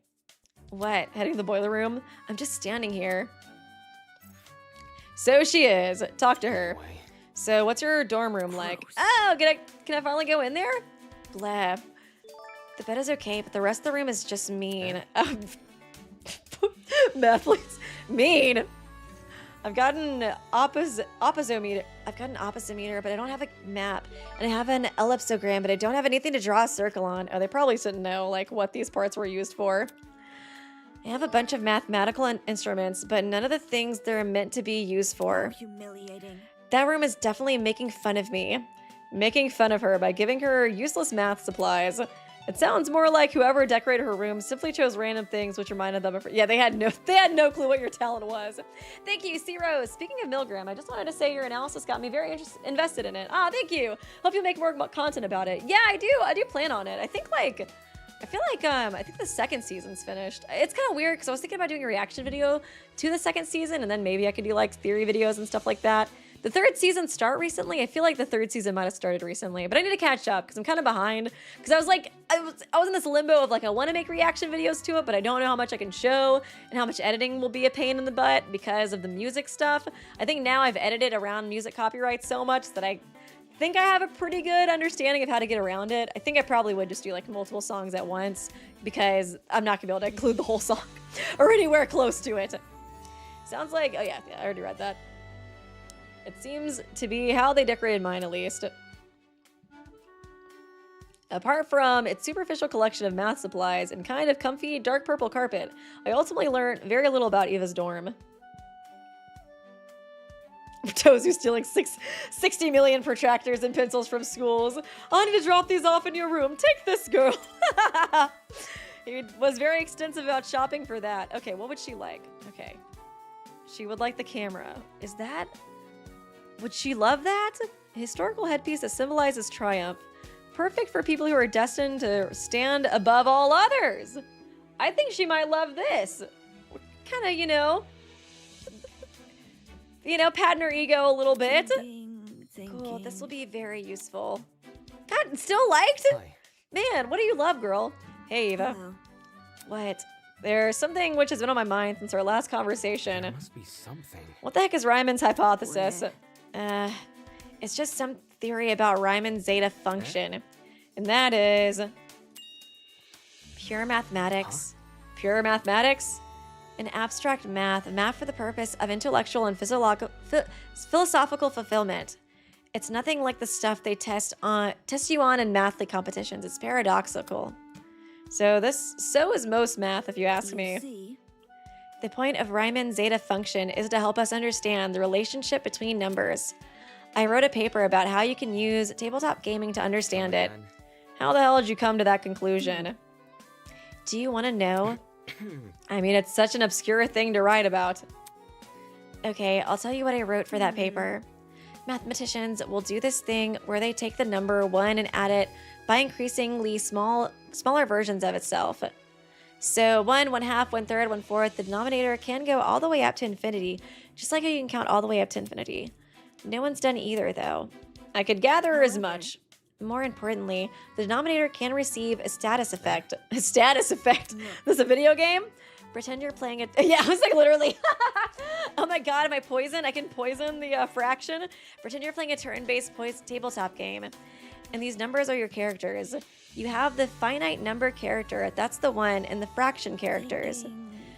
What? Heading to the boiler room? I'm just standing here. So she is. Talk to her. No way. So what's your dorm room like? Gross. Oh, can I finally go in there? Blah. The bed is okay, but the rest of the room is just mean. Math, please. Mean. I've got an opposometer. But I don't have a map. And I have an ellipsogram, but I don't have anything to draw a circle on. Oh, they probably shouldn't know like what these parts were used for. I have a bunch of mathematical instruments, but none of the things they're meant to be used for. Humiliating. That room is definitely making fun of me. Making fun of her by giving her useless math supplies. It sounds more like whoever decorated her room simply chose random things which reminded them of her. Yeah, they had no clue what your talent was. Thank you, C Rose. Speaking of Milgram, I just wanted to say your analysis got me very invested in it. Ah, thank you. Hope you make more content about it. Yeah, I do plan on it. I feel like I think the second season's finished. It's kind of weird because I was thinking about doing a reaction video to the second season and then maybe I could do like theory videos and stuff like that. The third season start recently. I feel like the third season might have started recently, but I need to catch up because I'm kind of behind. Because I was like, I was in this limbo of like, I want to make reaction videos to it, but I don't know how much I can show and how much editing will be a pain in the butt because of the music stuff. I think now I've edited around music copyright so much that I think I have a pretty good understanding of how to get around it. I think I probably would just do like multiple songs at once because I'm not gonna be able to include the whole song or anywhere close to it. Sounds like, oh yeah, I already read that. It seems to be how they decorated mine, at least. Apart from its superficial collection of math supplies and kind of comfy dark purple carpet, I ultimately learned very little about Eva's dorm. Tozu stealing 60 million protractors and pencils from schools. I need to drop these off in your room. Take this, girl. He was very extensive about shopping for that. Okay, what would she like? Okay. She would like the camera. Is that... Would she love that? A historical headpiece that symbolizes triumph. Perfect for people who are destined to stand above all others. I think she might love this. Kind of, you know, patting her ego a little bit. Cool, this will be very useful. God, still liked? Hi. Man, what do you love, girl? Hey, Eva. Hello. What? There's something which has been on my mind since our last conversation. There must be something. What the heck is Ryman's hypothesis? What? It's just some theory about Ryman's zeta function. And that is pure mathematics. Huh? Pure mathematics? An abstract math for the purpose of intellectual and philosophical fulfillment. It's nothing like the stuff they test you on in mathly competitions. It's paradoxical. So is most math, if you ask me. See? The point of Ryman's zeta function is to help us understand the relationship between numbers. I wrote a paper about how you can use tabletop gaming to understand it. Man. How the hell did you come to that conclusion? Do you want to know? I mean, it's such an obscure thing to write about. Okay, I'll tell you what I wrote for that paper. Mathematicians will do this thing where they take the number 1 and add it by increasingly smaller versions of itself. So 1, 1/2, 1/3, 1/4, the denominator can go all the way up to infinity, just like how you can count all the way up to infinity. No one's done either, though. I could gather as much. More importantly, the denominator can receive a status effect. A status effect? This is a video game? Pretend you're playing it. Yeah, I was like literally. Oh my god, am I poisoned? I can poison the fraction. Pretend you're playing a turn-based tabletop game. And these numbers are your characters. You have the finite number character, that's the one, and the fraction characters.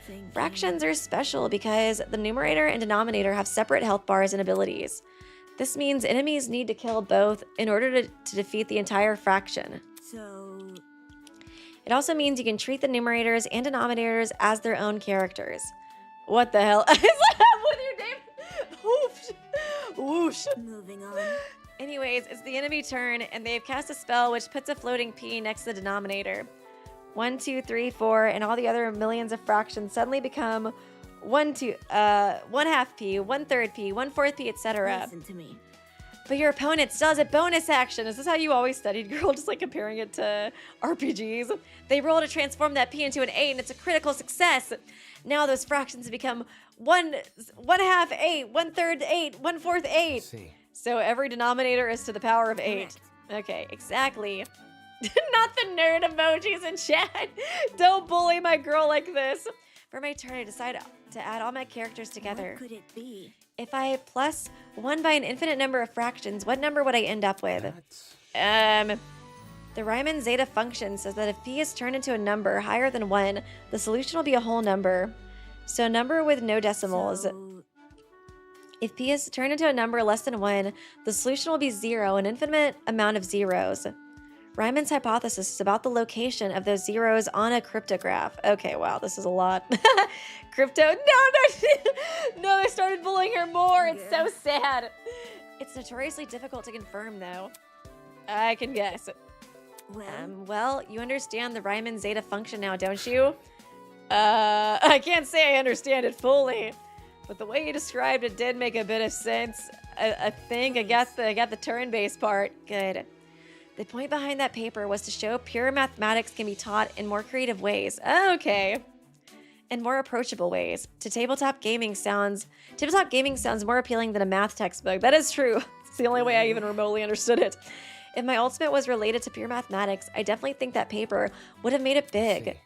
Thinking. Fractions are special because the numerator and denominator have separate health bars and abilities. This means enemies need to kill both in order to defeat the entire fraction. So, It also means you can treat the numerators and denominators as their own characters. What the hell? Is that with your name? Whoosh. Whoosh. moving on. Anyways, it's the enemy turn, and they've cast a spell which puts a floating P next to the denominator. 1, 2, 3, 4, and all the other millions of fractions suddenly become 1 half P, 1/3 P, 1/4 P, etc. Listen to me. But your opponent still has a bonus action. Is this how you always studied, girl? Just like comparing it to RPGs. They roll to transform that P into an 8, and it's a critical success. Now those fractions become 1 half 8, 1/3 8, 1/4 8. See. So every denominator is to the power of 8. Correct. Okay, exactly. Not the nerd emojis in chat. Don't bully my girl like this. For my turn, I decide to add all my characters together. What could it be? If I plus 1 by an infinite number of fractions, what number would I end up with? That's... The Riemann zeta function says that if p is turned into a number higher than 1, the solution will be a whole number. So a number with no decimals. So, If p is turned into a number less than 1, the solution will be 0, an infinite amount of zeros. Riemann's hypothesis is about the location of those zeros on a cryptograph. Okay, wow, this is a lot. Crypto, no, they started bullying her more. It's so sad. It's notoriously difficult to confirm, though. I can guess. well, You understand the Riemann zeta function now, don't you? I can't say I understand it fully, but the way you described it did make a bit of sense. I think I got the turn-based part. Good. The point behind that paper was to show pure mathematics can be taught in more creative ways. Okay. And more approachable ways. Tabletop gaming sounds more appealing than a math textbook. That is true. It's the only way I even remotely understood it. If my ultimate was related to pure mathematics, I definitely think that paper would have made it big. See.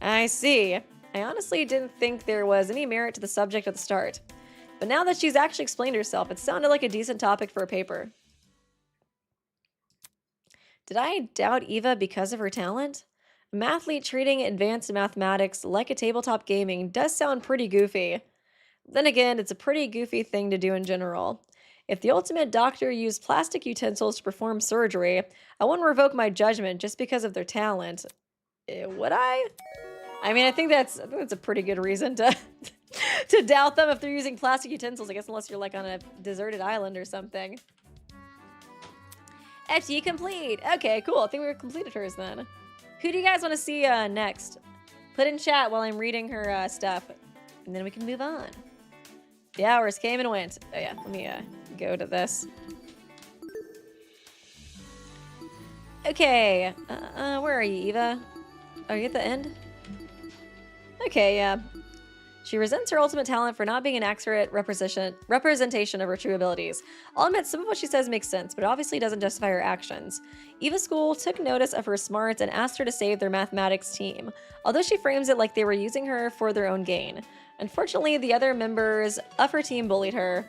I see. I honestly didn't think there was any merit to the subject at the start. But now that she's actually explained herself, it sounded like a decent topic for a paper. Did I doubt Eva because of her talent? A mathlete treating advanced mathematics like a tabletop gaming does sound pretty goofy. Then again, it's a pretty goofy thing to do in general. If the ultimate doctor used plastic utensils to perform surgery, I wouldn't revoke my judgment just because of their talent. Would I? I mean, I think that's a pretty good reason to to doubt them if they're using plastic utensils. I guess unless you're like on a deserted island or something. FT complete. Okay, cool. I think we completed hers then. Who do you guys want to see next? Put in chat while I'm reading her stuff, and then we can move on. The hours came and went. Oh yeah, let me go to this. Okay, where are you, Eva? Are you at the end? Okay, yeah. She resents her ultimate talent for not being an accurate representation of her true abilities. I'll admit some of what she says makes sense, but it obviously doesn't justify her actions. Eva's school took notice of her smarts and asked her to save their mathematics team, although she frames it like they were using her for their own gain. Unfortunately, the other members of her team bullied her.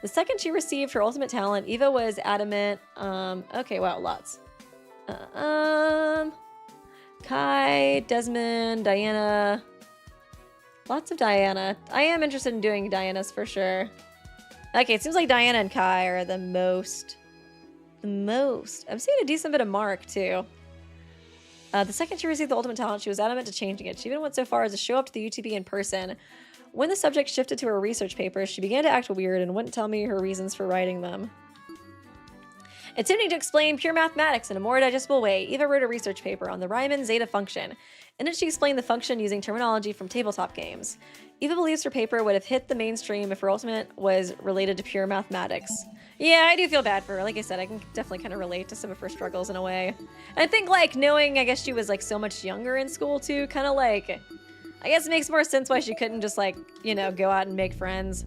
The second she received her ultimate talent, Eva was adamant. Okay, wow, lots. Kai, Desmond, Diana. Lots of Diana. I am interested in doing Diana's for sure. Okay, it seems like Diana and Kai are the most. I'm seeing a decent bit of Mark, too. The second she received the ultimate talent, she was adamant to changing it. She even went so far as to show up to the UTB in person. When the subject shifted to her research papers, she began to act weird and wouldn't tell me her reasons for writing them. Attempting to explain pure mathematics in a more digestible way, Eva wrote a research paper on the Riemann zeta function. In it, she explained the function using terminology from tabletop games. Eva believes her paper would have hit the mainstream if her ultimate was related to pure mathematics. Yeah, I do feel bad for her. Like I said, I can definitely kind of relate to some of her struggles in a way. And I think, like, knowing, I guess she was, like, so much younger in school, too, kind of, like, I guess it makes more sense why she couldn't just, like, you know, go out and make friends.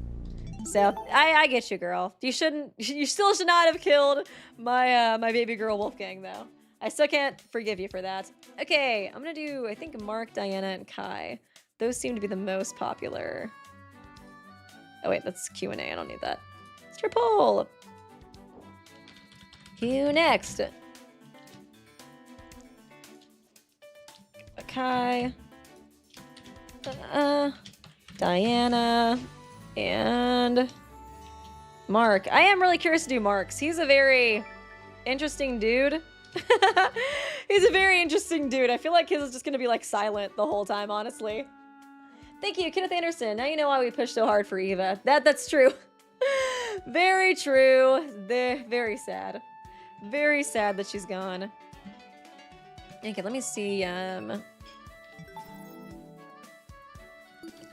So, I get you, girl. You still should not have killed my, my baby girl Wolfgang, though. I still can't forgive you for that. Okay, I'm gonna do, I think, Mark, Diana, and Kai. Those seem to be the most popular. Oh wait, that's Q&A. I don't need that. Triple. Q next. Kai. Diana. And Mark. I am really curious to do Mark's. He's a very interesting dude. He's a very interesting dude. I feel like his is just gonna be like silent the whole time, honestly. Thank you, Kenneth Anderson. Now you know why we pushed so hard for Eva. That's true. Very true. Very sad. Very sad that she's gone. Okay, let me see. And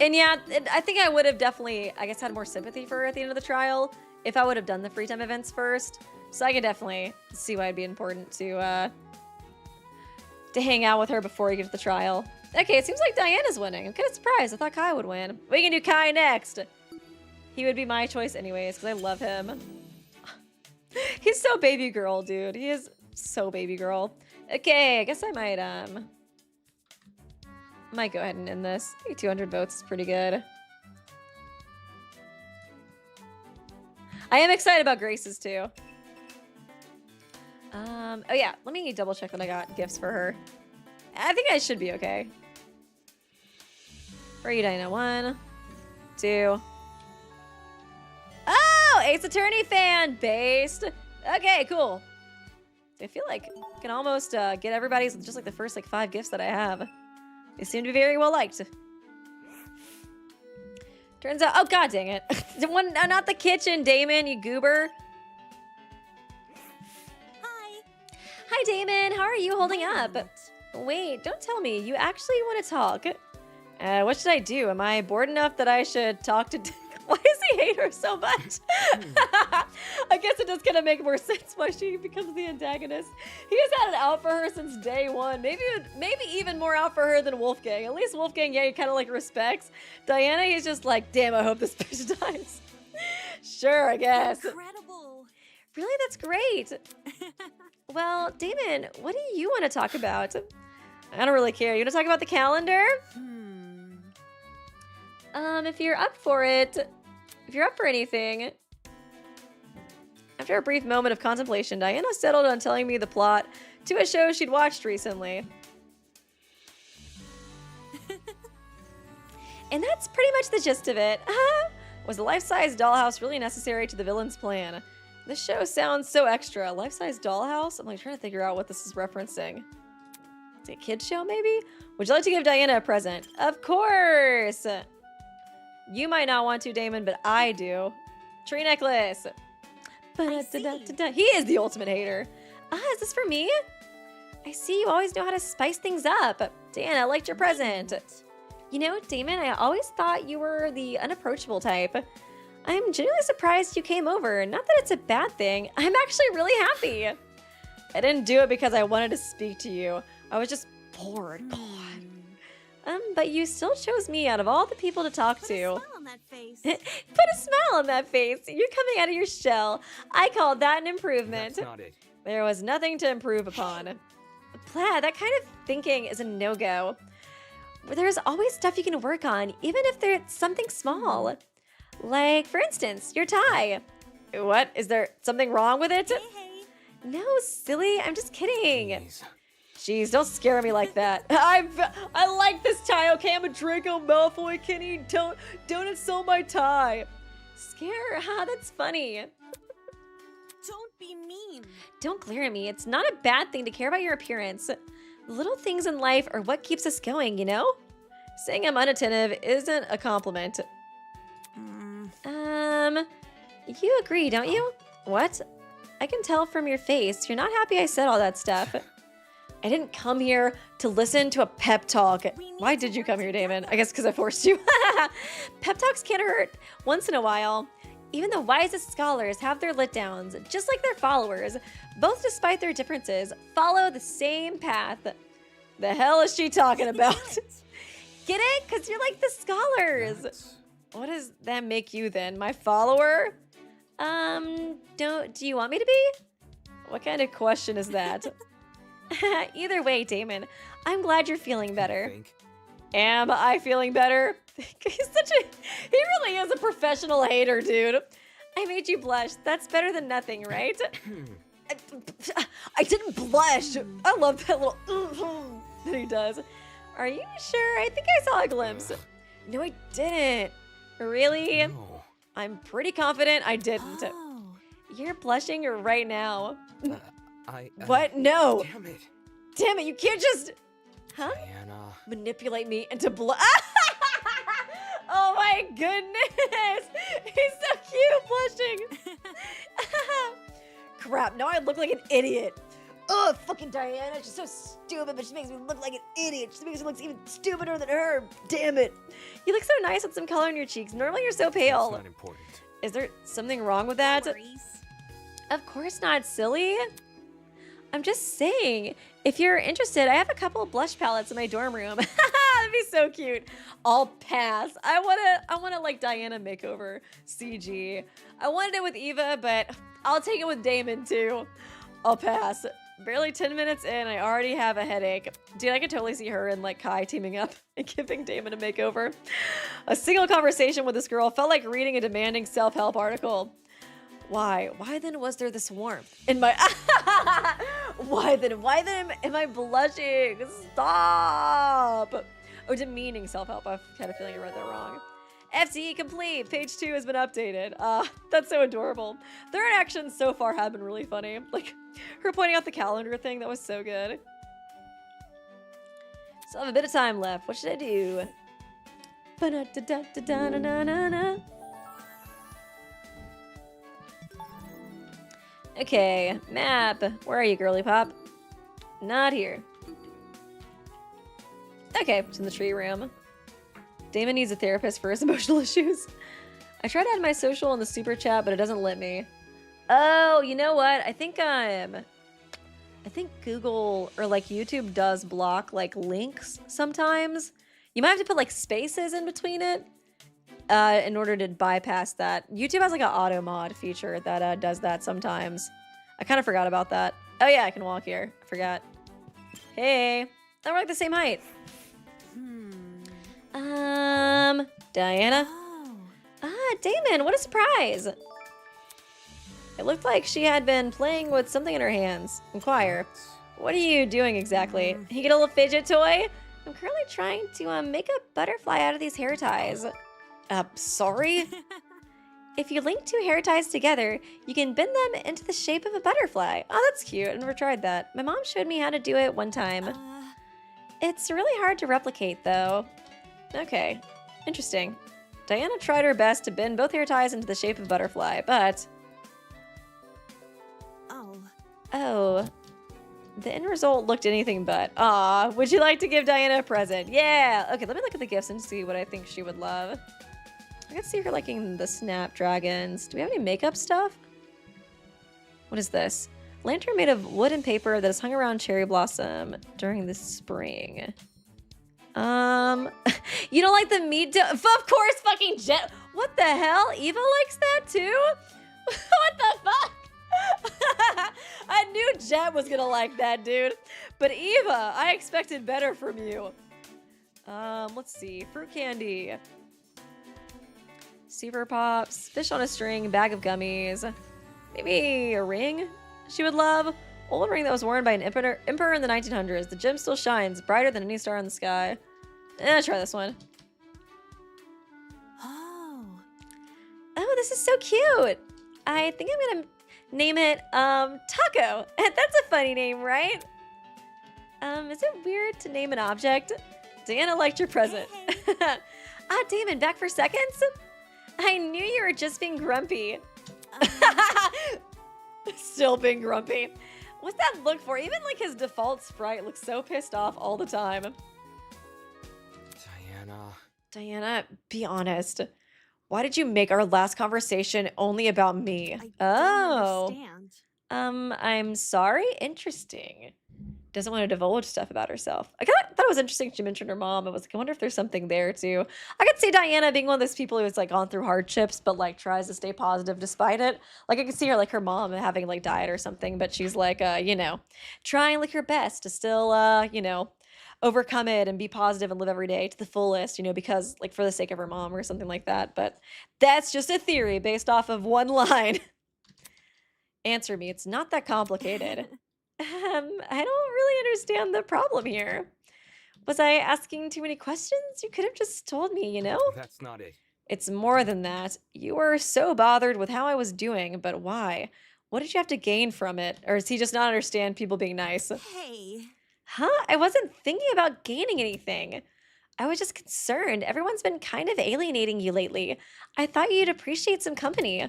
yeah, I think I would have definitely, I guess, had more sympathy for her at the end of the trial if I would have done the free time events first. So I can definitely see why it'd be important to hang out with her before you get to the trial. Okay, it seems like Diana's winning. I'm kind of surprised. I thought Kai would win. We can do Kai next. He would be my choice anyways, because I love him. He's so baby girl, dude. He is so baby girl. Okay, I guess I might go ahead and end this. I think 200 votes is pretty good. I am excited about Grace's too. Oh yeah, let me double check that I got gifts for her. I think I should be okay. Where are you, Diana? 1, 2. Oh, Ace Attorney fan based. Okay, cool. I feel like I can almost get everybody's just like the first like 5 gifts that I have. They seem to be very well liked. Turns out, oh god dang it. Not the kitchen, Damon, you goober. Hi. Hi, Damon. How are you holding up? Wait, don't tell me. You actually want to talk. What should I do? Am I bored enough that I should talk to... Why does he hate her so much? I guess it does kind of make more sense why she becomes the antagonist. He has had it out for her since day one. Maybe even more out for her than Wolfgang. At least Wolfgang, yeah, he kind of like respects. Diana, he's just like, damn, I hope this bitch dies. Sure, I guess. Incredible. Really? That's great. Well, Damon, what do you want to talk about? I don't really care. You want to talk about the calendar? If you're up for it, if you're up for anything. After a brief moment of contemplation, Diana settled on telling me the plot to a show she'd watched recently. And that's pretty much the gist of it. Was the life-size dollhouse really necessary to the villain's plan? This show sounds so extra. Life-size dollhouse? I'm like trying to figure out what this is referencing. Is it a kid's show, maybe? Would you like to give Diana a present? Of course! You might not want to, Damon, but I do. Tree necklace. He is the ultimate hater. Is this for me? I see you always know how to spice things up. Diana, I liked your present. You know, Damon, I always thought you were the unapproachable type. I'm genuinely surprised you came over. Not that it's a bad thing. I'm actually really happy. I didn't do it because I wanted to speak to you. I was just bored. But you still chose me out of all the people to talk to. Put a smile on that face. Put a smile on that face. You're coming out of your shell. I call that an improvement. That's not it. There was nothing to improve upon. Plaid, that kind of thinking is a no-go. There's always stuff you can work on, even if there's something small. Like, for instance, your tie. What? Is there something wrong with it? Hey. No, silly. I'm just kidding. Please. Jeez, don't scare me like that. I like this tie, okay? I'm a Draco Malfoy. Can eat don't sell my tie. Scare? That's funny. Don't be mean. Don't glare at me. It's not a bad thing to care about your appearance. The little things in life are what keeps us going, you know? Saying I'm unattentive isn't a compliment. You agree, don't you? What? I can tell from your face. You're not happy I said all that stuff. I didn't come here to listen to a pep talk. Why did you come here, Damon? I guess because I forced you. Pep talks can't hurt once in a while. Even the wisest scholars have their letdowns, just like their followers. Both, despite their differences, follow the same path. The hell is she talking about? Get it? Because you're like the scholars. What does that make you then? My follower? Do you want me to be? What kind of question is that? Either way, Damon, I'm glad you're feeling better. Think? Am I feeling better? He's such a, he really is a professional hater, dude. I made you blush. That's better than nothing, right? I didn't blush. I love that little that he does. Are you sure? I think I saw a glimpse. No, I didn't. Really? No. I'm pretty confident I didn't. Oh. You're blushing right now. I. What? No. Damn it. Damn it, you can't just... Huh? Diana. Manipulate me into blush. Oh my goodness. He's so cute blushing. Crap, now I look like an idiot. Oh, fucking Diana. She's so stupid, but she makes me look like an idiot. She makes me look even stupider than her. Damn it. You look so nice with some color in your cheeks. Normally you're so It's pale. not important. Is there something wrong with that? No worries. Of course not, silly. I'm just saying, if you're interested, I have a couple of blush palettes in my dorm room. That'd be so cute. I'll pass. I wanna like Diana makeover CG. I wanted it with Eva, but I'll take it with Damon too. I'll pass. Barely 10 minutes in, I already have a headache. Dude, I could totally see her and like Kai teaming up and giving Damon a makeover. A single conversation with this girl felt like reading a demanding self-help article. Why? Why then was there this warmth in my... Why then am I blushing? Stop! Oh, demeaning self-help. I've had a feeling I read that wrong. FCE complete. Page 2 has been updated. That's so adorable. Their interactions so far have been really funny. Like, her pointing out the calendar thing, that was so good. So I have a bit of time left. What should I do? Ba-da-da-da-da-da-da-da-da. Okay, map. Where are you, girly pop? Not here. Okay, it's in the tree room. Damon needs a therapist for his emotional issues. I tried to add my social in the super chat, but it doesn't let me. Oh, you know what? I think Google or like YouTube does block like links sometimes. You might have to put like spaces in between it in order to bypass that. YouTube has like an auto mod feature that does that sometimes. I kind of forgot about that. Oh yeah, I can walk here. I forgot. Hey, we're like the same height. Diana. Oh. Damon, what a surprise. It looked like she had been playing with something in her hands. Inquire. What are you doing exactly? You get a little fidget toy? I'm currently trying to make a butterfly out of these hair ties. Sorry? If you link two hair ties together, you can bend them into the shape of a butterfly. Oh, that's cute. I've never tried that. My mom showed me how to do it one time. It's really hard to replicate, though. Okay. Interesting. Diana tried her best to bend both hair ties into the shape of a butterfly, but... Oh. The end result looked anything but. Aw, would you like to give Diana a present? Yeah! Okay, let me look at the gifts and see what I think she would love. I can see her liking the snapdragons. Do we have any makeup stuff? What is this? Lantern made of wood and paper that is hung around cherry blossom during the spring. You don't like the meat dough? Of course, fucking Jet. What the hell? Eva likes that too? What the fuck? I knew Jet was gonna like that, dude. But Eva, I expected better from you. Let's see. Fruit candy. Super Pops. Fish on a string. Bag of gummies. Maybe a ring she would love. Old ring that was worn by an emperor in the 1900s. The gem still shines, brighter than any star in the sky. Try this one. Oh, this is so cute. I think I'm gonna name it, Taco. That's a funny name, right? Is it weird to name an object? Diana liked your present. Hey. Damon, back for seconds? I knew you were just being grumpy. Still being grumpy. What's that look for? Even like his default sprite looks so pissed off all the time. Diana, be honest. Why did you make our last conversation only about me? I don't understand. I'm sorry? Interesting. Doesn't want to divulge stuff about herself. I kind of thought it was interesting she mentioned her mom. I was like, I wonder if there's something there too. I could see Diana being one of those people who's like gone through hardships, but like tries to stay positive despite it. Like I could see her like her mom having like died or something, but she's like, you know, trying like her best to still, you know, overcome it and be positive and live every day to the fullest, you know, because like for the sake of her mom or something like that. But that's just a theory based off of one line. Answer me. It's not that complicated. I don't really understand the problem here. Was I asking too many questions? You could have just told me, you know? That's not it. It's more than that. You were so bothered with how I was doing, but why? What did you have to gain from it? Or does he just not understand people being nice? Hey. Huh? I wasn't thinking about gaining anything. I was just concerned. Everyone's been kind of alienating you lately. I thought you'd appreciate some company.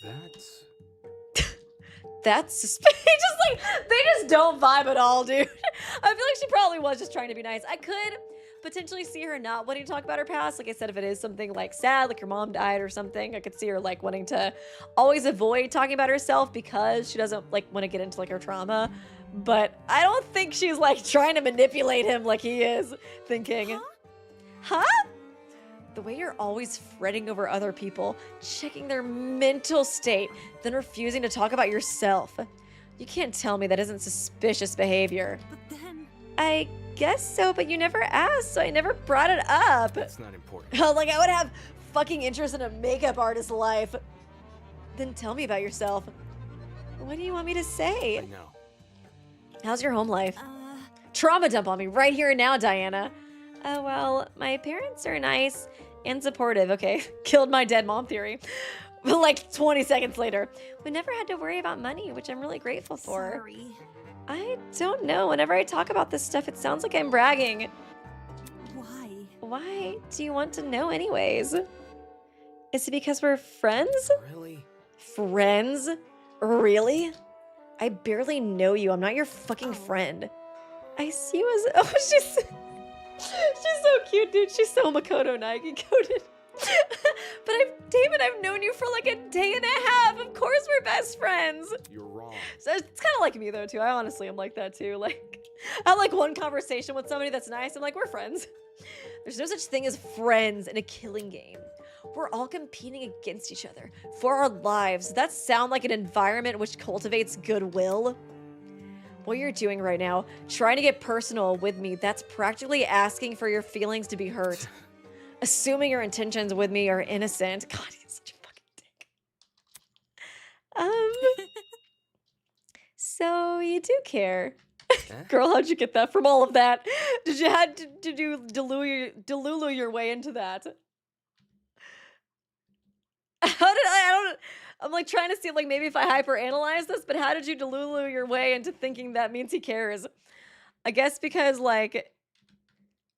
That's... That's just like, they just don't vibe at all, dude. I feel like she probably was just trying to be nice. I could potentially see her not wanting to talk about her past. Like I said, if it is something like sad, like your mom died or something, I could see her like wanting to always avoid talking about herself because she doesn't like want to get into like her trauma. But I don't think she's like trying to manipulate him like he is thinking. Huh? The way you're always fretting over other people, checking their mental state, then refusing to talk about yourself. You can't tell me that isn't suspicious behavior. But then... I guess so, but you never asked, so I never brought it up. That's not important. Like I would have fucking interest in a makeup artist's life. Then tell me about yourself. What do you want me to I say? know. How's your home life? Trauma dump on me right here and now, Diana. Well, my parents are nice and supportive. Okay, killed my dead mom theory. But like 20 seconds later, we never had to worry about money, which I'm really grateful for. Sorry. I don't know. Whenever I talk about this stuff, it sounds like I'm bragging. Why? Why do you want to know anyways? Is it because we're friends? Really? Friends? Really? I barely know you. I'm not your fucking friend. I see you as... Oh, she's so cute, dude. She's so Makoto Nike coded. But Damon, I've known you for like a day and a half. Of course we're best friends. You're wrong. So it's kind of like me though, too. I honestly am like that too. Like, I have like one conversation with somebody that's nice. I'm like, we're friends. There's no such thing as friends in a killing game. We're all competing against each other for our lives. Does that sound like an environment which cultivates goodwill? What you're doing right now, trying to get personal with me, that's practically asking for your feelings to be hurt. Assuming your intentions with me are innocent. God, he's such a fucking dick. So you do care. Girl, how'd you get that from all of that? Did you had to do delulu your way into that? How did I'm like trying to see like maybe if I hyperanalyze this, but how did you delulu your way into thinking that means he cares? I guess because like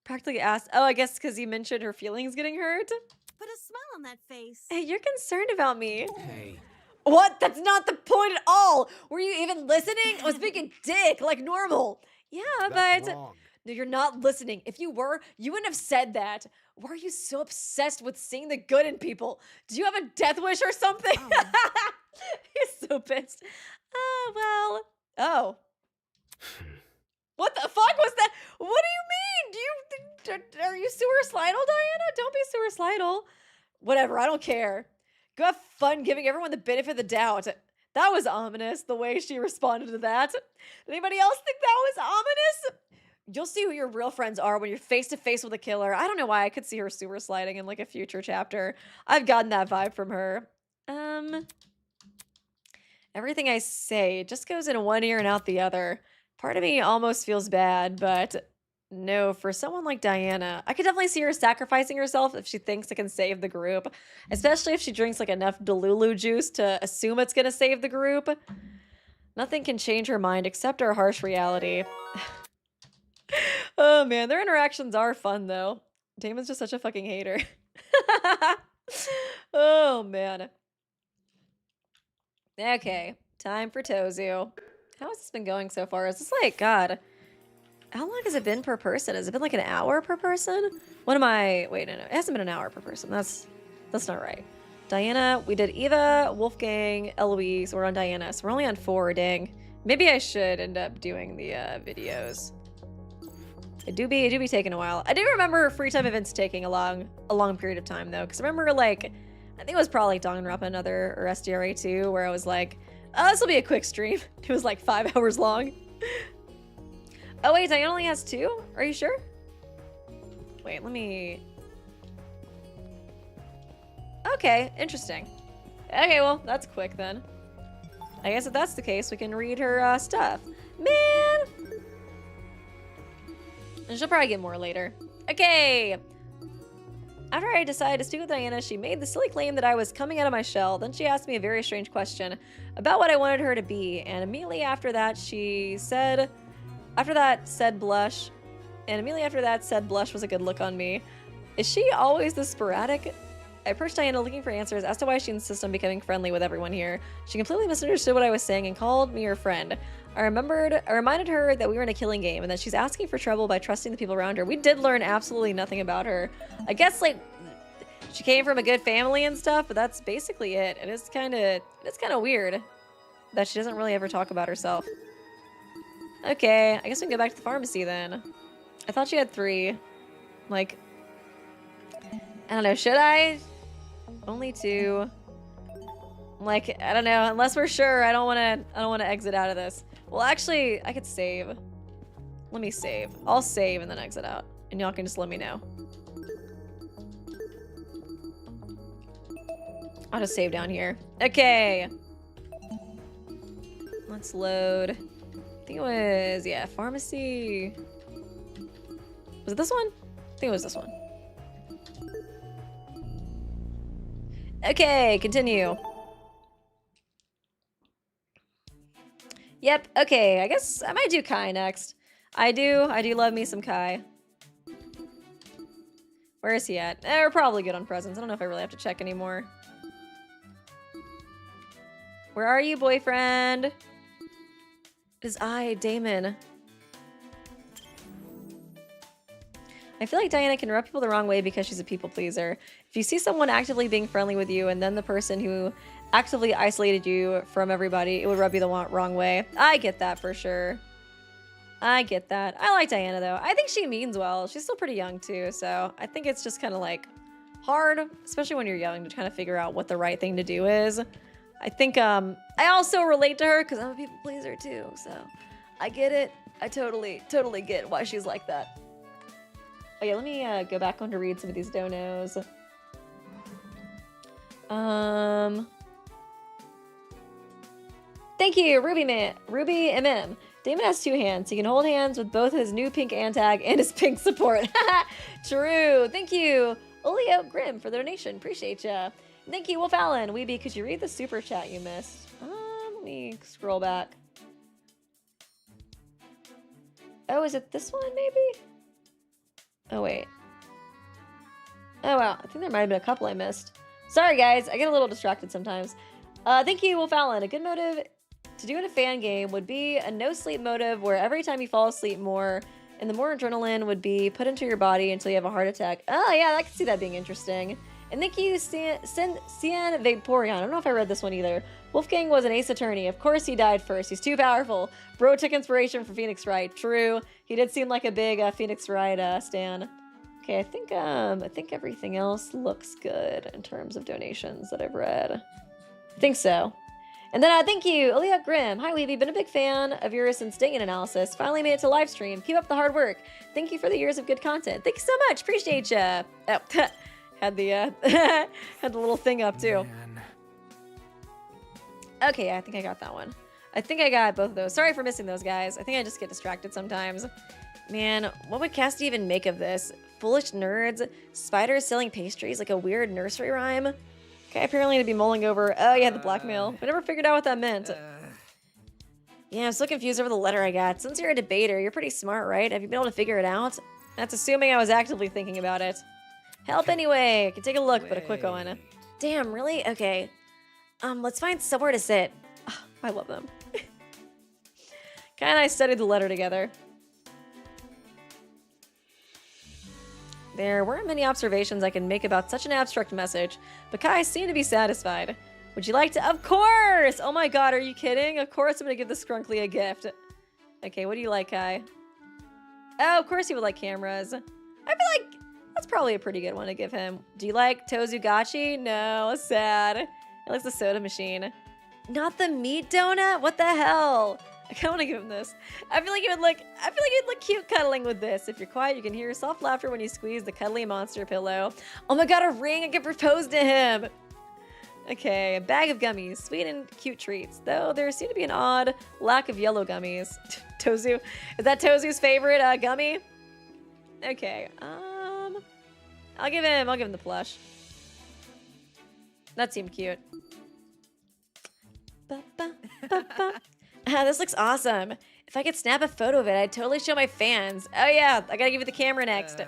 practically asked, oh, I guess because you mentioned her feelings getting hurt. Put a smile on that face. Hey, you're concerned about me. Hey. What? That's not the point at all. Were you even listening? I was being dick like normal. Yeah, That's but wrong. no, you're not listening. If you were, you wouldn't have said that. Why are you so obsessed with seeing the good in people? Do you have a death wish or something? Oh. He's so pissed. Well. Oh. What the fuck was that? What do you mean? Are you suicidal, Diana? Don't be suicidal. Whatever, I don't care. Go have fun giving everyone the benefit of the doubt. That was ominous, the way she responded to that. Anybody else think that was ominous? You'll see who your real friends are when you're face to face with a killer. I don't know why I could see her sewer sliding in like a future chapter. I've gotten that vibe from her. Everything I say just goes in one ear and out the other. Part of me almost feels bad, but no, for someone like Diana, I could definitely see her sacrificing herself if she thinks it can save the group, especially if she drinks like enough Delulu juice to assume it's gonna save the group. Nothing can change her mind except our harsh reality. Oh man, their interactions are fun though. Damon's just such a fucking hater. Oh man. Okay, time for Tozu. How has this been going so far? Is this like, God, how long has it been per person? Has it been like an hour per person? What am I, wait, no, it hasn't been an hour per person. That's not right. Diana, we did Eva, Wolfgang, Eloise, we're on Diana, so we're only on 4, dang. Maybe I should end up doing the videos. It do be taking a while. I do remember free time events taking a long period of time though, because I remember like, I think it was probably Danganronpa another or SDRA 2 where I was like, oh, this will be a quick stream. It was like 5 hours long. Oh wait, Diana only has 2? Are you sure? Wait, let me... Okay, interesting. Okay, well, that's quick then. I guess if that's the case, we can read her stuff. Man! And she'll probably get more later. Okay! After I decided to speak with Diana, she made the silly claim that I was coming out of my shell. Then she asked me a very strange question about what I wanted her to be. And immediately after that, she said... After that, said blush. And immediately after that, said blush was a good look on me. Is she always this sporadic? I approached Diana looking for answers as to why she insists on becoming friendly with everyone here. She completely misunderstood what I was saying and called me her friend. I reminded her that we were in a killing game and that she's asking for trouble by trusting the people around her. We did learn absolutely nothing about her. I guess, like, she came from a good family and stuff, but that's basically it. It's kind of weird that she doesn't really ever talk about herself. Okay, I guess we can go back to the pharmacy then. I thought she had 3. Like, I don't know, should I? Only 2. Like, I don't know, unless we're sure, I don't want to exit out of this. Well, actually, I could save. Let me save. I'll save and then exit out. And y'all can just let me know. I'll just save down here. Okay. Let's load. I think it was, yeah, pharmacy. Was it this one? I think it was this one. Okay, continue. Yep, okay, I guess I might do Kai next. I do love me some Kai. Where is he at? We're probably good on presents. I don't know if I really have to check anymore. Where are you, boyfriend? It is I, Damon. I feel like Diana can rub people the wrong way because she's a people pleaser. If you see someone actively being friendly with you and then the person who actively isolated you from everybody, it would rub you the wrong way. I get that for sure. I get that. I like Diana though. I think she means well. She's still pretty young too, so I think it's just kind of like hard, especially when you're young, to kind of figure out what the right thing to do is. I think I also relate to her because I'm a people pleaser too, so I get it. I totally get why she's like that. Okay, let me go back on to read some of these donos. Thank you, Ruby MM. Damon has 2 hands. He can hold hands with both his new pink antag and his pink support. True. Thank you, Olio Grim, for the donation. Appreciate ya. Thank you, Wolf Allen. Weeby, could you read the super chat you missed? Let me scroll back. Oh, is it this one, maybe? Oh, wait. Oh, wow. I think there might have been a couple I missed. Sorry, guys. I get a little distracted sometimes. Thank you, Wolf Allen. A good motive to do in a fan game would be a no-sleep motive where every time you fall asleep more, and the more adrenaline would be put into your body until you have a heart attack. Oh, yeah, I can see that being interesting. And thank you, Cian Vaporeon. I don't know if I read this one either. Wolfgang was an ace attorney. Of course he died first. He's too powerful. Bro took inspiration from Phoenix Wright. True. He did seem like a big Phoenix Wright stan. Okay, I think everything else looks good in terms of donations that I've read. I think so. And then thank you, Aaliyah Grimm. Hi, Weeby. Been a big fan of yours since Dangan Analysis. Finally made it to live stream. Keep up the hard work. Thank you for the years of good content. Thank you so much. Appreciate ya. Oh, had the had the little thing up too. Man. Okay, I think I got that one. I think I got both of those. Sorry for missing those, guys. I think I just get distracted sometimes. Man, what would Cassie even make of this? Foolish nerds, spiders selling pastries, like a weird nursery rhyme. Okay, apparently to be mulling over. Oh, yeah, the blackmail. I never figured out what that meant. Yeah, I'm so confused over the letter I got. Since you're a debater, you're pretty smart, right? Have you been able to figure it out? That's assuming I was actively thinking about it. Help anyway. I can take a look, but a quick one. Damn, really? Okay. Let's find somewhere to sit. Oh, I love them. Kai and I studied the letter together. There weren't many observations I can make about such an abstract message, but Kai seemed to be satisfied. Would you like to? Of course! Oh my god, are you kidding? Of course I'm gonna give the Skrunkly a gift. Okay, what do you like, Kai? Oh, of course he would like cameras. I feel like that's probably a pretty good one to give him. Do you like Tozugachi? No, sad. He likes the soda machine. Not the meat donut? What the hell? I kind of want to give him this. I feel like it would look. I feel like it'd look cute cuddling with this. If you're quiet, you can hear soft laughter when you squeeze the cuddly monster pillow. Oh my god, a ring! I can propose to him. Okay, a bag of gummies, sweet and cute treats. Though there seemed to be an odd lack of yellow gummies. Tozu, is that Tozu's favorite gummy? Okay, I'll give him the plush. That seemed cute. Ba, ba, ba, ba. This looks awesome. If I could snap a photo of it, I'd totally show my fans. Oh yeah, I gotta give you the camera next.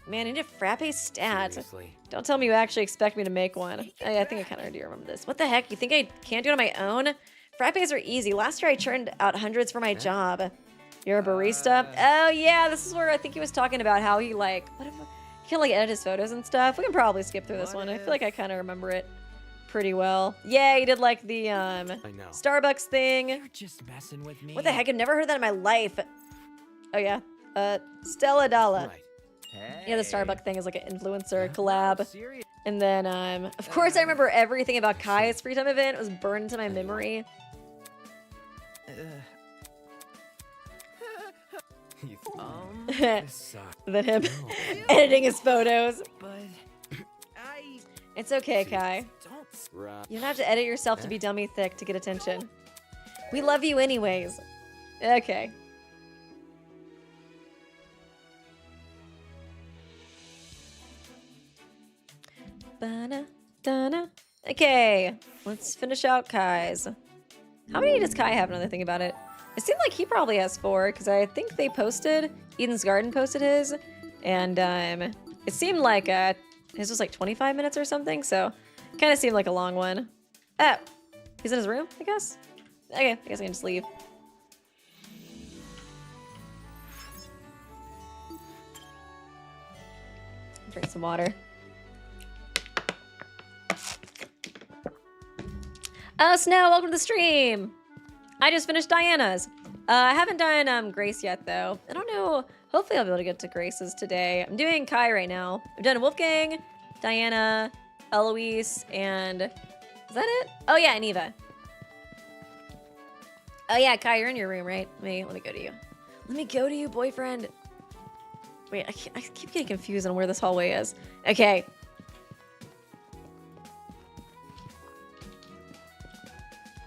Man, I need a frappe stat. Seriously. Don't tell me you actually expect me to make one. Oh, yeah, I think I kind of already remember this. What the heck? You think I can't do it on my own? Frappes are easy. Last year I churned out hundreds for my job. You're a barista? Oh yeah, this is where I think he was talking about how he like, he can like edit his photos and stuff. We can probably skip through this one. I feel like I kind of remember it pretty well. Yeah, he did like the I know. Starbucks thing. You're just messing with me. What the heck? I've never heard that in my life. Oh yeah, Stella Dalla. Right. Yeah, the Starbucks thing is like an influencer collab. Serious. And then, of course, I remember everything about Kai's free time event. It was burned into my memory. This sucks. Then him editing his photos. But I It's okay, Kai. don't. Right. You don't have to edit yourself to be dummy thick to get attention. We love you anyways. Okay. Ba-na, da-na. Okay, let's finish out Kai's. How many does Kai have? Another thing about it. It seemed like he probably has 4 because I think they posted, Eden's Garden posted his, and it seemed like his was like 25 minutes or something, so kind of seemed like a long one. Oh, he's in his room, I guess? Okay, I guess I can just leave. Drink some water. Oh, Snow, welcome to the stream. I just finished Diana's. I haven't done Grace yet, though. I don't know. Hopefully I'll be able to get to Grace's today. I'm doing Kai right now. I've done Wolfgang, Diana, Eloise, and... Is that it? Oh, yeah, and Eva. Oh, yeah, Kai, you're in your room, right? Let me go to you. Let me go to you, boyfriend. Wait, I keep getting confused on where this hallway is. Okay.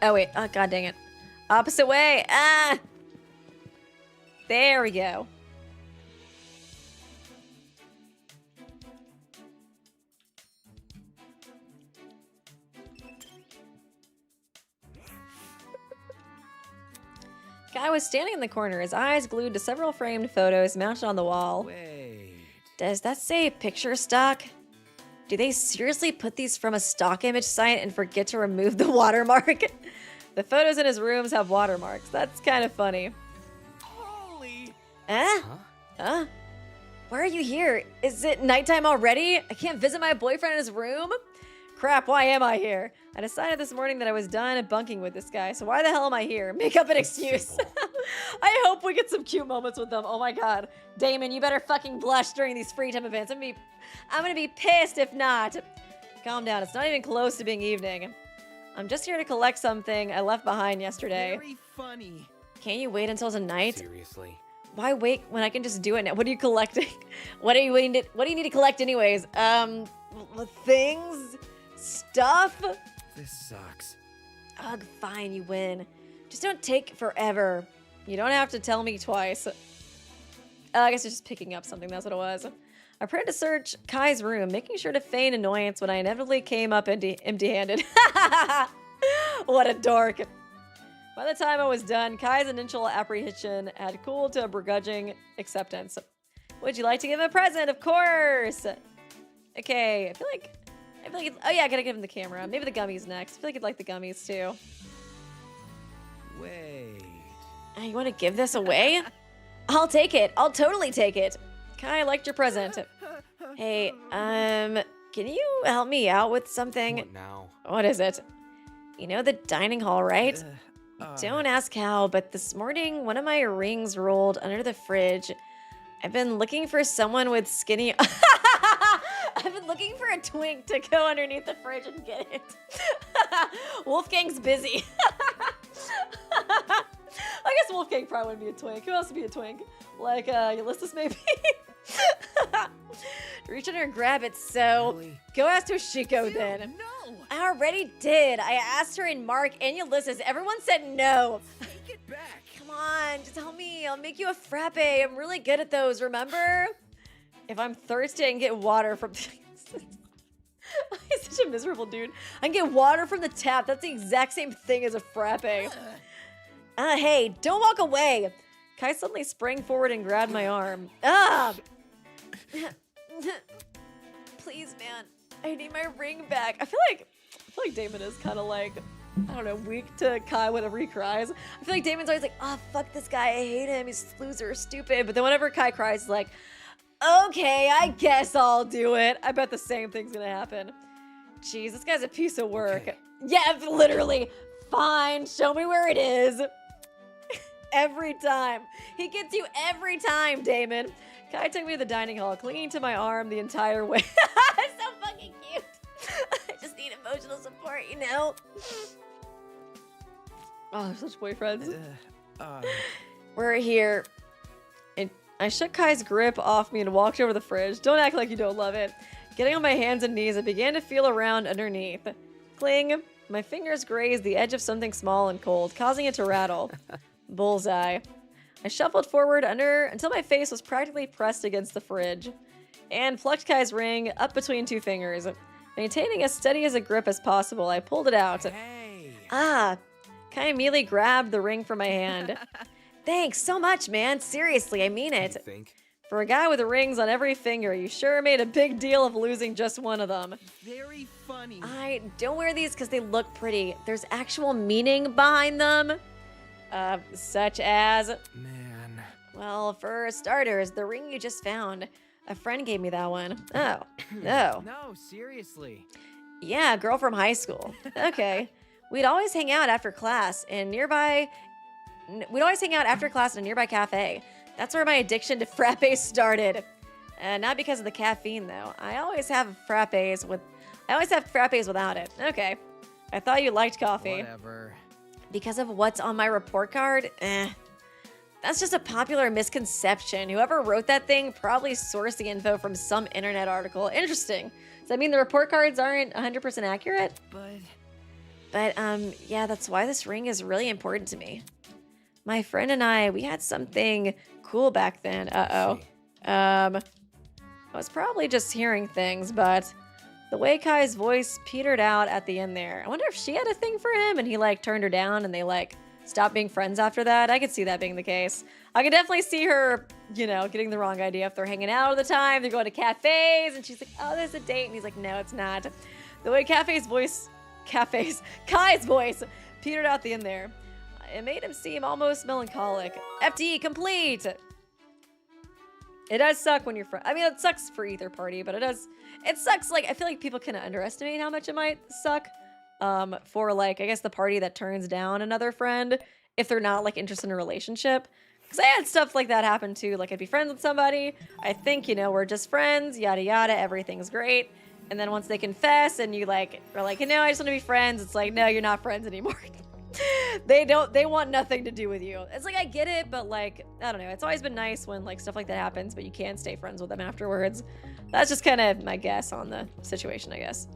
Oh, wait. Oh, god dang it. Opposite way. Ah! There we go. Guy was standing in the corner, his eyes glued to several framed photos mounted on the wall. Wait. Does that say picture stock? Do they seriously put these from a stock image site and forget to remove the watermark? The photos in his rooms have watermarks. That's kind of funny. Holy. Huh? Huh? Why are you here? Is it nighttime already? I can't visit my boyfriend in his room? Crap, why am I here? I decided this morning that I was done bunking with this guy, so why the hell am I here? Make up an excuse. I hope we get some cute moments with them. Oh my god. Damon, you better fucking blush during these free time events. I'm gonna be pissed if not. Calm down, it's not even close to being evening. I'm just here to collect something I left behind yesterday. Very funny. Can't you wait until tonight? Seriously. Why wait when I can just do it now? What are you collecting? What do you need to collect anyways? Things? Stuff? This sucks. Ugh, fine, you win. Just don't take forever. You don't have to tell me twice. I guess it's just picking up something, that's what it was. I prepared to search Kai's room, making sure to feign annoyance when I inevitably came up empty-handed. What a dork. By the time I was done, Kai's initial apprehension had cooled to a begrudging acceptance. Would you like to give him a present? Of course! Okay, I feel like oh yeah, I gotta give him the camera. Maybe the gummies next. I feel like I'd like the gummies too. Wait. You want to give this away? I'll take it. I'll totally take it. Kai, I liked your present. Hey, can you help me out with something? What now? What is it? You know the dining hall, right? Don't ask how, but this morning one of my rings rolled under the fridge. I've been looking for someone with skinny... I've been looking for a twink to go underneath the fridge and get it. Wolfgang's busy. guess Wolfgang probably wouldn't be a twink. Who else would be a twink? Like, Ulysses maybe? Reach in there and grab it, so Really? go ask Toshiko then. No! I already did. I asked her and Mark and Ulysses. Everyone said no. Take it back. Come on, just tell me. I'll make you a frappe. I'm really good at those, remember? If I'm thirsty, I can get water from... He's such a miserable dude. I can get water from the tap. That's the exact same thing as a frappe. Hey, don't walk away. Kai suddenly sprang forward and grabbed my arm. Ah! Please, man. I need my ring back. I feel like Damon is kind of like, I don't know, weak to Kai whenever he cries. I feel like Damon's always like, oh, fuck this guy. I hate him. He's a loser, stupid. But then whenever Kai cries, he's like, okay, I guess I'll do it. I bet the same thing's gonna happen. Jeez, this guy's a piece of work. Okay. Yeah, literally. Fine, show me where it is. Every time. He gets you every time, Damon. Kai took me to the dining hall, clinging to my arm the entire way. It's so fucking cute. I just need emotional support, you know? Oh, they're such boyfriends. We're here. And I shook Kai's grip off me and walked over the fridge. Don't act like you don't love it. Getting on my hands and knees, I began to feel around underneath. Cling. My fingers grazed the edge of something small and cold, causing it to rattle. Bullseye. I shuffled forward until my face was practically pressed against the fridge, and plucked Kai's ring up between two fingers. Maintaining as steady as a grip as possible, I pulled it out. Hey. Ah! Kai immediately grabbed the ring from my hand. Thanks so much, man. Seriously, I mean You it. think? For a guy with rings on every finger, you sure made a big deal of losing just one of them. Very funny. I don't wear these because they look pretty. There's actual meaning behind them. Such as... Man. Well, for starters, the ring you just found. A friend gave me that one. Oh. No. No, seriously. Yeah, a girl from high school. Okay. We'd always hang out after class in a nearby cafe. That's where my addiction to frappes started. Not because of the caffeine, though. I always have frappes without it. Okay. I thought you liked coffee. Whatever. Because of what's on my report card? That's just a popular misconception. Whoever wrote that thing probably sourced the info from some internet article. Interesting. Does that mean the report cards aren't 100% accurate? But, yeah, that's why this ring is really important to me. My friend and I, we had something cool back then. Uh-oh. I was probably just hearing things, but the way Kai's voice petered out at the end there. I wonder if she had a thing for him and he, like, turned her down and they, like, stopped being friends after that. I could see that being the case. I could definitely see her, you know, getting the wrong idea if they're hanging out all the time. They're going to cafes and she's like, oh, there's a date. And he's like, no, it's not. The way Kai's voice petered out the end there. It made him seem almost melancholic. FD complete! It does suck when you're I mean, it sucks for either party, but it sucks, like, I feel like people kind of underestimate how much it might suck for, like, I guess the party that turns down another friend if they're not, like, interested in a relationship. Because I had stuff like that happen, too. Like, I'd be friends with somebody, I think, you know, we're just friends, yada yada, everything's great. And then once they confess and you, like, are like, no, I just want to be friends, it's like, no, you're not friends anymore. They want nothing to do with you. It's like, I get it, but, like, I don't know. It's always been nice when, like, stuff like that happens, but you can stay friends with them afterwards. That's just kind of my guess on the situation, I guess.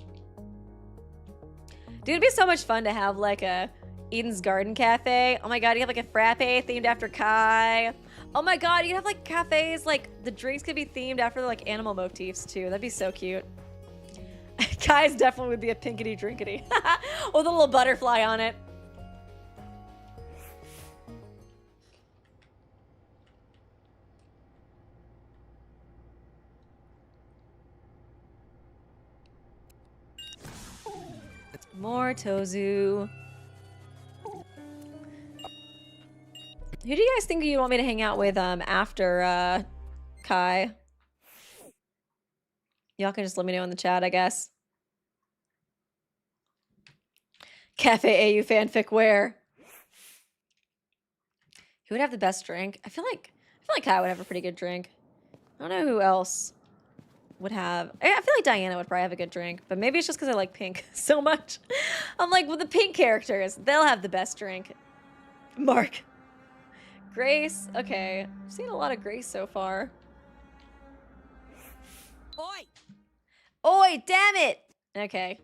Dude, it'd be so much fun to have, like, a Eden's Garden Cafe. Oh my god, you have, like, a frappe themed after Kai. Oh my god, you have, like, cafes, like, the drinks could be themed after, like, animal motifs, too. That'd be so cute. Kai's definitely would be a pinkety drinkety. With a little butterfly on it. More Tozu. Who do you guys think you want me to hang out with after Kai? Y'all can just let me know in the chat, I guess. Cafe AU fanfic where? Who would have the best drink? I feel like Kai would have a pretty good drink. I don't know who else would have. I feel like Diana would probably have a good drink, but maybe it's just because I like pink so much. I'm like, with the pink characters, they'll have the best drink. Mark. Grace. Okay. I've seen a lot of Grace so far. Oi! Oi, damn it! Okay.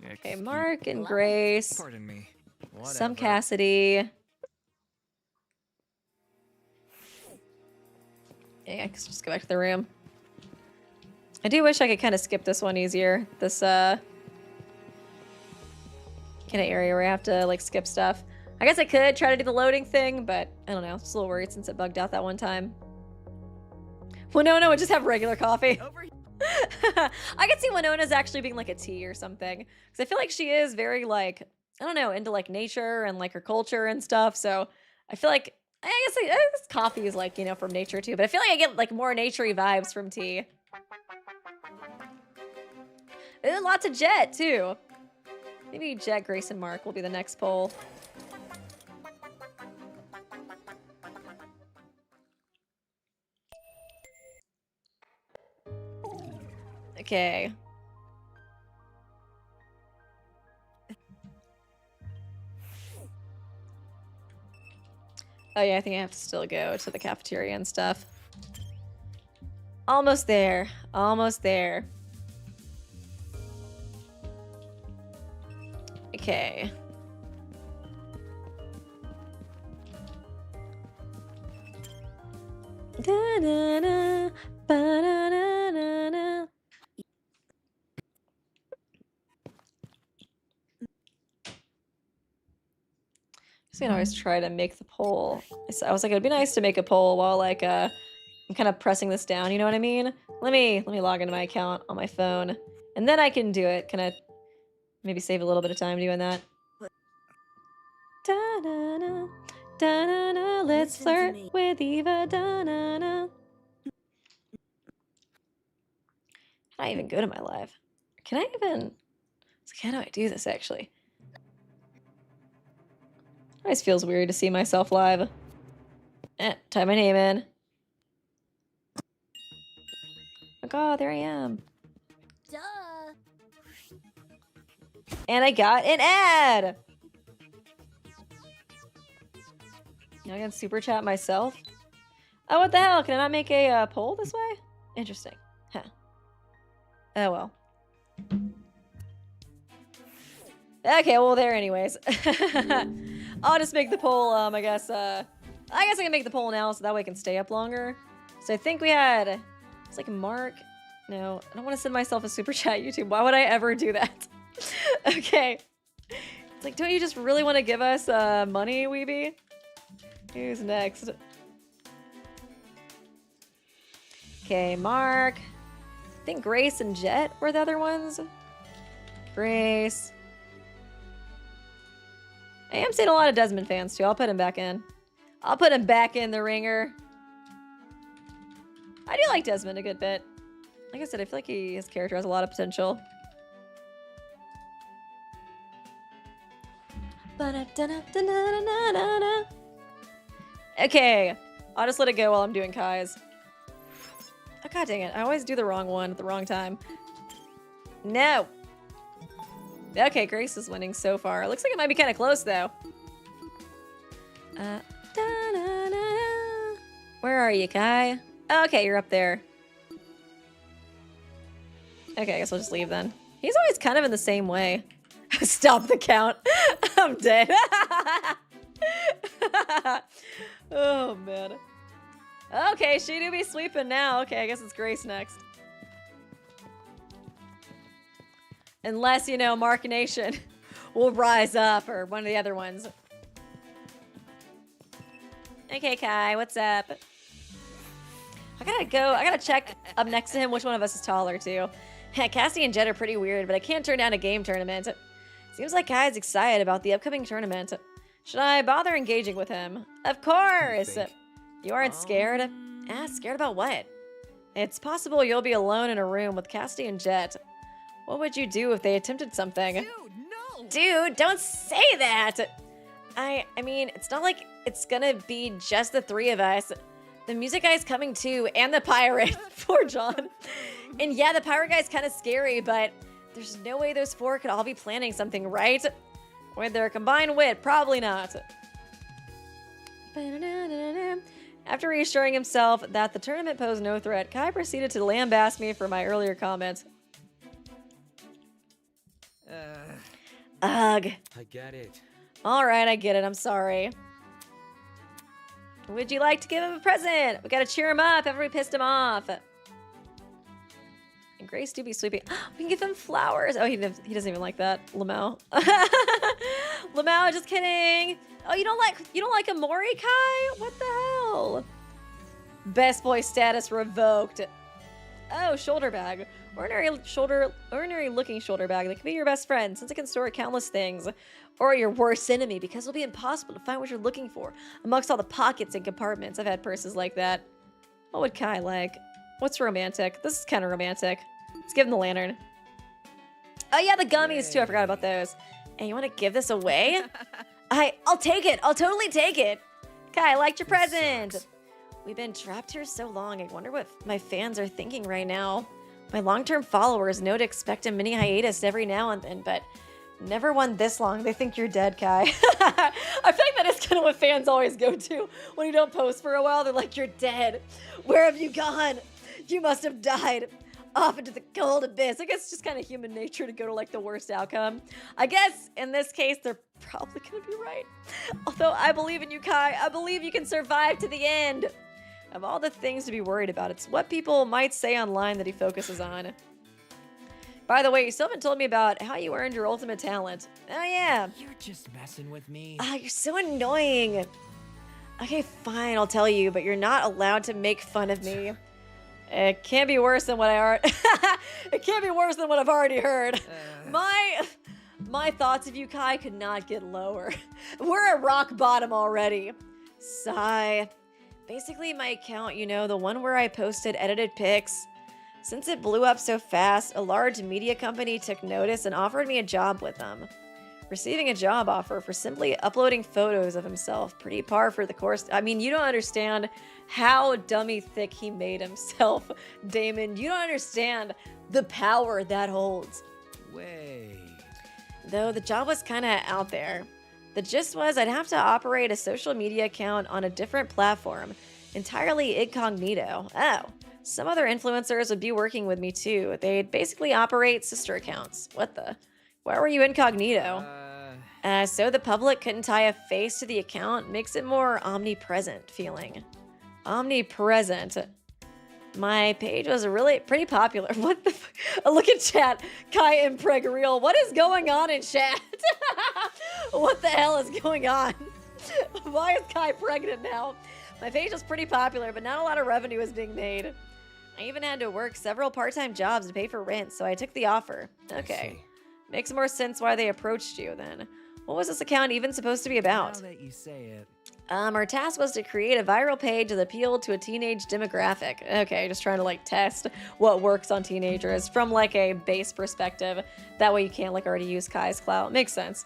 Okay, Excuse- Mark and Hello? Grace. Pardon me. Some Whatever. Cassidy. Yeah, I guess just go back to the room. I do wish I could kind of skip this one easier. This, kind of area where I have to, like, skip stuff. I guess I could try to do the loading thing, but I don't know. Just a little worried since it bugged out that one time. Winona would just have regular coffee. Over here. I could see Winona's actually being like a tea or something. Because I feel like she is very, like, I don't know, into, like, nature and, like, her culture and stuff. So I feel like, I guess coffee is, like, you know, from nature too. But I feel like I get, like, more naturey vibes from tea. Ooh, lots of Jet, too. Maybe Jet, Grace, and Mark will be the next poll. Okay. Oh yeah, I think I have to still go to the cafeteria and stuff. Almost there. Almost there. Okay. Da-da-da, ba-da-da-da-da. I can always try to make the poll. I was like, it'd be nice to make a poll while like I'm kind of pressing this down. You know what I mean? Let me log into my account on my phone, and then I can do it. Can I maybe save a little bit of time doing that? Da-na-na, da-na-na, let's Listen to flirt me. with Eva. Da-na-na. Can I even go to my live? Can I even? It's like, how do I do this actually? Always feels weird to see myself live. Type my name in. Oh god, there I am. Duh. And I got an ad! Now I can super chat myself? Oh, what the hell? Can I not make a poll this way? Interesting. Huh. Oh well. Okay, well there anyways. I'll just make the poll, I guess I can make the poll now so that way I can stay up longer. So I think we had, it's like Mark. No, I don't want to send myself a super chat, YouTube. Why would I ever do that? Okay. It's like, don't you just really want to give us money, Weeby? Who's next? Okay, Mark. I think Grace and Jet were the other ones. Grace. I am seeing a lot of Desmond fans too. I'll put him back in. I'll put him back in the ringer. I do like Desmond a good bit. Like I said, I feel like his character has a lot of potential. Okay, I'll just let it go while I'm doing Kai's. Oh god dang it, I always do the wrong one at the wrong time. No! Okay, Grace is winning so far. Looks like it might be kind of close though. Where are you, Kai? Oh, okay, you're up there. Okay, I guess I'll just leave then. He's always kind of in the same way. Stop the count. I'm dead. Oh, man. Okay, she do be sweeping now. Okay, I guess it's Grace next. Unless, you know, Mark Nation will rise up, or one of the other ones. Okay, Kai, what's up? I gotta check up next to him which one of us is taller, too. Cassie and Jet are pretty weird, but I can't turn down a game tournament. Seems like Kai's excited about the upcoming tournament. Should I bother engaging with him? Of course! You aren't scared? Scared about what? It's possible you'll be alone in a room with Cassie and Jet. What would you do if they attempted something? Dude, no! Dude, don't say that! I mean, it's not like it's gonna be just the three of us. The music guy's coming too, and the pirate. Poor John. And yeah, the pirate guy's kind of scary, but there's no way those four could all be planning something, right? With their combined wit, probably not. After reassuring himself that the tournament posed no threat, Kai proceeded to lambaste me for my earlier comment. Ugh. I get it. Alright, I get it. I'm sorry. Would you like to give him a present? We gotta cheer him up after we pissed him off. And Grace do be sweeping. We can give him flowers. Oh, he doesn't even like that. Lamau. Lamau, just kidding. Oh, you don't like Amori, Kai? What the hell? Best boy status revoked. Oh, shoulder bag. Ordinary looking shoulder bag that can be your best friend since it can store countless things. Or your worst enemy because it'll be impossible to find what you're looking for amongst all the pockets and compartments. I've had purses like that. What would Kai like? What's romantic? This is kind of romantic. Let's give him the lantern. Oh yeah, the gummies too. I forgot about those. Hey, you want to give this away? I'll take it. I'll totally take it. Kai, I liked your present. We've been trapped here so long. I wonder what my fans are thinking right now. My long-term followers know to expect a mini hiatus every now and then, but never one this long. They think you're dead, Kai. I feel like that is kind of what fans always go to when you don't post for a while. They're like, you're dead. Where have you gone? You must have died. Off into the cold abyss. I guess it's just kind of human nature to go to like the worst outcome. I guess in this case, they're probably gonna be right. Although I believe in you, Kai. I believe you can survive to the end. Of all the things to be worried about, it's what people might say online that he focuses on. By the way, you still haven't told me about how you earned your ultimate talent. Oh yeah. You're just messing with me. Ah, you're so annoying. Okay, fine, I'll tell you, but you're not allowed to make fun of me. It can't be worse than what It can't be worse than what I've already heard. My thoughts of you, Kai, could not get lower. We're at rock bottom already. Sigh. Basically, my account, you know, the one where I posted edited pics. Since it blew up so fast, a large media company took notice and offered me a job with them. Receiving a job offer for simply uploading photos of himself. Pretty par for the course. I mean, you don't understand how dummy thick he made himself, Damon. You don't understand the power that holds. Wait. Though the job was kind of out there. The gist was I'd have to operate a social media account on a different platform, entirely incognito. Oh, some other influencers would be working with me too. They'd basically operate sister accounts. What the? Why were you incognito? So the public couldn't tie a face to the account. Makes it more omnipresent feeling. Omnipresent. My page was really pretty popular. What the look at chat. Kai and Preg Real. What is going on in chat? What the hell is going on? Why is Kai pregnant now? My page was pretty popular, but not a lot of revenue was being made. I even had to work several part-time jobs to pay for rent, so I took the offer. Okay. Makes more sense why they approached you then. What was this account even supposed to be about? Now that you say it. Our task was to create a viral page that appealed to a teenage demographic. Okay, just trying to like test what works on teenagers from like a base perspective. That way you can't like already use Kai's clout. Makes sense.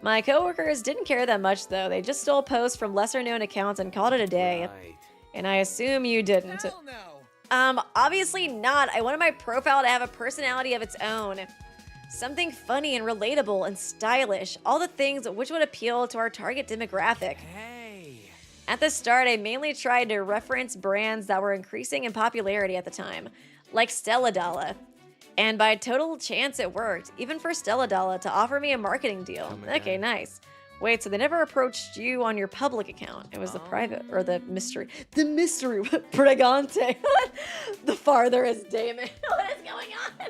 My coworkers didn't care that much though. They just stole posts from lesser known accounts and called it a day. Right. And I assume you didn't. Hell no. Obviously not. I wanted my profile to have a personality of its own. Something funny and relatable and stylish. All the things which would appeal to our target demographic. Hey. At the start, I mainly tried to reference brands that were increasing in popularity at the time, like Stella Dalla. And by total chance, it worked, even for Stella Dalla to offer me a marketing deal. Okay, nice. Wait, so they never approached you on your public account. It was the private, or the mystery. The mystery, Pregante. The farther is Damon. What is going on?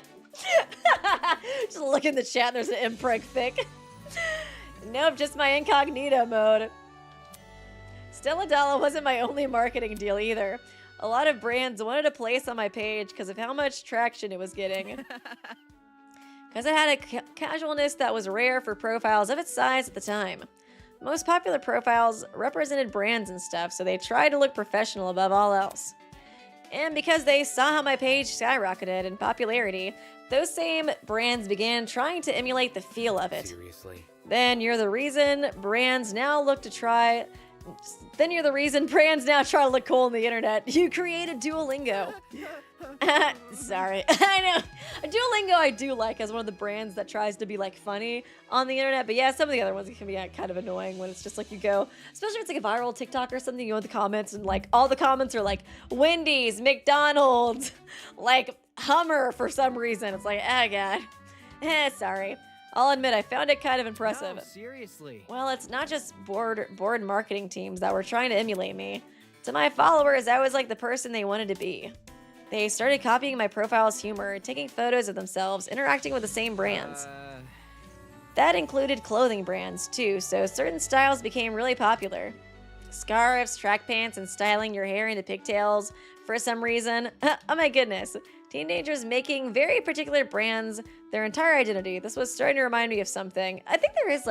Just look in the chat, there's an impreg thick. Nope, just my incognito mode. Stella Dalla wasn't my only marketing deal either. A lot of brands wanted a place on my page because of how much traction it was getting. Because it had a casualness that was rare for profiles of its size at the time. Most popular profiles represented brands and stuff, so they tried to look professional above all else. And because they saw how my page skyrocketed in popularity, those same brands began trying to emulate the feel of it. Seriously. Then you're the reason brands now try to look cool on the internet. You created Duolingo. Sorry. I know. Duolingo I do like as one of the brands that tries to be like funny on the internet. But yeah, some of the other ones can be kind of annoying when it's just like you go, especially if it's like a viral TikTok or something, you go in the comments and like all the comments are like Wendy's, McDonald's, like Hummer for some reason. It's like, oh god. Sorry. I'll admit I found it kind of impressive. No, seriously. Well, it's not just bored marketing teams that were trying to emulate me. To my followers, I was like the person they wanted to be. They started copying my profile's humor, taking photos of themselves, interacting with the same brands. That included clothing brands, too, so certain styles became really popular. Scarves, track pants, and styling your hair into pigtails for some reason. Oh my goodness. Teenagers making very particular brands their entire identity. This was starting to remind me of something. I think there is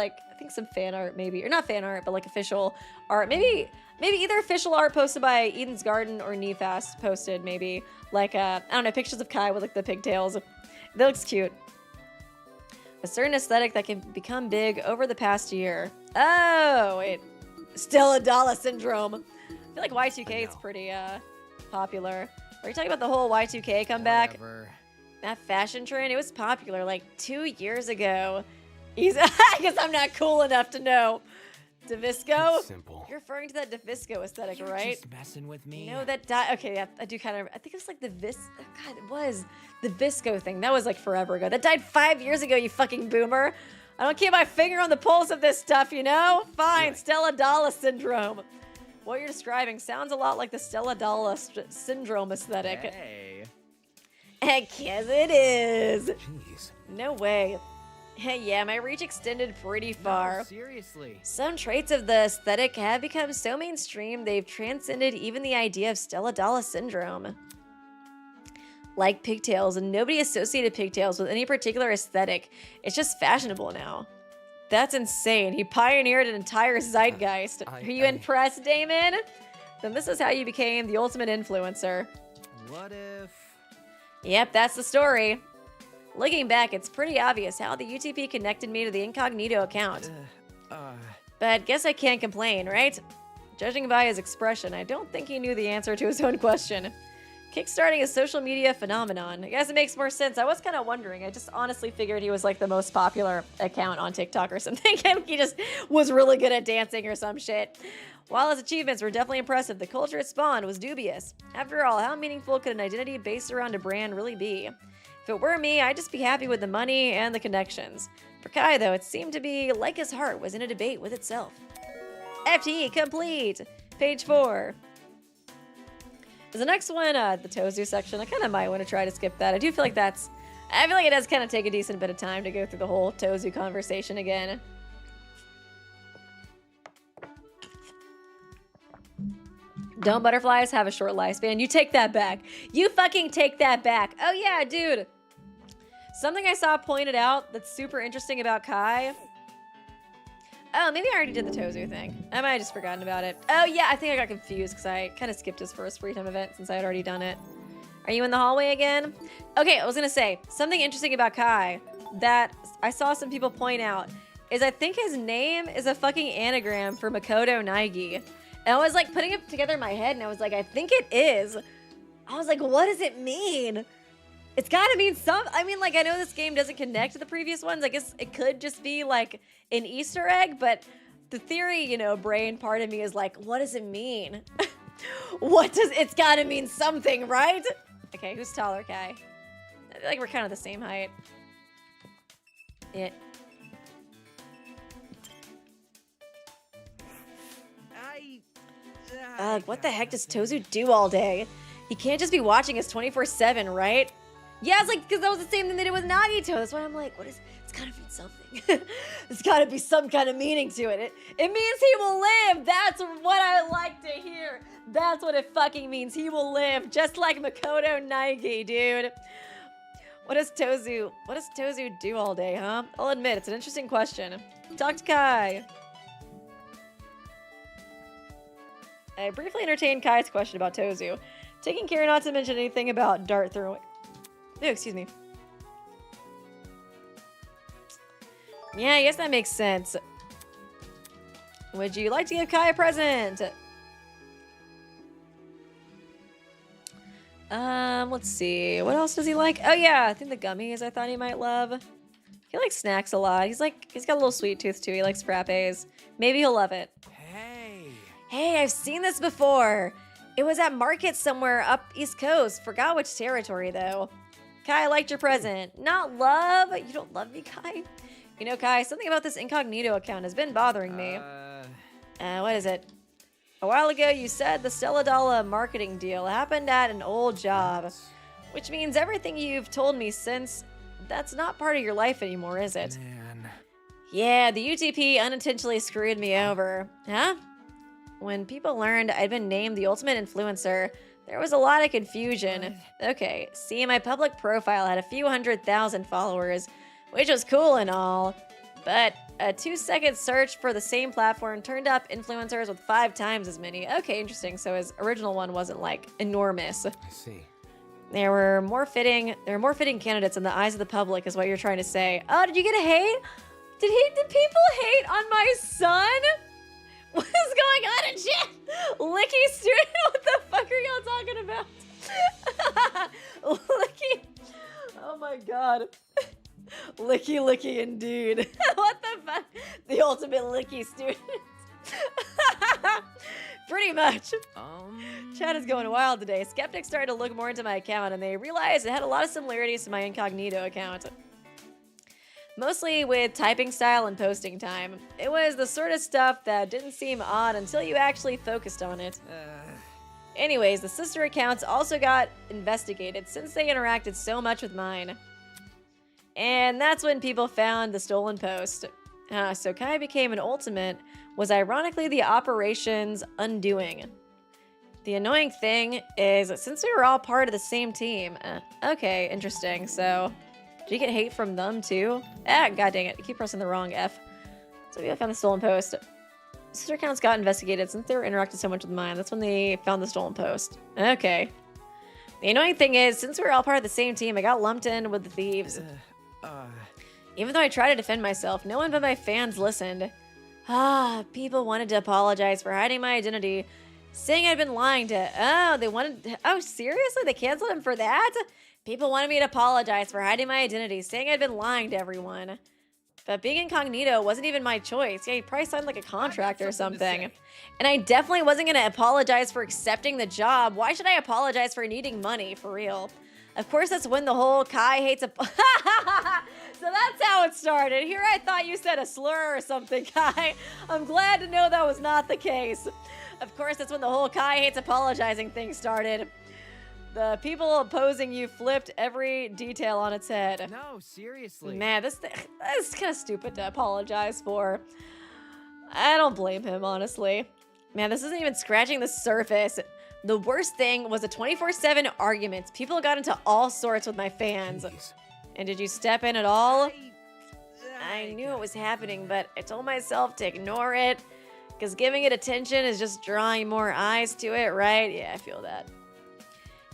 some fan art maybe, or not fan art, but like official art. Maybe either official art posted by Eden's Garden or Nefast posted maybe. Like, I don't know, pictures of Kai with like the pigtails. That looks cute. A certain aesthetic that can become big over the past year. Oh, wait. Stella Dalla syndrome. I feel like Y2K is pretty popular. Are you talking about the whole Y2K comeback? Whatever. That fashion trend, it was popular like 2 years ago. I guess I'm not cool enough to know. Davisco? It's simple. You're referring to that Davisco aesthetic, You're right? just messing with me. No, that okay, yeah, I do kind of. I think it was like God, it was the Visco thing. That was like forever ago. That died 5 years ago. You fucking boomer. I don't keep my finger on the pulse of this stuff, you know. Fine, Right. Stella Dalla syndrome. What you're describing sounds a lot like the Stella Dalla syndrome aesthetic. Hey. Heck yes, it is. Jeez. No way. Hey, yeah, my reach extended pretty far. No, seriously. Some traits of the aesthetic have become so mainstream they've transcended even the idea of Stella Dalla syndrome. Like pigtails, and nobody associated pigtails with any particular aesthetic. It's just fashionable now. That's insane. He pioneered an entire zeitgeist. Are you impressed, Damon? Then this is how you became the ultimate influencer. What if... Yep, that's the story. Looking back, it's pretty obvious how the UTP connected me to the incognito account. But guess I can't complain, right? Judging by his expression, I don't think he knew the answer to his own question. Kickstarting a social media phenomenon. I guess it makes more sense. I was kind of wondering. I just honestly figured he was like the most popular account on TikTok or something. And he just was really good at dancing or some shit. While his achievements were definitely impressive, the culture it spawned was dubious. After all, how meaningful could an identity based around a brand really be? If it were me, I'd just be happy with the money and the connections. For Kai, though, it seemed to be like his heart was in a debate with itself. FTE complete! Page 4. Is the next one the Tozu section? I kind of might want to try to skip that. I feel like it does kind of take a decent bit of time to go through the whole Tozu conversation again. Don't butterflies have a short lifespan? You take that back. You fucking take that back. Oh yeah, dude. Something I saw pointed out that's super interesting about Kai. Oh, maybe I already did the Tozu thing. I might have just forgotten about it. Oh yeah, I think I got confused because I kind of skipped his first free time event since I had already done it. Are you in the hallway again? Okay, I was gonna say, something interesting about Kai that I saw some people point out is I think his name is a fucking anagram for Makoto Naigi. And I was like putting it together in my head and I was like, I think it is. I was like, what does it mean? It's gotta mean I mean, like, I know this game doesn't connect to the previous ones. I guess it could just be like an Easter egg, but the theory, you know, brain part of me is like, what does it mean? It's gotta mean something, right? Okay, who's taller, Kai? I feel like we're kind of the same height. Yeah. What the heck does Tozu do all day? He can't just be watching us 24/7, right? Yeah, it's like, because that was the same thing they did with Nagito. That's why I'm like, it's gotta mean something. There's gotta be some kind of meaning to it. It means he will live. That's what I like to hear. That's what it fucking means. He will live, just like Makoto Naigi, dude. What does Tozu do all day, huh? I'll admit, it's an interesting question. Talk to Kai. I briefly entertained Kai's question about Tozu, taking care not to mention anything about dart throwing. Oh, excuse me. Yeah, I guess that makes sense. Would you like to give Kai a present? Let's see. What else does he like? Oh yeah, I think the gummies I thought he might love. He likes snacks a lot. He's got a little sweet tooth too. He likes frappes. Maybe he'll love it. Hey. Hey, I've seen this before. It was at market somewhere up East Coast. Forgot which territory though. Kai, I liked your present. Not love? You don't love me, Kai? You know, Kai, something about this incognito account has been bothering me. What is it? A while ago, you said the Stella Dalla marketing deal happened at an old job. Which means everything you've told me since, that's not part of your life anymore, is it? Man. Yeah, the UTP unintentionally screwed me over. Huh? When people learned I'd been named the ultimate influencer, there was a lot of confusion. Okay, see, my public profile had a few 100,000 followers, which was cool and all, but a 2-second search for the same platform turned up influencers with 5 times as many. Okay, interesting. So his original one wasn't like enormous. I see. There were more fitting candidates in the eyes of the public, is what you're trying to say. Oh, did you get a hate? Did people hate on my son? What is going on in chat? Licky student, what the fuck are y'all talking about? Licky, oh my god. Licky indeed. What the fuck? The ultimate licky student. Pretty much. Chat is going wild today. Skeptics started to look more into my account and they realized it had a lot of similarities to my incognito account. Mostly with typing style and posting time. It was the sort of stuff that didn't seem odd until you actually focused on it. Anyways, the sister accounts also got investigated since they interacted so much with mine. And that's when people found the stolen post. So Kai became an ultimate was ironically the operation's undoing. The annoying thing is, since we were all part of the same team, okay, interesting. So, did you get hate from them too? God dang it, I keep pressing the wrong F. So we found the stolen post. Sister accounts got investigated since they were interacting so much with mine. That's when they found the stolen post. Okay. The annoying thing is, since we were all part of the same team, I got lumped in with the thieves. Even though I tried to defend myself, no one but my fans listened. People wanted to apologize for hiding my identity, saying I'd been lying to... Oh, seriously? They canceled him for that? People wanted me to apologize for hiding my identity, saying I'd been lying to everyone. But being incognito wasn't even my choice. Yeah, he probably signed like a contract or something. And I definitely wasn't going to apologize for accepting the job. Why should I apologize for needing money, for real? Of course, that's when the whole Kai hates a... So that's how it started. Here I thought you said a slur or something, Kai. I'm glad to know that was not the case. Of course, that's when the whole Kai hates apologizing thing started. The people opposing you flipped every detail on its head. No, seriously. Man, this is kind of stupid to apologize for. I don't blame him, honestly. Man, this isn't even scratching the surface. The worst thing was the 24/7 arguments. People got into all sorts with my fans. Jeez. And did you step in at all? I knew it was happening, but I told myself to ignore it. Because giving it attention is just drawing more eyes to it, right? Yeah, I feel that.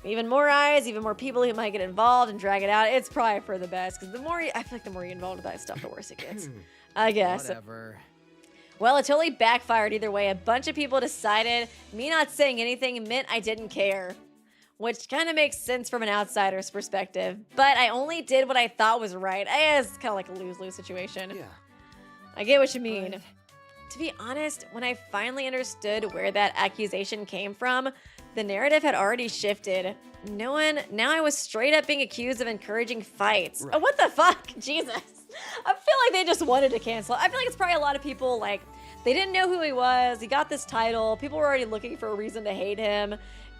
Even more eyes, even more people who might get involved and drag it out. It's probably for the best. Because I feel like the more you get involved with that stuff, the worse it gets. I guess. Whatever. Well, it totally backfired either way. A bunch of people decided me not saying anything meant I didn't care. Which kind of makes sense from an outsider's perspective. But I only did what I thought was right. It's kind of like a lose-lose situation. Yeah. I get what you mean. To be honest, when I finally understood where that accusation came from, the narrative had already shifted. Now I was straight up being accused of encouraging fights. Right. Oh, what the fuck? Jesus. I feel like they just wanted to cancel. I feel like it's probably a lot of people, like, they didn't know who he was. He got this title. People were already looking for a reason to hate him.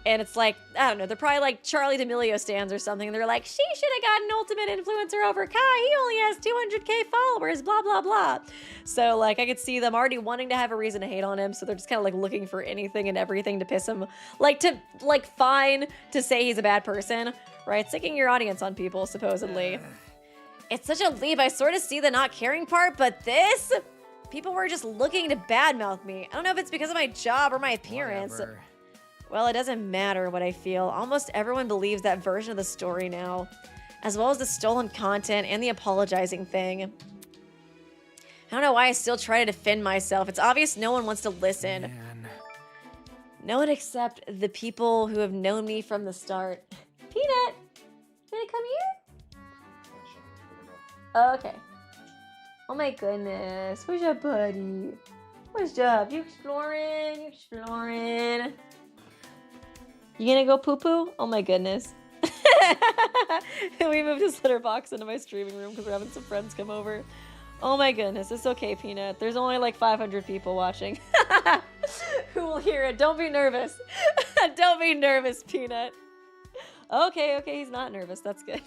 And it's like, I don't know, they're probably like Charlie D'Amelio stands or something. And they're like, she should have got an ultimate influencer over Kai. He only has 200K followers, blah, blah, blah. So, like, I could see them already wanting to have a reason to hate on him. So they're just kind of like looking for anything and everything to piss him. Fine to say he's a bad person, right? Sicking your audience on people, supposedly. It's such a leap. I sort of see the not caring part, but this, people were just looking to badmouth me. I don't know if it's because of my job or my appearance. Whatever. Well, it doesn't matter what I feel. Almost everyone believes that version of the story now, as well as the stolen content and the apologizing thing. I don't know why I still try to defend myself. It's obvious no one wants to listen. Man. No one except the people who have known me from the start. Peanut! You wanna come here? Okay. Oh my goodness. Where's your buddy? What's up? You exploring? You exploring? You gonna go poo-poo? Oh my goodness. We moved his litter box into my streaming room because we're having some friends come over. Oh my goodness, it's okay, Peanut. There's only like 500 people watching who will hear it. Don't be nervous. Don't be nervous, Peanut. Okay, he's not nervous. That's good.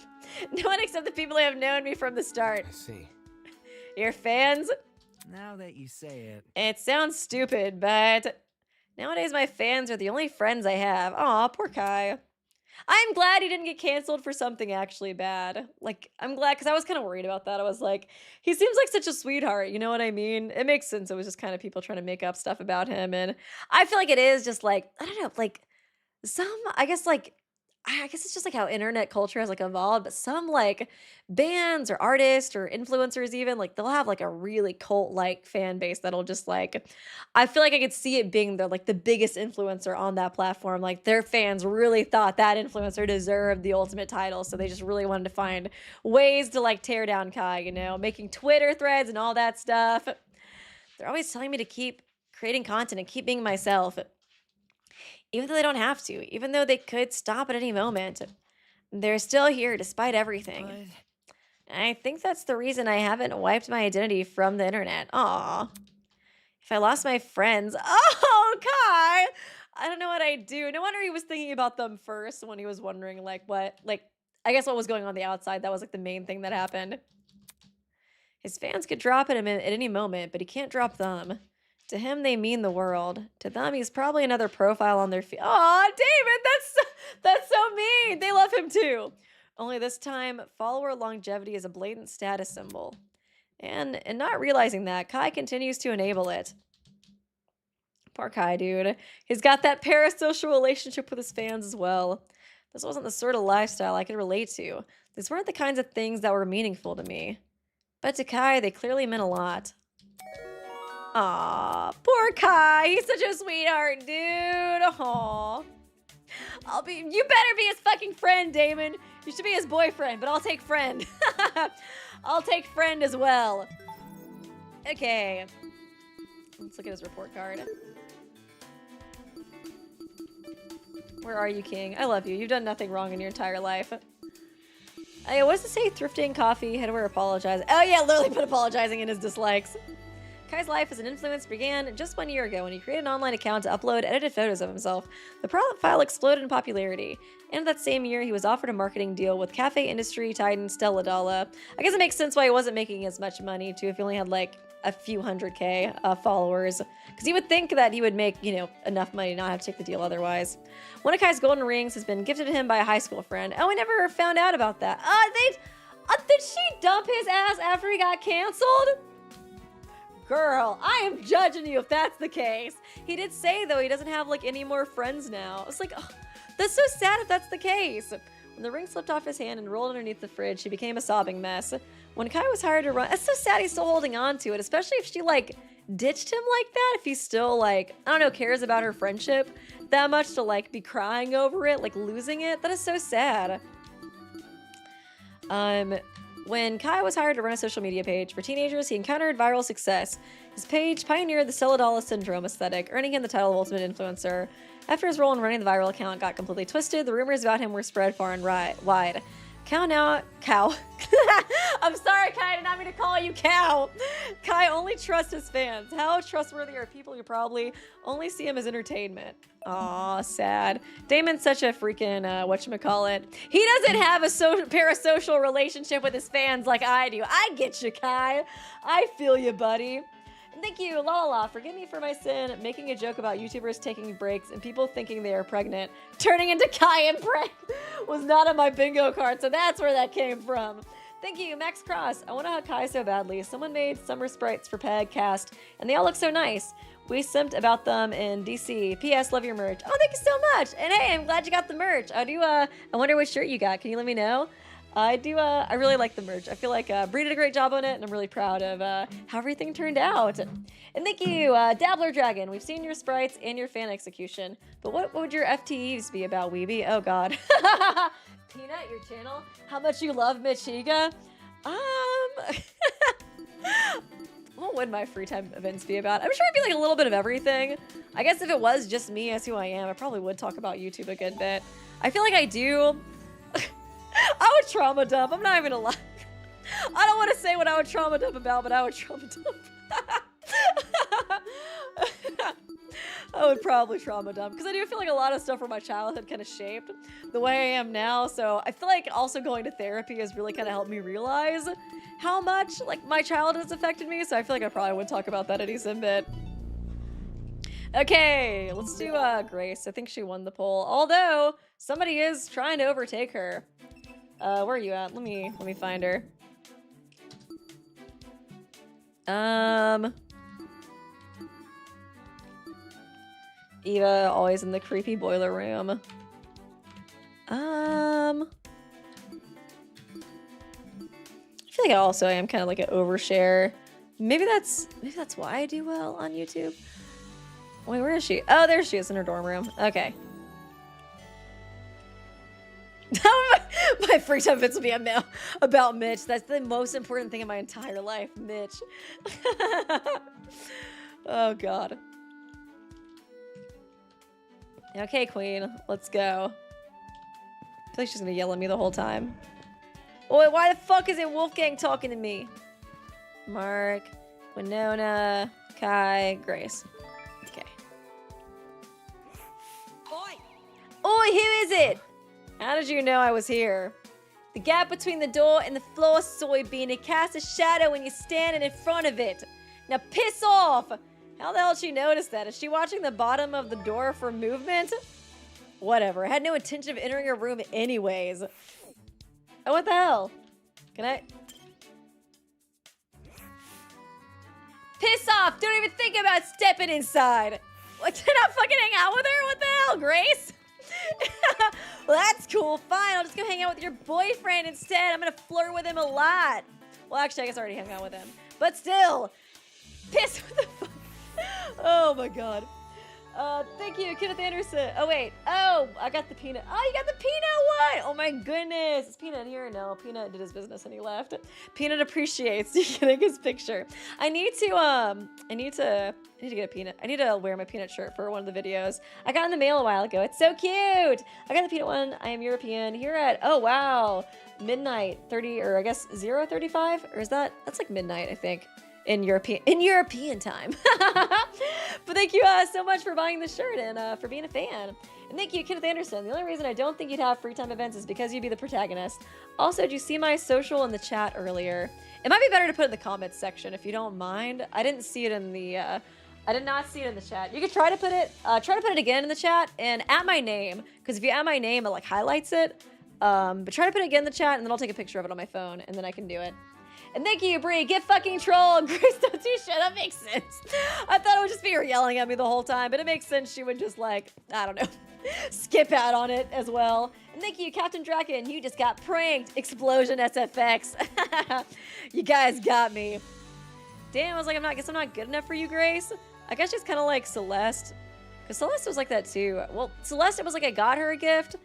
No one except the people who have known me from the start. I see. Your fans? Now that you say it. It sounds stupid, but nowadays my fans are the only friends I have. Aw, poor Kai. I'm glad he didn't get canceled for something actually bad. Like, I'm glad, because I was kind of worried about that. I was like, he seems like such a sweetheart, you know what I mean? It makes sense. It was just kind of people trying to make up stuff about him. And I feel like it is just like, I don't know, like I guess it's just like how internet culture has like evolved, but some like bands or artists or influencers even like they'll have like a really cult like fan base that'll just like I feel like I could see it being the biggest influencer on that platform. Like their fans really thought that influencer deserved the ultimate title, so they just really wanted to find ways to like tear down Kai, you know, making Twitter threads and all that stuff. They're always telling me to keep creating content and keep being myself. Even though they don't have to, even though they could stop at any moment, they're still here despite everything. But I think that's the reason I haven't wiped my identity from the internet. Aw. If I lost my friends, oh, Kai! I don't know what I'd do. No wonder he was thinking about them first when he was wondering, like, what was going on the outside. That was, like, the main thing that happened. His fans could drop at him at any moment, but he can't drop them. To him, they mean the world. To them, he's probably another profile on their feed. Aw, David, that's so mean. They love him too. Only this time, follower longevity is a blatant status symbol. And not realizing that, Kai continues to enable it. Poor Kai, dude. He's got that parasocial relationship with his fans as well. This wasn't the sort of lifestyle I could relate to. These weren't the kinds of things that were meaningful to me. But to Kai, they clearly meant a lot. Aw, poor Kai. He's such a sweetheart, dude. Aw. You better be his fucking friend, Damon. You should be his boyfriend, but I'll take friend. I'll take friend as well. Okay. Let's look at his report card. Where are you, King? I love you. You've done nothing wrong in your entire life. Hey, what does it say? Thrifting, coffee, headwear, apologize. Oh yeah, literally put apologizing in his dislikes. Kai's life as an influencer began just 1 year ago when he created an online account to upload edited photos of himself. The profile exploded in popularity. And that same year, he was offered a marketing deal with cafe industry titan Stella Dalla. I guess it makes sense why he wasn't making as much money, too, if he only had like a few 100K followers. Because you would think that he would make, you know, enough money to not have to take the deal otherwise. One of Kai's golden rings has been gifted to him by a high school friend. Oh, I never found out about that. Did she dump his ass after he got canceled? Girl, I am judging you if that's the case. He did say, though, he doesn't have, like, any more friends now. It's like, oh, that's so sad if that's the case. When the ring slipped off his hand and rolled underneath the fridge, she became a sobbing mess. When Kai was hired to run, it's so sad he's still holding on to it, especially if she, like, ditched him like that. If he's still, like, I don't know, cares about her friendship that much to, like, be crying over it, like, losing it. That is so sad. When Kai was hired to run a social media page for teenagers, he encountered viral success. His page pioneered the Celadala syndrome aesthetic, earning him the title of Ultimate Influencer. After his role in running the viral account got completely twisted, the rumors about him were spread far and wide. Cow. I'm sorry, Kai, I did not mean to call you Cow. Kai only trusts his fans. How trustworthy are people who probably only see him as entertainment? Aw, sad. Damon's such a freaking, whatchamacallit. He doesn't have a parasocial relationship with his fans like I do. I get you, Kai. I feel you, buddy. And thank you, La La La. Forgive me for my sin, making a joke about YouTubers taking breaks and people thinking they are pregnant. Turning into Kai and Brett was not on my bingo card, so that's where that came from. Thank you, Max Cross. I want to hug Kai so badly. Someone made summer sprites for Peg Cast, and they all look so nice. We simped about them in DC. P.S. Love your merch. Oh, thank you so much. And hey, I'm glad you got the merch. I wonder what shirt you got. Can you let me know? I really like the merch. I feel like Bree did a great job on it, and I'm really proud of how everything turned out. And thank you, Dabbler Dragon. We've seen your sprites and your fan execution, but what would your FTEs be about, Weeby? Oh, God. Peanut, your channel? How much you love Michiga? What would my free time events be about? I'm sure it'd be like a little bit of everything. I guess if it was just me as who I am, I probably would talk about YouTube a good bit. I feel like I do. I would trauma dump. I'm not even gonna lie. I don't want to say what I would trauma dump about, but I would trauma dump. I would probably trauma dump because I do feel like a lot of stuff from my childhood kind of shaped the way I am now. So I feel like also going to therapy has really kind of helped me realize how much like my childhood has affected me. So I feel like I probably would talk about that a decent bit. Okay, let's do Grace. I think she won the poll, although somebody is trying to overtake her. Where are you at? Let me find her. Eva, always in the creepy boiler room. I feel like I also am kind of like an overshare. Maybe that's why I do well on YouTube. Wait, where is she? Oh, there she is in her dorm room. Okay. My free time bits will be about Mitch. That's the most important thing in my entire life, Mitch. Oh, God. Okay, Queen. Let's go. I feel like she's gonna yell at me the whole time. Oh, why the fuck is it Wolfgang talking to me? Mark, Winona, Kai, Grace. Okay. Oi! Oi, who is it? How did you know I was here? The gap between the door and the floor, soybean, it casts a shadow when you're standing in front of it. Now piss off! How the hell did she notice that? Is she watching the bottom of the door for movement? Whatever. I had no intention of entering her room anyways. Oh, what the hell? Can I? Piss off! Don't even think about stepping inside! What, did I fucking hang out with her? What the hell, Grace? Well, that's cool. Fine, I'll just go hang out with your boyfriend instead. I'm gonna flirt with him a lot. Well, actually, I guess I already hung out with him. But still, piss, what the fuck? Oh my god. Thank you, Kenneth Anderson. Oh, wait. Oh, I got the peanut. Oh, you got the peanut one. Oh my goodness. Is Peanut here? No, Peanut did his business and he left. Peanut appreciates you getting his picture. I need to get a Peanut. I need to wear my Peanut shirt for one of the videos. I got in the mail a while ago. It's so cute. I got the Peanut one. I am European. Here at, oh wow, midnight 30, or I guess 0:35, or is that's like midnight, I think. In European time. But thank you so much for buying the shirt and for being a fan. And thank you, Kenneth Anderson. The only reason I don't think you'd have free time events is because you'd be the protagonist. Also, did you see my social in the chat earlier? It might be better to put it in the comments section if you don't mind. I didn't see it in the I did not see it in the chat. You could try to put it again in the chat and at my name, because if you add my name, it like highlights it. But try to put it again in the chat and then I'll take a picture of it on my phone and then I can do it. And thank you, Bree. Get fucking trolled. Grace, don't do shit. That makes sense. I thought it would just be her yelling at me the whole time, but it makes sense she would just like, I don't know, skip out on it as well. And thank you, Captain Draken. You just got pranked. Explosion SFX. You guys got me. Damn, I was like, I guess I'm not good enough for you, Grace. I guess she's kind of like Celeste. Because Celeste was like that too. Well, Celeste, it was like I got her a gift.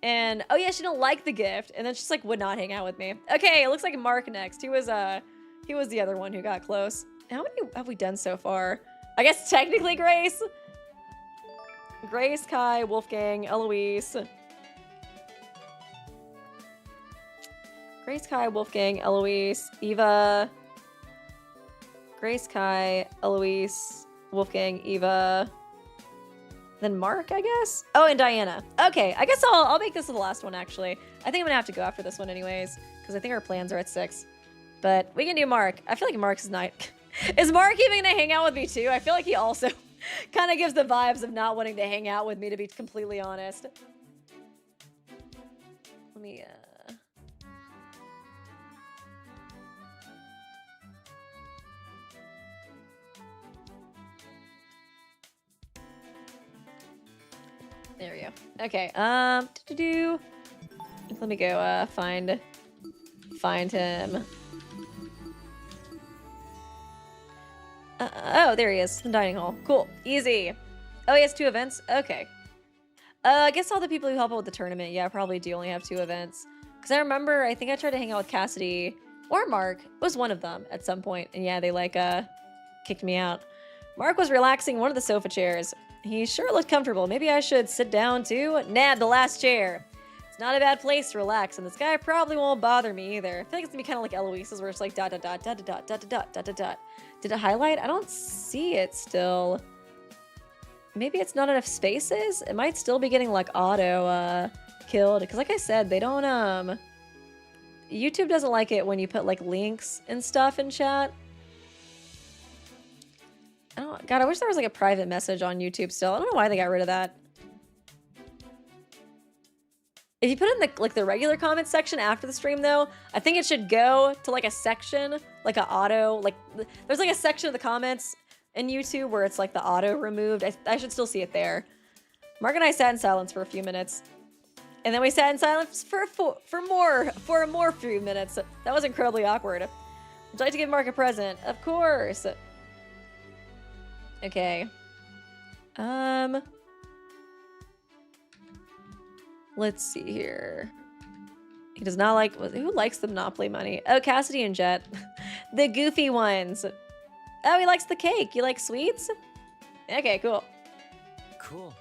And, oh yeah, she didn't like the gift. And then she's like, would not hang out with me. Okay, it looks like Mark next. He was the other one who got close. How many have we done so far? I guess technically Grace. Grace, Kai, Wolfgang, Eloise. Grace, Kai, Wolfgang, Eloise, Eva. Grace, Kai, Eloise, Wolfgang, Eva. Then Mark, I guess? Oh, and Diana. Okay, I guess I'll make this the last one, actually. I think I'm gonna have to go after this one anyways, because I think our plans are at 6. But we can do Mark. I feel like Mark's night. Is Mark even gonna hang out with me too? I feel like he also kind of gives the vibes of not wanting to hang out with me, to be completely honest. Let me, There we go. Okay, let me go, find him. Oh, there he is, the dining hall. Cool, easy. Oh, he has 2 events? Okay. I guess all the people who help out with the tournament, yeah, probably do only have 2 events. Because I remember, I think I tried to hang out with Cassidy or Mark. It was one of them at some point. And yeah, they like kicked me out. Mark was relaxing in one of the sofa chairs. He sure looked comfortable. Maybe I should sit down too? Nah, the last chair. It's not a bad place to relax, and this guy probably won't bother me either. I feel like it's gonna be kind of like Eloise's, where it's like dot dot dot dot dot dot dot dot dot dot. Did it highlight? I don't see it still. Maybe it's not enough spaces? It might still be getting like auto killed. Because like I said, they don't YouTube doesn't like it when you put like links and stuff in chat. God, I wish there was like a private message on YouTube still. I don't know why they got rid of that. If you put it in the regular comments section after the stream though, I think it should go to like a section, like a auto, like there's like a section of the comments in YouTube where it's like the auto removed. I should still see it there. Mark and I sat in silence for a few minutes. And then we sat in silence for more few minutes. That was incredibly awkward. Would you like to give Mark a present? Of course. Okay. Let's see here. He does not like... Who likes the Monopoly money? Oh, Cassidy and Jet. The goofy ones. Oh, he likes the cake. You like sweets? Okay, cool. Cool.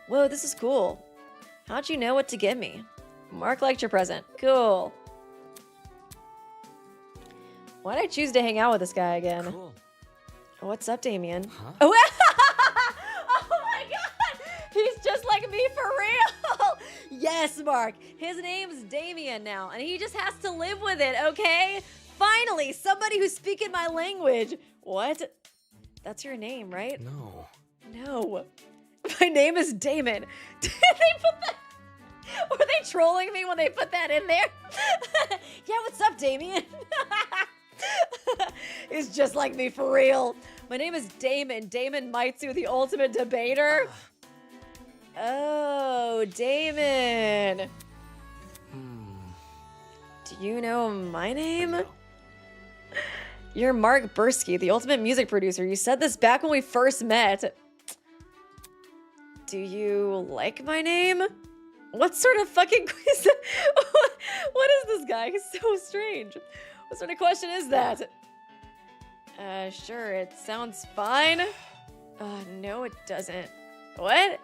Whoa, this is cool. How'd you know what to give me? Mark liked your present. Cool. Why'd I choose to hang out with this guy again? Cool. What's up, Damien? Huh? Oh, oh my god! He's just like me for real! Yes, Mark. His name's Damien now, and he just has to live with it, okay? Finally, somebody who's speaking my language. What? That's your name, right? No. No. My name is Damon. Did they put that? Were they trolling me when they put that in there? Yeah, what's up, Damien? He's just like me for real. My name is Damon. Damon Maitsu, the ultimate debater. Oh, Damon. Do you know my name? No. You're Mark Bursky, the ultimate music producer. You said this back when we first met. Do you like my name? What sort of fucking quiz? What is this guy? He's so strange. What sort of question is that? Sure, it sounds fine. No, it doesn't. What?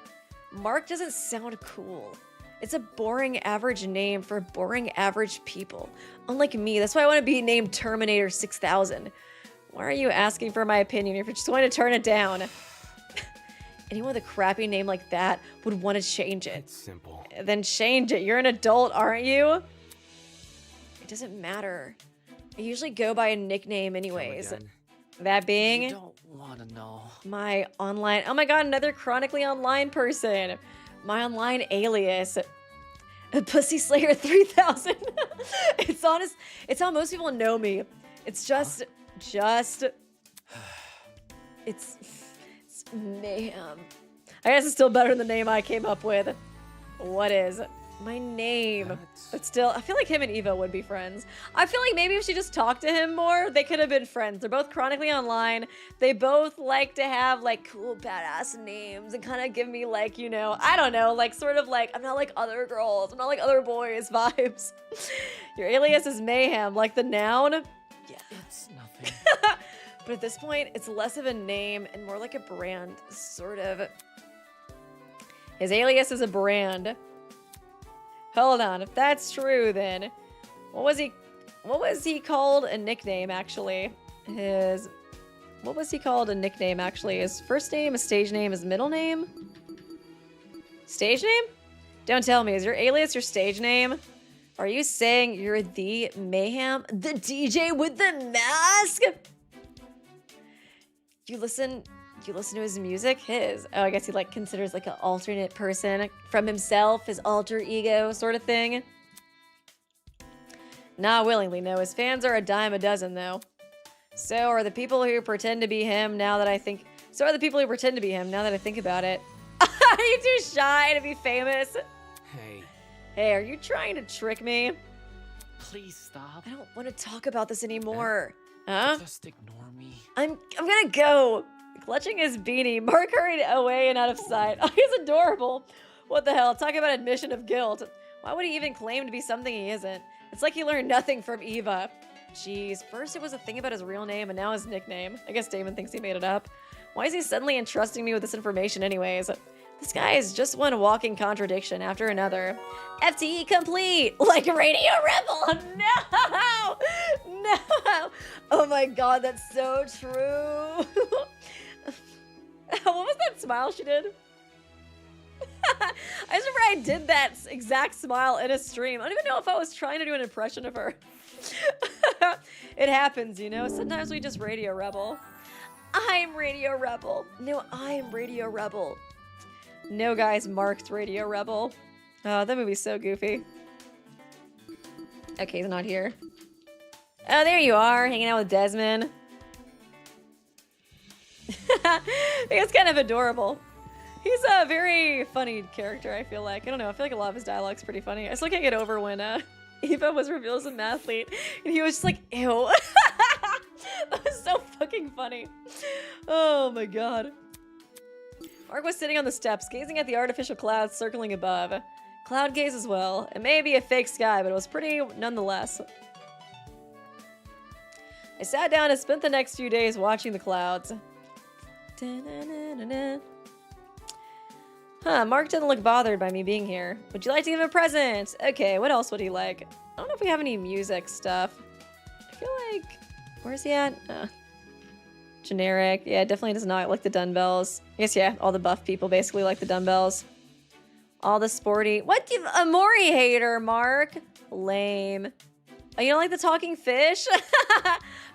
Mark doesn't sound cool. It's a boring average name for boring average people. Unlike me, that's why I want to be named Terminator 6000. Why are you asking for my opinion if you're just going to turn it down? Anyone with a crappy name like that would want to change it. It's simple. Then change it. You're an adult, aren't you? It doesn't matter. I usually go by a nickname anyways. Come again. That being You don't want to know. my online... Oh my god, another chronically online person. My online alias. Pussy Slayer 3000. It's honest. It's how most people know me. It's just... It's mayhem. I guess it's still better than the name I came up with. What is my name? But still, I feel like him and Eva would be friends. I feel like maybe if she just talked to him more, they could have been friends. They're both chronically online. They both like to have like cool badass names and kind of give me like, you know, I don't know, like sort of like, I'm not like other girls, I'm not like other boys vibes. Your alias is mayhem, like the noun. Yeah. It's nothing. But at this point, it's less of a name and more like a brand, sort of. His alias is a brand. Hold on, if that's true, then what was he called a nickname actually? What was he called a nickname actually? His first name, his stage name, his middle name? Stage name? Don't tell me, is your alias your stage name? Are you saying you're the Mayhem? The DJ with the mask? You listen to his music? His. Oh, I guess he like considers like an alternate person from himself, his alter ego sort of thing. Not willingly, no. His fans are a dime a dozen, though. So are the people who pretend to be him now that I think... So are the people who pretend to be him now that I think about it. Are you too shy to be famous? Hey. Hey, are you trying to trick me? Please stop. I don't want to talk about this anymore. Huh? Just ignore me. I'm gonna go. Clutching his beanie, Mark hurried away and out of sight. Oh, he's adorable. What the hell? Talking about admission of guilt. Why would he even claim to be something he isn't? It's like he learned nothing from Eva. Jeez, first it was a thing about his real name and now his nickname. I guess Damon thinks he made it up. Why is he suddenly entrusting me with this information anyways? This guy is just one walking contradiction after another. FTE complete! Like Radio Rebel! No! No! Oh my god, that's so true. What was that smile she did? I just remember I did that exact smile in a stream. I don't even know if I was trying to do an impression of her. It happens, you know? Sometimes we just Radio Rebel. I'm Radio Rebel. No, I'm Radio Rebel. No, guys, marked Radio Rebel. Oh, that movie's so goofy. Okay, he's not here. Oh, there you are, hanging out with Desmond. It's kind of adorable. He's a very funny character, I feel like. I don't know, I feel like a lot of his dialogue's pretty funny. I still can't get over when Eva was revealed as a mathlete, and he was just like, ew. That was so fucking funny. Oh my god. Mark was sitting on the steps, gazing at the artificial clouds circling above. Cloud gaze as well. It may be a fake sky, but it was pretty nonetheless. I sat down and spent the next few days watching the clouds. Da-na-na-na-na. Huh, Mark didn't look bothered by me being here. Would you like to give him a present? Okay, what else would he like? I don't know if we have any music stuff. I feel like... Where's he at? Generic. Yeah, definitely does not like the dumbbells. I guess, yeah, all the buff people basically like the dumbbells. All the sporty... What? A Mori hater, Mark. Lame. Oh, you don't like the talking fish?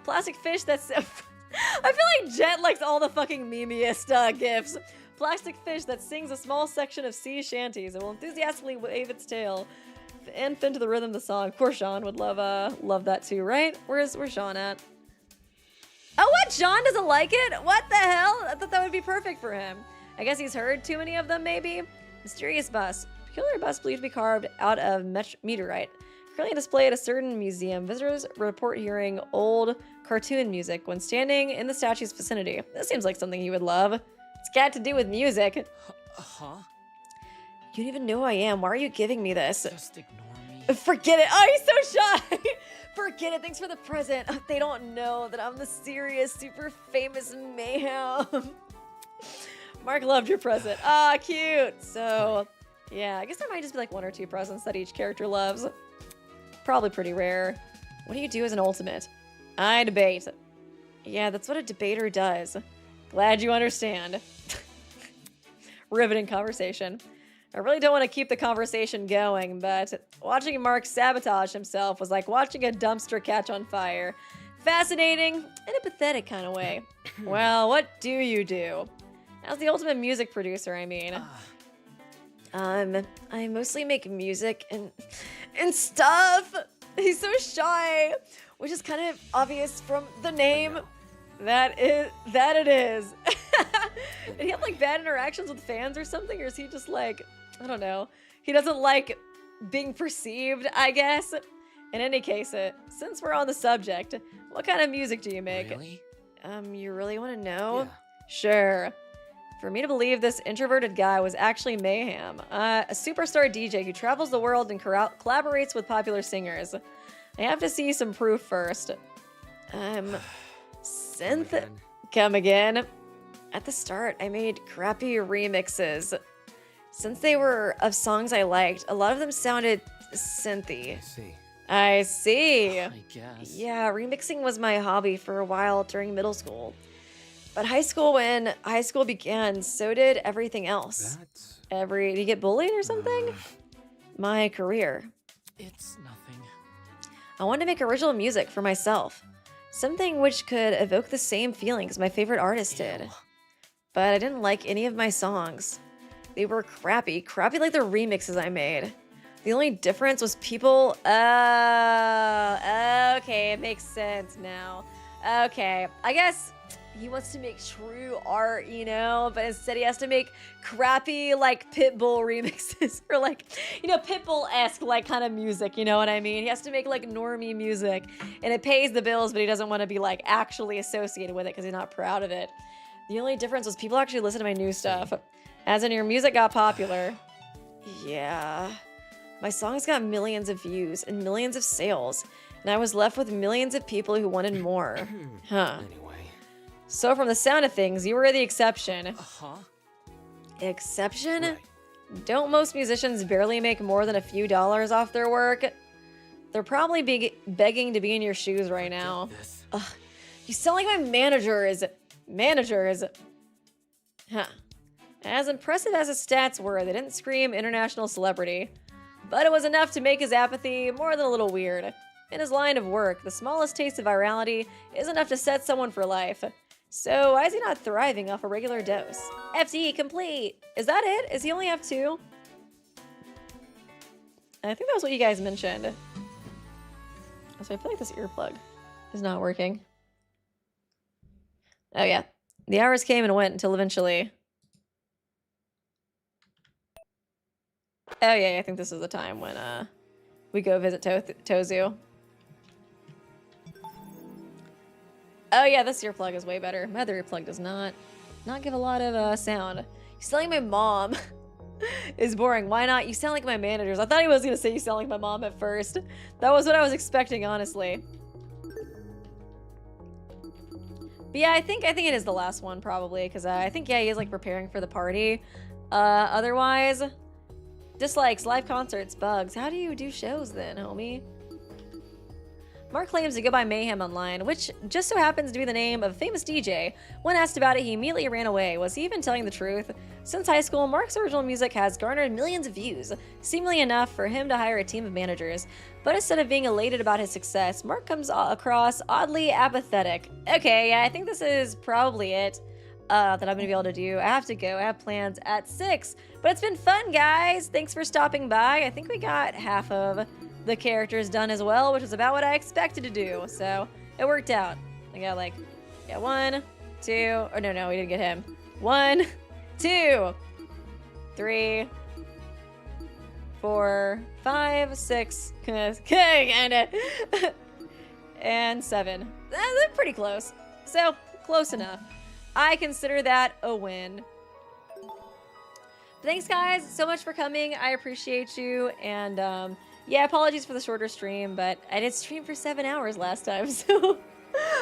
Plastic fish that's... I feel like Jet likes all the fucking memeiest gifs. Plastic fish that sings a small section of sea shanties and will enthusiastically wave its tail and fin to the rhythm of the song. Of course, Sean would love that too, right? Where's Sean at? Oh, what? Sean doesn't like it? What the hell? I thought that would be perfect for him. I guess he's heard too many of them, maybe? Mysterious bust. Peculiar bust believed to be carved out of meteorite. Currently displayed at a certain museum. Visitors report hearing old cartoon music when standing in the statue's vicinity. This seems like something he would love. It's got to do with music. Huh? You don't even know who I am. Why are you giving me this? Just ignore me. Forget it. Oh, he's so shy. Forget it. Thanks for the present. Oh, they don't know that I'm the serious, super famous mayhem. Mark loved your present. Ah, cute. So, yeah, I guess there might just be like one or two presents that each character loves. Probably pretty rare. What do you do as an ultimate? I debate. Yeah, that's what a debater does. Glad you understand. Riveting conversation. I really don't want to keep the conversation going, but watching Mark sabotage himself was like watching a dumpster catch on fire. Fascinating in a pathetic kind of way. Well, what do you do? As the ultimate music producer, I mean. I mostly make music and stuff. He's so shy, which is kind of obvious from the name. That it is. Did he have like bad interactions with fans or something? Or is he just like, I don't know. He doesn't like being perceived, I guess. In any case, since we're on the subject, what kind of music do you make? Really? You really want to know? Yeah. Sure. For me to believe this introverted guy was actually Mayhem, a superstar DJ who travels the world and collaborates with popular singers. I have to see some proof first. Synth? Come again. At the start, I made crappy remixes. Since they were of songs I liked, a lot of them sounded synthy. I see. I guess. Yeah, remixing was my hobby for a while during middle school. But when high school began, so did everything else. Did you get bullied or something? My career. It's nothing. I wanted to make original music for myself. Something which could evoke the same feelings my favorite artist did. Ew. But I didn't like any of my songs. They were crappy like the remixes I made. The only difference was people... okay, it makes sense now. Okay, I guess he wants to make true art, you know, but instead he has to make crappy, like, Pitbull remixes, or like, you know, Pitbull-esque, like, kind of music, you know what I mean? He has to make, like, normie music, and it pays the bills, but he doesn't want to be, like, actually associated with it because he's not proud of it. The only difference was people actually listen to my new stuff. As in, your music got popular. Yeah. My songs got millions of views and millions of sales, and I was left with millions of people who wanted more. Huh. Anyway. So from the sound of things, you were the exception. Uh-huh. Exception? Right. Don't most musicians barely make more than a few dollars off their work? They're probably begging to be in your shoes right now. Get this. Ugh, you sound like my managers. Huh. As impressive as his stats were, they didn't scream international celebrity. But it was enough to make his apathy more than a little weird. In his line of work, the smallest taste of virality is enough to set someone for life. So why is he not thriving off a regular dose? FTE complete! Is that it? Is he only have 2? I think that was what you guys mentioned. So I feel like this earplug is not working. Oh yeah. The hours came and went until eventually... Oh yeah, I think this is the time when we go visit Tozu. Oh yeah, this earplug is way better. My other earplug does not give a lot of sound. You sound like my mom. Is boring. Why not? You sound like my managers. I thought he was gonna say you sound like my mom at first. That was what I was expecting, honestly. But yeah, I think it is the last one probably, because I think yeah he is like preparing for the party. Otherwise, dislikes, live concerts, bugs. How do you do shows then, homie? Mark claims to go by Mayhem online, which just so happens to be the name of a famous DJ. When asked about it, he immediately ran away. Was he even telling the truth? Since high school, Mark's original music has garnered millions of views, seemingly enough for him to hire a team of managers. But instead of being elated about his success, Mark comes across oddly apathetic. Okay, yeah, I think this is probably it that I'm gonna be able to do. I have to go. I have plans at 6. But it's been fun, guys. Thanks for stopping by. I think we got half of the characters done as well, which is about what I expected to do. So it worked out. I got like, yeah, 1, 2, or no, we didn't get him. 1, 2, 3, 4, 5, 6, and 7. They're pretty close. So close enough. I consider that a win. Thanks guys so much for coming. I appreciate you. And yeah, apologies for the shorter stream, but I did stream for 7 hours last time, so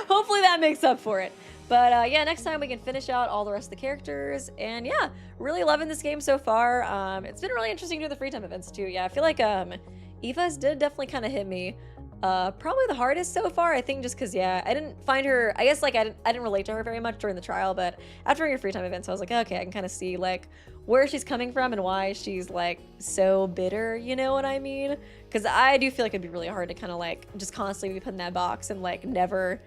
hopefully that makes up for it. But yeah, next time we can finish out all the rest of the characters. And yeah, really loving this game so far. It's been really interesting to do the free time events too. Yeah, I feel like Eva's did definitely kind of hit me. Probably the hardest so far, I think, just because, yeah, I didn't find her, I guess, like, I didn't relate to her very much during the trial, but after your free time events, I was like, okay, I can kind of see, like, where she's coming from and why she's, like, so bitter, you know what I mean? Because I do feel like it'd be really hard to kind of, like, just constantly be put in that box and, like, never,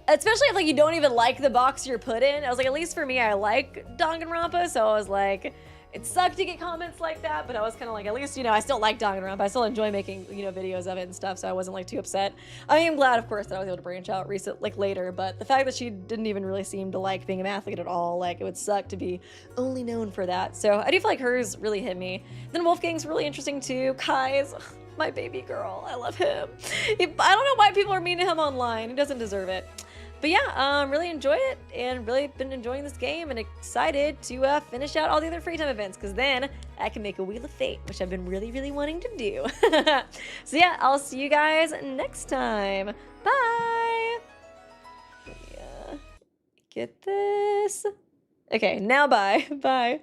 especially if, like, you don't even like the box you're put in. I was like, at least for me, I like Danganronpa, so I was like, it sucked to get comments like that, but I was kind of like, at least, you know, I still like Danganronpa. I still enjoy making, you know, videos of it and stuff, so I wasn't, like, too upset. I am glad, of course, that I was able to branch out later, but the fact that she didn't even really seem to like being an athlete at all, like, it would suck to be only known for that. So I do feel like hers really hit me. Then Wolfgang's really interesting, too. Kai's my baby girl. I love him. I don't know why people are mean to him online. He doesn't deserve it. But yeah, really enjoy it and really been enjoying this game and excited to finish out all the other free time events, because then I can make a Wheel of Fate, which I've been really, really wanting to do. So yeah, I'll see you guys next time. Bye! Yeah. Get this. Okay, now bye. Bye.